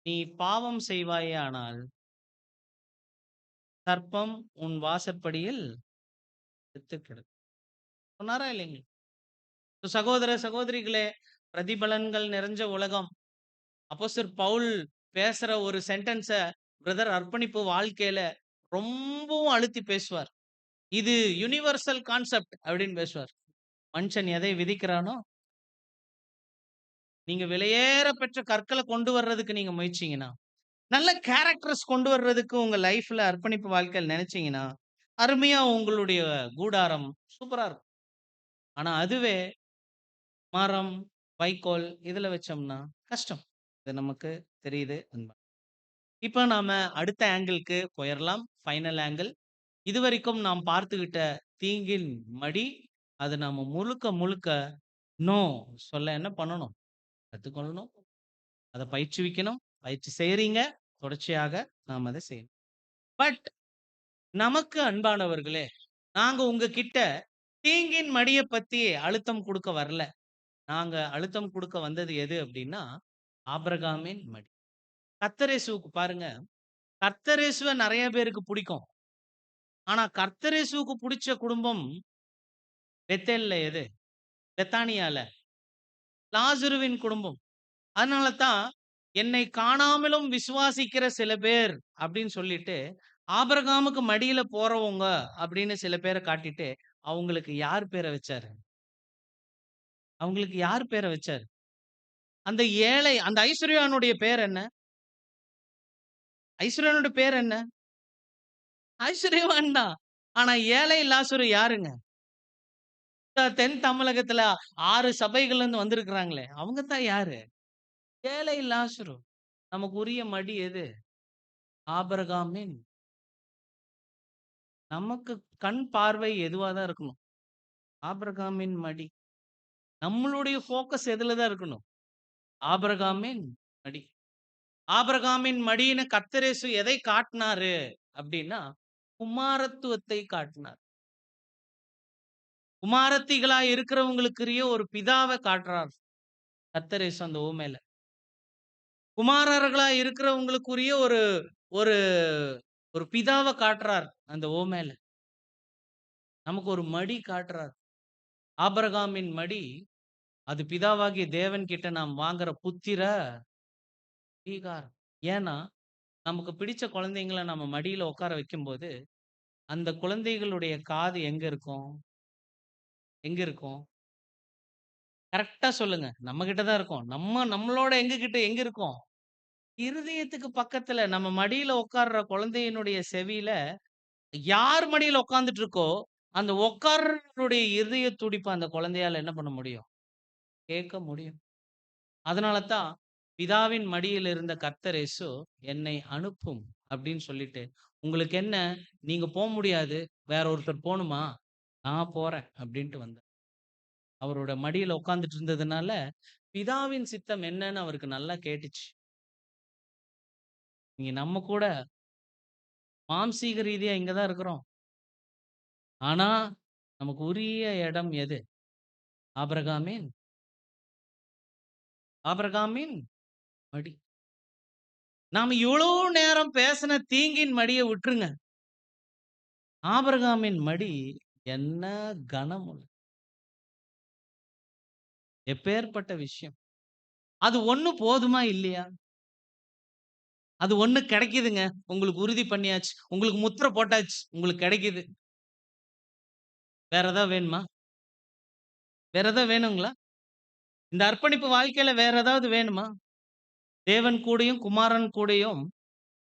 நீ பாவம் செய்வாயானால், சர்ப்பம் உன் வாசற்படியில் செத்துக் கிடக்கும். சொன்னாரா இல்லைங்களா? சகோதர, சகோதரிகளே, பிரதிபலன்கள் நிறைஞ்ச உலகம். அப்போஸ்தலர் பவுல் பேசுற ஒரு சென்டென்ஸ பிரதர் அர்ப்பணிப்பு வாழ்க்கையில ரொம்பவும் அழுத்தி பேசுவார். இது யுனிவர்சல் கான்செப்ட் அப்படின்னு பேசுவார். மனுஷன் எதை விதைக்கிறானோ, நீங்க விலையேற பெற்ற கற்கள கொண்டு வர்றதுக்கு நீங்க முயற்சிங்கன்னா, நல்ல கேரக்டர்ஸ் கொண்டு வர்றதுக்கு உங்க லைஃப்ல அர்ப்பணிப்பு வாழ்க்கையில நினைச்சீங்கன்னா, அருமையா உங்களுடைய கூடாரம் சூப்பரா இருக்கும். ஆனா அதுவே மரம், வைக்கோல் இதுல வச்சோம்னா கஷ்டம். இது நமக்கு தெரியுது. இப்ப நாம அடுத்த ஆங்கிள்க்கு போயிரலாம். Final angle. இதுவரைக்கும் நாம் பார்த்துக்கிட்ட தீங்கின் மடி, அது நாம முழுக்க முழுக்க நோ சொல்ல என்ன பண்ணணும்? கத்துக்கொள்ளணும். அத பயிற்றுவிக்கணும். பயிற்சி செய்றீங்க. தொடர்ச்சியாக நாம் அத செய்யணும். பட் நமக்கு அன்பானவர்களே, நாங்க உங்ககிட்ட தீங்கின் மடிய பத்தி அழுத்தம் குடுக்க வரல. நாங்க அழுத்தம் குடுக்க வந்தது எது அப்டின்னா, ஆபிரகாமின் மடி. கர்த்தர் இயேசுவுக்கு பாருங்க, கர்த்தர் இயேசுவ நெறைய பேருக்கு புடிக்கும். ஆனா கர்த்தர் இயேசுவுக்கு புடிச்ச குடும்பம் பெத்தேல்ல எது? பெத்தானியால. லாசருவின் குடும்பம். அதனால தான் என்னை காணாமலும் விசுவாசிக்கிற சில பேர் அப்படின்னு சொல்லிட்டு, ஆபிரகாமுக்கு மடியில போறவங்க அப்படின்னு சில பேர காட்டிட்டு, அவங்களுக்கு யார் பேர வச்சாரு? அவங்களுக்கு யார் பேர வச்சாரு? அந்த ஏழை அந்த ஐஸ்வர்யவானுடைய பேர் என்ன? ஐஸ்வர்யவானுடைய பேர் என்ன? ஐஸ்வர்யவான் தான். ஆனா ஏழை லாசரு யாருங்க? தென் தமிழகத்துல 6 சபைகள்ல இருந்து வந்திருக்கிறாங்களே, அவங்க தான் யாரு? ஏழை லாசரு. நமக்கு உரிய மடி எது? ஆபிரகாமின். நமக்கு கண் பார்வை எதுவா தான் இருக்கணும்? ஆபிரகாமின் மடி. நம்மளுடைய ஃபோக்கஸ் எதுல தான் இருக்கணும்? ஆபிரகாமின் மடி. ஆபிரகாமின் மடின்னு கர்த்தர் இயேசு எதை காட்டினாரு அப்படின்னா, குமாரத்துவத்தை காட்டினார். குமாரத்திகளா இருக்கிறவங்களுக்குரிய ஒரு பிதாவ காட்டுறார் கர்த்தர் இயேசு அந்த உவமையில. குமாரர்களா இருக்கிறவங்களுக்குரிய ஒரு ஒரு ஒரு பிதாவ காட்டுறார் அந்த உவமையில. நமக்கு ஒரு மடி காட்டுறார். ஆபிரகாமின் மடி, அது பிதாவாகிய தேவன் கிட்ட நாம் வாங்குற புத்திர ஸ்வீகாரம். ஏன்னா, நமக்கு பிடிச்ச குழந்தைங்கள நம்ம மடியில உட்கார வைக்கும்போது, அந்த குழந்தைகளுடைய காது எங்க இருக்கும்? எங்க இருக்கும்? கரெக்டா சொல்லுங்க. நம்ம கிட்ட தான் இருக்கோம். நம்மளோட எங்க இருக்கோம்? இருதயத்துக்கு பக்கத்துல நம்ம மடியில உட்கார்ற குழந்தையினுடைய செவியில யார் மடியில உட்கார்ந்துட்டு இருக்கோ, அந்த உட்கார்றவருடைய இருதய துடிப்ப அந்த குழந்தையால என்ன பண்ண முடியும்? கேட்க முடியும். அதனால தான் பிதாவின் மடியில் இருந்த கர்த்தர் இயேசு என்னை அனுப்பும் அப்படின்னு சொல்லிட்டு, உங்களுக்கு என்ன? நீங்க முடியாது. வேற ஒருத்தர் போணுமா? நான் போறேன் அப்படின்ட்டு வந்தார். அவரோட மடியில உட்கார்ந்துட்டு இருந்ததுனால, பிதாவின் சித்தம் என்னன்னு அவருக்கு நல்லா கேட்டுச்சு. நீங்க நம்ம கூட மாம்சீக ரீதியா இங்க தான் இருக்கிறோம். ஆனா, நமக்கு உரிய இடம் எது? ஆபிரகாமின் ஆபிரகாமின் மடி. நாம இவ்வளோ நேரம் பேசின தீங்கின் மடிய விட்டுருங்க. ஆபிரகாமின் மடி என்ன கனம் உள்ளது. எப்பேர்ப்பட்ட விஷயம். அது ஒண்ணு போதுமா இல்லையா? அது ஒண்ணு கிடைக்குதுங்க. உங்களுக்கு உறுதி பண்ணியாச்சு. உங்களுக்கு முத்திரை போட்டாச்சு. உங்களுக்கு கிடைக்குது. வேற ஏதாவது வேணுமா? வேற ஏதாவது வேணுங்களா? இந்த அர்ப்பணிப்பு வாழ்க்கையில வேற ஏதாவது வேணுமா? தேவன் கூடயும், குமாரன் கூடயும்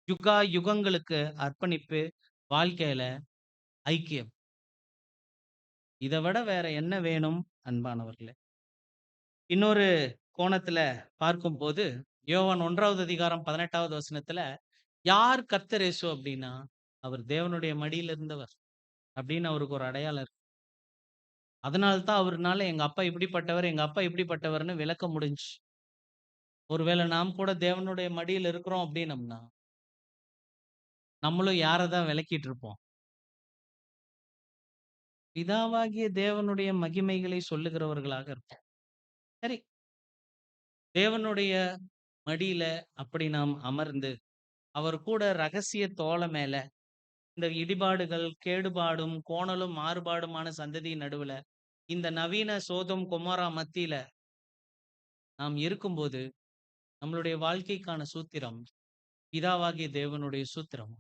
யுகா யுகங்களுக்கு அர்ப்பணிப்பு, வாழ்க்கையில ஐக்கியம். இத விட வேற என்ன வேணும் அன்பானவர்களே? இன்னொரு கோணத்துல பார்க்கும்போது, யோவான் 1வது அதிகாரம் 18வது வசனத்துல, யார் கர்த்தர் இயேசு அப்படின்னா, அவர் தேவனுடைய மடியில இருந்தவர் அப்படின்னு அவருக்கு ஒரு அடையாளம் இருக்கு. அதனால தான் அவருனால எங்க அப்பா இப்படிப்பட்டவர், எங்க அப்பா இப்படிப்பட்டவர்ன்னு விளக்க முடிஞ்சுச்சு. ஒருவேளை நாம் கூட தேவனுடைய மடியில இருக்கிறோம் அப்படின்னம்னா, நம்மளும் யார தான் விளக்கிட்டு இருப்போம்? பிதாவாகிய தேவனுடைய மகிமைகளை சொல்லுகிறவர்களாக இருப்போம். சரி, தேவனுடைய மடியில அப்படி நாம் அமர்ந்து, அவர் கூட ரகசிய தோழ மேல இந்த இடிபாடுகள், கேடுபாடும், கோணலும், மாறுபாடுமான சந்ததியின் நடுவுல, இந்த நவீன சோதோம், கொமோரா மத்தியில நாம் இருக்கும்போது, நம்மளுடைய வாழ்க்கைக்கான சூத்திரம், பிதாவாகிய தேவனுடைய சூத்திரம்,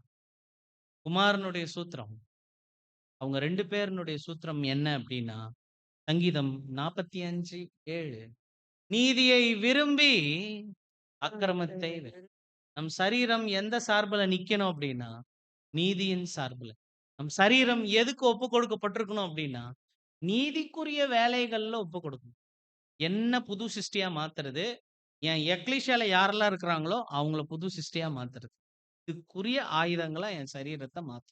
குமாரனுடைய சூத்திரம், அவங்க 2 பேரினுடைய சூத்திரம் என்ன அப்படின்னா, சங்கீதம் 45:7 நீதியை விரும்பி அக்கிரமத்தை நம் சரீரம் எந்த சார்புல நிக்கணும் அப்படின்னா, நீதியின் சார்புல. நம் சரீரம் எதுக்கு ஒப்பு கொடுக்கப்பட்டிருக்கணும் அப்படின்னா, நீதிக்குரிய வேலைகள்ல ஒப்பு கொடுக்கணும். என்ன புது சிருஷ்டியா மாத்துறது, என் எக்லீசியால யாரெல்லாம் இருக்கிறாங்களோ அவங்கள புது சிருஷ்டியா மாத்துறது. இதுக்குரிய ஆயுதங்களா என் சரீரத்தை மாத்து.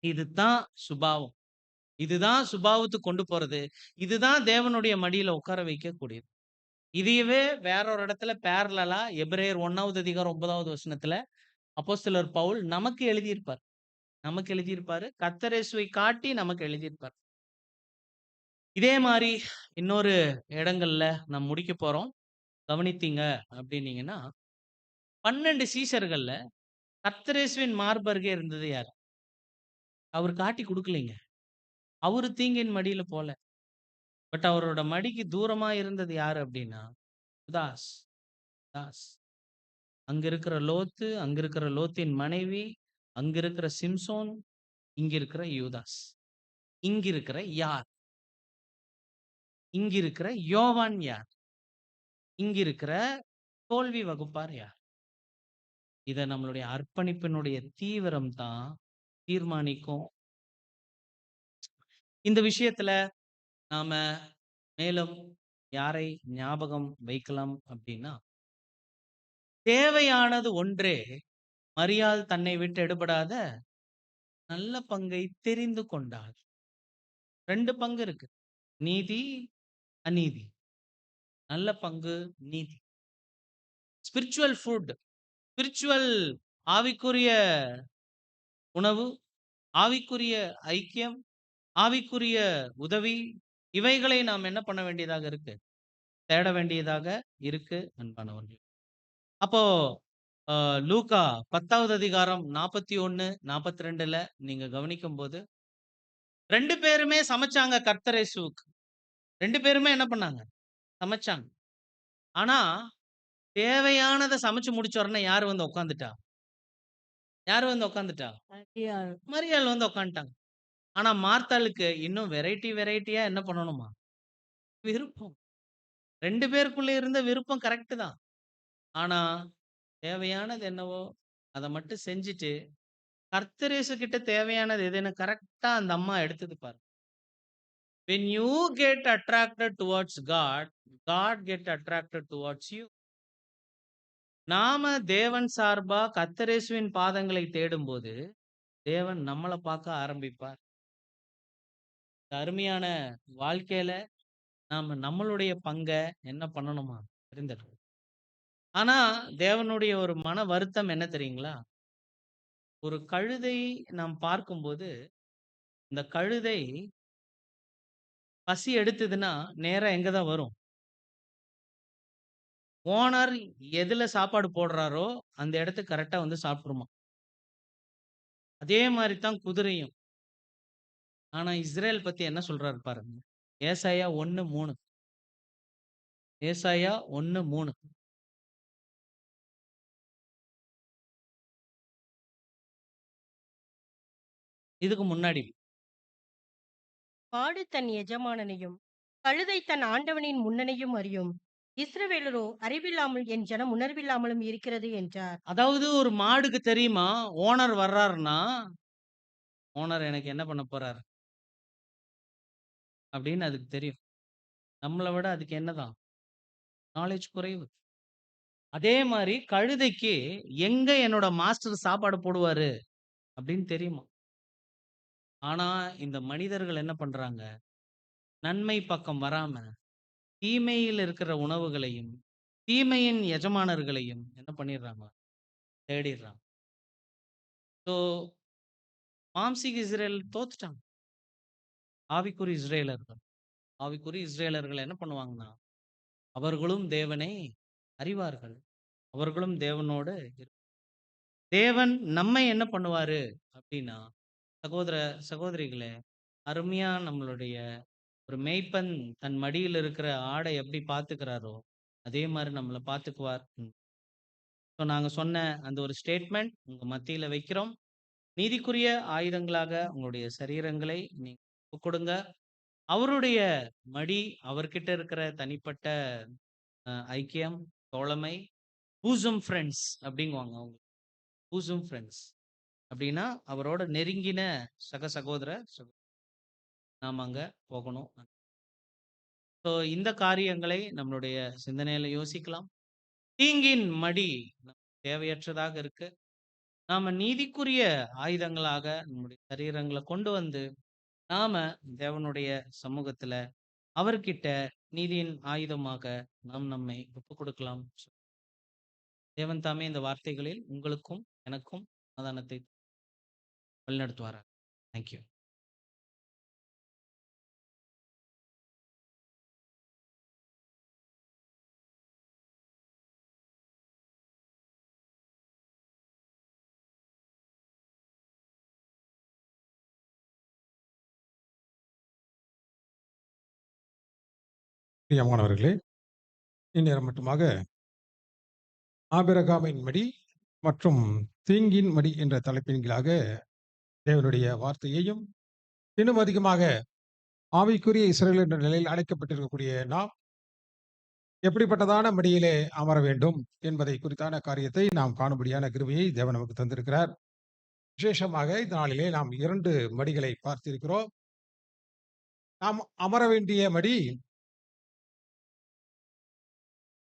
இதுதான் சுபாவம். இதுதான் சுபாவத்துக்கு கொண்டு போறது. இதுதான் தேவனுடைய மடியில உட்கார வைக்கக்கூடியது. இதையவே வேற ஒரு இடத்துல பேரலலா எபிரேயர் 1வது அதிகாரம் 9வது வசனத்துல அப்போஸ்தலர் பவுல் நமக்கு எழுதியிருப்பார். நமக்கு எழுதியிருப்பாரு. கர்த்தர் இயேசுவை காட்டி நமக்கு எழுதியிருப்பார். இதே மாரி இன்னொரு இடங்கள்ல நாம் முடிக்க போறோம். கவனித்தீங்க அப்படின்னீங்கன்னா, 12 சீஷர்கள்ல கர்த்தர் இயேசுவின் மார்பருகே இருந்தது யாரு? அவரு காட்டி குடுக்கலைங்க. அவரு தீங்கின் மடியில போல. பட் அவரோட மடிக்கு தூரமா இருந்தது யாரு அப்படின்னா, யுதாஸ். யுதாஸ். அங்க இருக்கிற லோத்து, அங்க இருக்கிற லோத்தின் மனைவி, அங்க இருக்கிற சிம்சோன், இங்க இருக்கிற யூதாஸ். இங்க இருக்கிற யார்? இங்க இருக்கிற யோவான் யார்? இங்க இருக்கிற தோல்வி வகுப்பார் யார்? இத நம்மளுடைய அர்ப்பணிப்பினுடைய தீவிரம் தான் தீர்மானிக்கும். இந்த விஷயத்துல நாம மேலும் யாரை ஞாபகம் வைக்கலாம் அப்படின்னா, தேவையானது ஒன்றே, மரியாள் தன்னை விட்டு எடுபடாத நல்ல பங்கை தெரிந்து கொண்டாள். 2 பங்கு இருக்கு. நீதி, அநீதி. நல்ல பங்கு, நீதி. ஸ்பிரிச்சுவல் ஃபுட், ஸ்பிரிச்சுவல் ஆவிக்குரிய உணவு, ஆவிக்குரிய ஐக்கியம், ஆவிக்குரிய உதவி, இவைகளை நாம் என்ன பண்ண வேண்டியதாக இருக்கு? தேட வேண்டியதாக இருக்கு அன்பானவர்களே. அப்போ லூக்கா 10வது அதிகாரம் 41, 42ல நீங்க கவனிக்கும்போது 2 பேருமே சமைச்சாங்க கர்த்தர் இயேசுவுக்கு. 2 பேருமே என்ன பண்ணாங்க? சமைச்சாங்க. ஆனா, தேவையானத சமைச்சு முடிச்ச உடனே யாரு வந்து உட்கார்ந்துட்டா? யாரு வந்து உட்கார்ந்துட்டா? மரியாள். மரியாள் வந்து உட்கார்ந்துட்டாங்க. ஆனா மார்த்தாளுக்கு இன்னும் வெரைட்டியா என்ன பண்ணணுமா? விருப்பம். 2 பேருக்குள்ள இருந்த விருப்பம் கரெக்ட் தான். ஆனா, தேவையானது என்னவோ அத மட்டும் செஞ்சுட்டு, கர்த்தர் இயேசு கிட்ட தேவையானது எதுன்னு கரெக்ட்டா அந்த அம்மா எடுத்தது பாருங்க. When you get attracted towards God, God get attracted towards you. நாம தேவன் சார்பா கர்த்தர் இயேசுவின் பாதங்களை தேடும்போது, தேவன் நம்மள பார்க்க ஆரம்பிப்பார். இந்த அருமையான வாழ்க்கையில நாம நம்மளுடைய பங்க என்ன பண்ணணுமா தெரிந்துக்கணும். ஆனா, தேவனுடைய ஒரு மன வருத்தம் என்ன தெரியுங்களா? ஒரு கழுதை நாம் பார்க்கும்போது, இந்த கழுதை பசி எடுத்ததுன்னா, நேரா எங்க தான் வரும்? ஓனர் எதுல சாப்பாடு போடுறாரோ, அந்த இடத்துக்கு கரெக்ட்டா வந்து சாப்பிட்டுருமாம். அதே மாரி தான் குதிரையும். ஆனா, இஸ்ரேல் பத்தி என்ன சொல்றாரு பாருங்க. ஏசாயா 1:3. ஏசாயா 1:3. இதுக்கு முன்னாடி. மாடு தன் எஜமானனையும், கழுதை தன் ஆண்டவனின் முன்னணையும் அறியும். இஸ்ரவேலரோ அறிவில்லாமல் என் ஜனம் உணர்வில்லாமலும் இருக்கிறது என்றார். அதாவது ஒரு மாடுக்கு தெரியுமா, ஓனர் வர்றாருன்னா, ஓனர் எனக்கு என்ன பண்ண போறாரு? அப்படின்னு அதுக்கு தெரியும். நம்மள விட அதுக்கு என்னதான்? நாலேட்ஜ் குறைவு. அதே மாரி கழுதைக்கு எங்க என்னோட மாஸ்டர் சாப்பாடு போடுவாரு அப்படின்னு தெரியுமா? ஆனா, இந்த மனிதர்கள் என்ன பண்றாங்க? நன்மை பக்கம் வராம, தீமையில் இருக்கிற உணவுகளையும், தீமையின் எஜமானர்களையும் என்ன பண்ணிடுறாங்க? தேடிடுறாங்க. ஸோ, மாம்சீக இஸ்ரேல் தோத்துட்டாங்க. ஆவிக்குரிய இஸ்ரேலர்கள். ஆவிக்குரிய இஸ்ரேலர்கள் என்ன பண்ணுவாங்கன்னா, அவர்களும் தேவனை அறிவார்கள். அவர்களும் தேவனோடு தேவன் நம்மை என்ன பண்ணுவாரு அப்படின்னா, சகோதர சகோதரிகளே, அருமையா நம்மளுடைய ஒரு மேய்ப்பன் தன் மடியில் இருக்கிற ஆடை எப்படி பார்த்துக்கிறாரோ, அதே மாரி நம்மள பார்த்துக்குவார். ஸோ நாங்க சொன்ன அந்த ஒரு ஸ்டேட்மெண்ட் உங்க மத்தியில வைக்கிறோம். நீதிக்குரிய ஆயுதங்களாக உங்களுடைய சரீரங்களை நீங்க ஒப்புக்கொடுங்க. அவருடைய மடி, அவர்கிட்ட இருக்கிற தனிப்பட்ட ஐக்கியம், தோழமை, பூசம் ஃப்ரெண்ட்ஸ் அப்படிங்குவாங்க அவங்க. பூசம் ஃப்ரெண்ட்ஸ் அப்படின்னா, அவரோட நெருங்கின சகோதர நாம அங்க போகணும். ஸோ இந்த காரியங்களை நம்மளுடைய சிந்தனையில யோசிக்கலாம். தீங்கின் மடி நமக்கு தேவையற்றதாக இருக்கு. நாம நீதிக்குரிய ஆயுதங்களாக நம்முடைய சரீரங்களை கொண்டு வந்து, நாம தேவனுடைய சமூகத்துல அவர்கிட்ட நீதியின் ஆயுதமாக நாம் நம்மை ஒப்புக் கொடுக்கலாம். தேவன் தாமே இந்த வார்த்தைகளில் உங்களுக்கும் எனக்கும் சமாதானத்தை வழிநடத்துவாராக. தேங்க்யூ. பிரியமானவர்களே, இந்நேரம் மட்டுமாக ஆபிரகாமின் மடி மற்றும் தீங்கின் மடி என்ற தலைப்பின் கீழாக தேவனுடைய வார்த்தையையும், இன்னும் அதிகமாக ஆவிக்குரிய இஸ்ரவேல் என்ற நிலையில் அழைக்கப்பட்டிருக்கக்கூடிய நாம் எப்படிப்பட்டதான மடியிலே அமர வேண்டும் என்பதை குறித்தான காரியத்தை நாம் காணும்படியான கிருபையை தேவன் நமக்கு தந்திருக்கிறார். விசேஷமாக இந்த நாளிலே நாம் 2 மடிகளை பார்த்திருக்கிறோம். நாம் அமர வேண்டிய மடி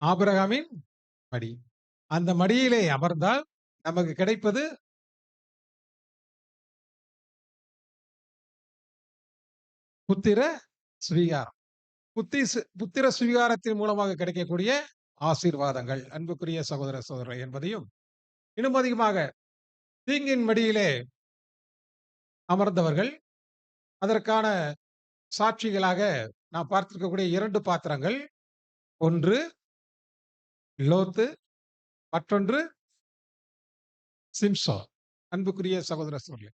ஆபிரகாமின் மடி. அந்த மடியிலே அமர்ந்தால் நமக்கு கிடைப்பது புத்திர சுவீகாரம். புத்திர சுவீகாரத்தின் மூலமாக கிடைக்கக்கூடிய ஆசீர்வாதங்கள், அன்புக்குரிய சகோதர சகோதரர் என்பதையும், இன்னும் அதிகமாக தீங்கின் மடியிலே அமர்ந்தவர்கள் அதற்கான சாட்சிகளாக நாம் பார்த்திருக்கக்கூடிய 2 பாத்திரங்கள், ஒன்று லோத்து, மற்றொன்று சிம்சோன். அன்புக்குரிய சகோதர சகோதரர்களே,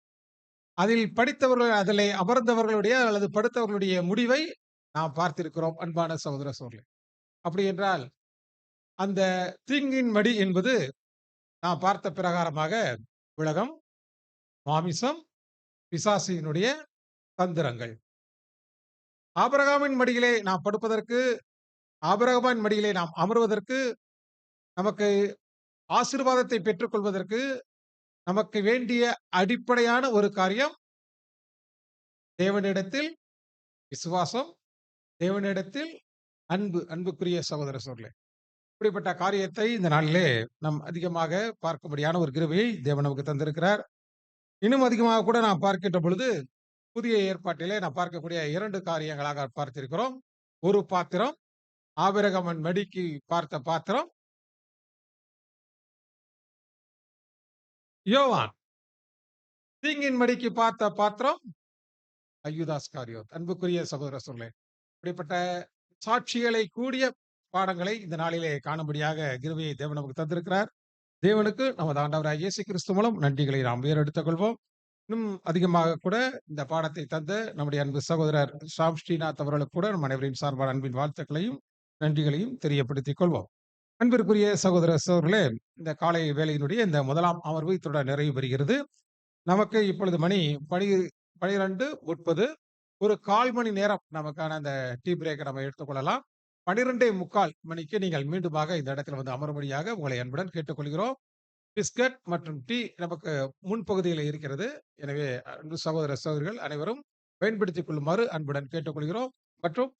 அதில் படித்தவர்கள், அதிலே அமர்ந்தவர்களுடைய அல்லது படுத்தவர்களுடைய முடிவை நாம் பார்த்திருக்கிறோம். அன்பான சகோதர சகோதரர்களே, அப்படி என்றால் அந்த தீங்கின் மடி என்பது நாம் பார்த்த பிரகாரமாக உலகம், மாமிசம், பிசாசினுடைய தந்திரங்கள். ஆபிரகாமின் மடியிலே நாம் படுப்பதற்கு, ஆபிரகாமின் மடியிலே நாம் அமர்வதற்கு, நமக்கு ஆசீர்வாதத்தை பெற்றுக்கொள்வதற்கு நமக்கு வேண்டிய அடிப்படையான ஒரு காரியம் தேவனிடத்தில் விசுவாசம், தேவனிடத்தில் அன்பு. அன்புக்குரிய சகோதர சகோதரிகளே, இப்படிப்பட்ட காரியத்தை இந்த நாளிலே நாம் அதிகமாக பார்க்கும்படியான ஒரு கிருபையை தேவன் நமக்கு தந்திருக்கிறார். இன்னும் அதிகமாக கூட நாம் பார்க்கின்ற பொழுது புதிய ஏற்பாட்டிலே நாம் பார்க்கக்கூடிய 2 காரியங்களாக பார்த்திருக்கிறோம். ஒரு பாத்திரம், ஆபிரகாமின் மடிக்கு பார்த்த பாத்திரம், யோவான் தீங்கின் மடிக்கு பார்த்த பாத்திரம், யூதாஸ் காரியோத். அன்புக்குரிய சகோதர சகோதரர்களே, இப்படிப்பட்ட சாட்சிகளை கூடிய பாடங்களை இந்த நாளிலே காணும்படியாக கிருபையை தேவன் நமக்கு தந்திருக்கிறார். தேவனுக்கு நமது ஆண்டவராகிய இயேசு கிறிஸ்து மூலம் நன்றிகளை நாம் ஏறெடுத்துக் கொள்வோம். இன்னும் அதிகமாக கூட இந்த பாடத்தை தந்த நம்முடைய அன்பு சகோதரர் ஷாம் ஸ்ரீநாத் அவர்களுக்கு கூட நம் அனைவரின் சார்பான அன்பின் வாழ்த்துக்களையும் நன்றிகளையும் தெரியப்படுத்திக் கொள்வோம். அன்பிற்குரிய சகோதர சகோதரர்களே, இந்த காலை வேளையினுடைய இந்த முதலாம் அமர்வு இத்துடன் நிறைவு பெறுகிறது. நமக்கு இப்பொழுது மணி 12:30. ஒரு 1/4 மணி நேரம் நமக்கான அந்த டீ பிரேக்கை நம்ம எடுத்துக்கொள்ளலாம். 12:45 மணிக்கு நீங்கள் மீண்டுமாக இந்த இடத்துல வந்து அமரும்படியாக உங்களை அன்புடன் கேட்டுக்கொள்கிறோம். பிஸ்கட் மற்றும் டீ நமக்கு முன்பகுதியில் இருக்கிறது. எனவே அன்பு சகோதர சகோதரிகள் அனைவரும் பயன்படுத்திக் கொள்ளுமாறு அன்புடன் கேட்டுக்கொள்கிறோம். மற்றும்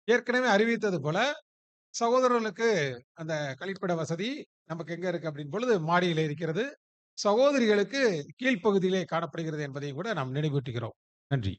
ஏற்கனவே அறிவித்தது போல சகோதரர்களுக்கு அந்த கழிப்பிட வசதி நமக்கு எங்க இருக்கு அப்படின்னு பொழுது மாடியில இருக்கிறது. சகோதரிகளுக்கு கீழ்ப்பகுதியிலே காணப்படுகிறது என்பதையும் கூட நாம் நினைவூட்டுகிறோம். நன்றி.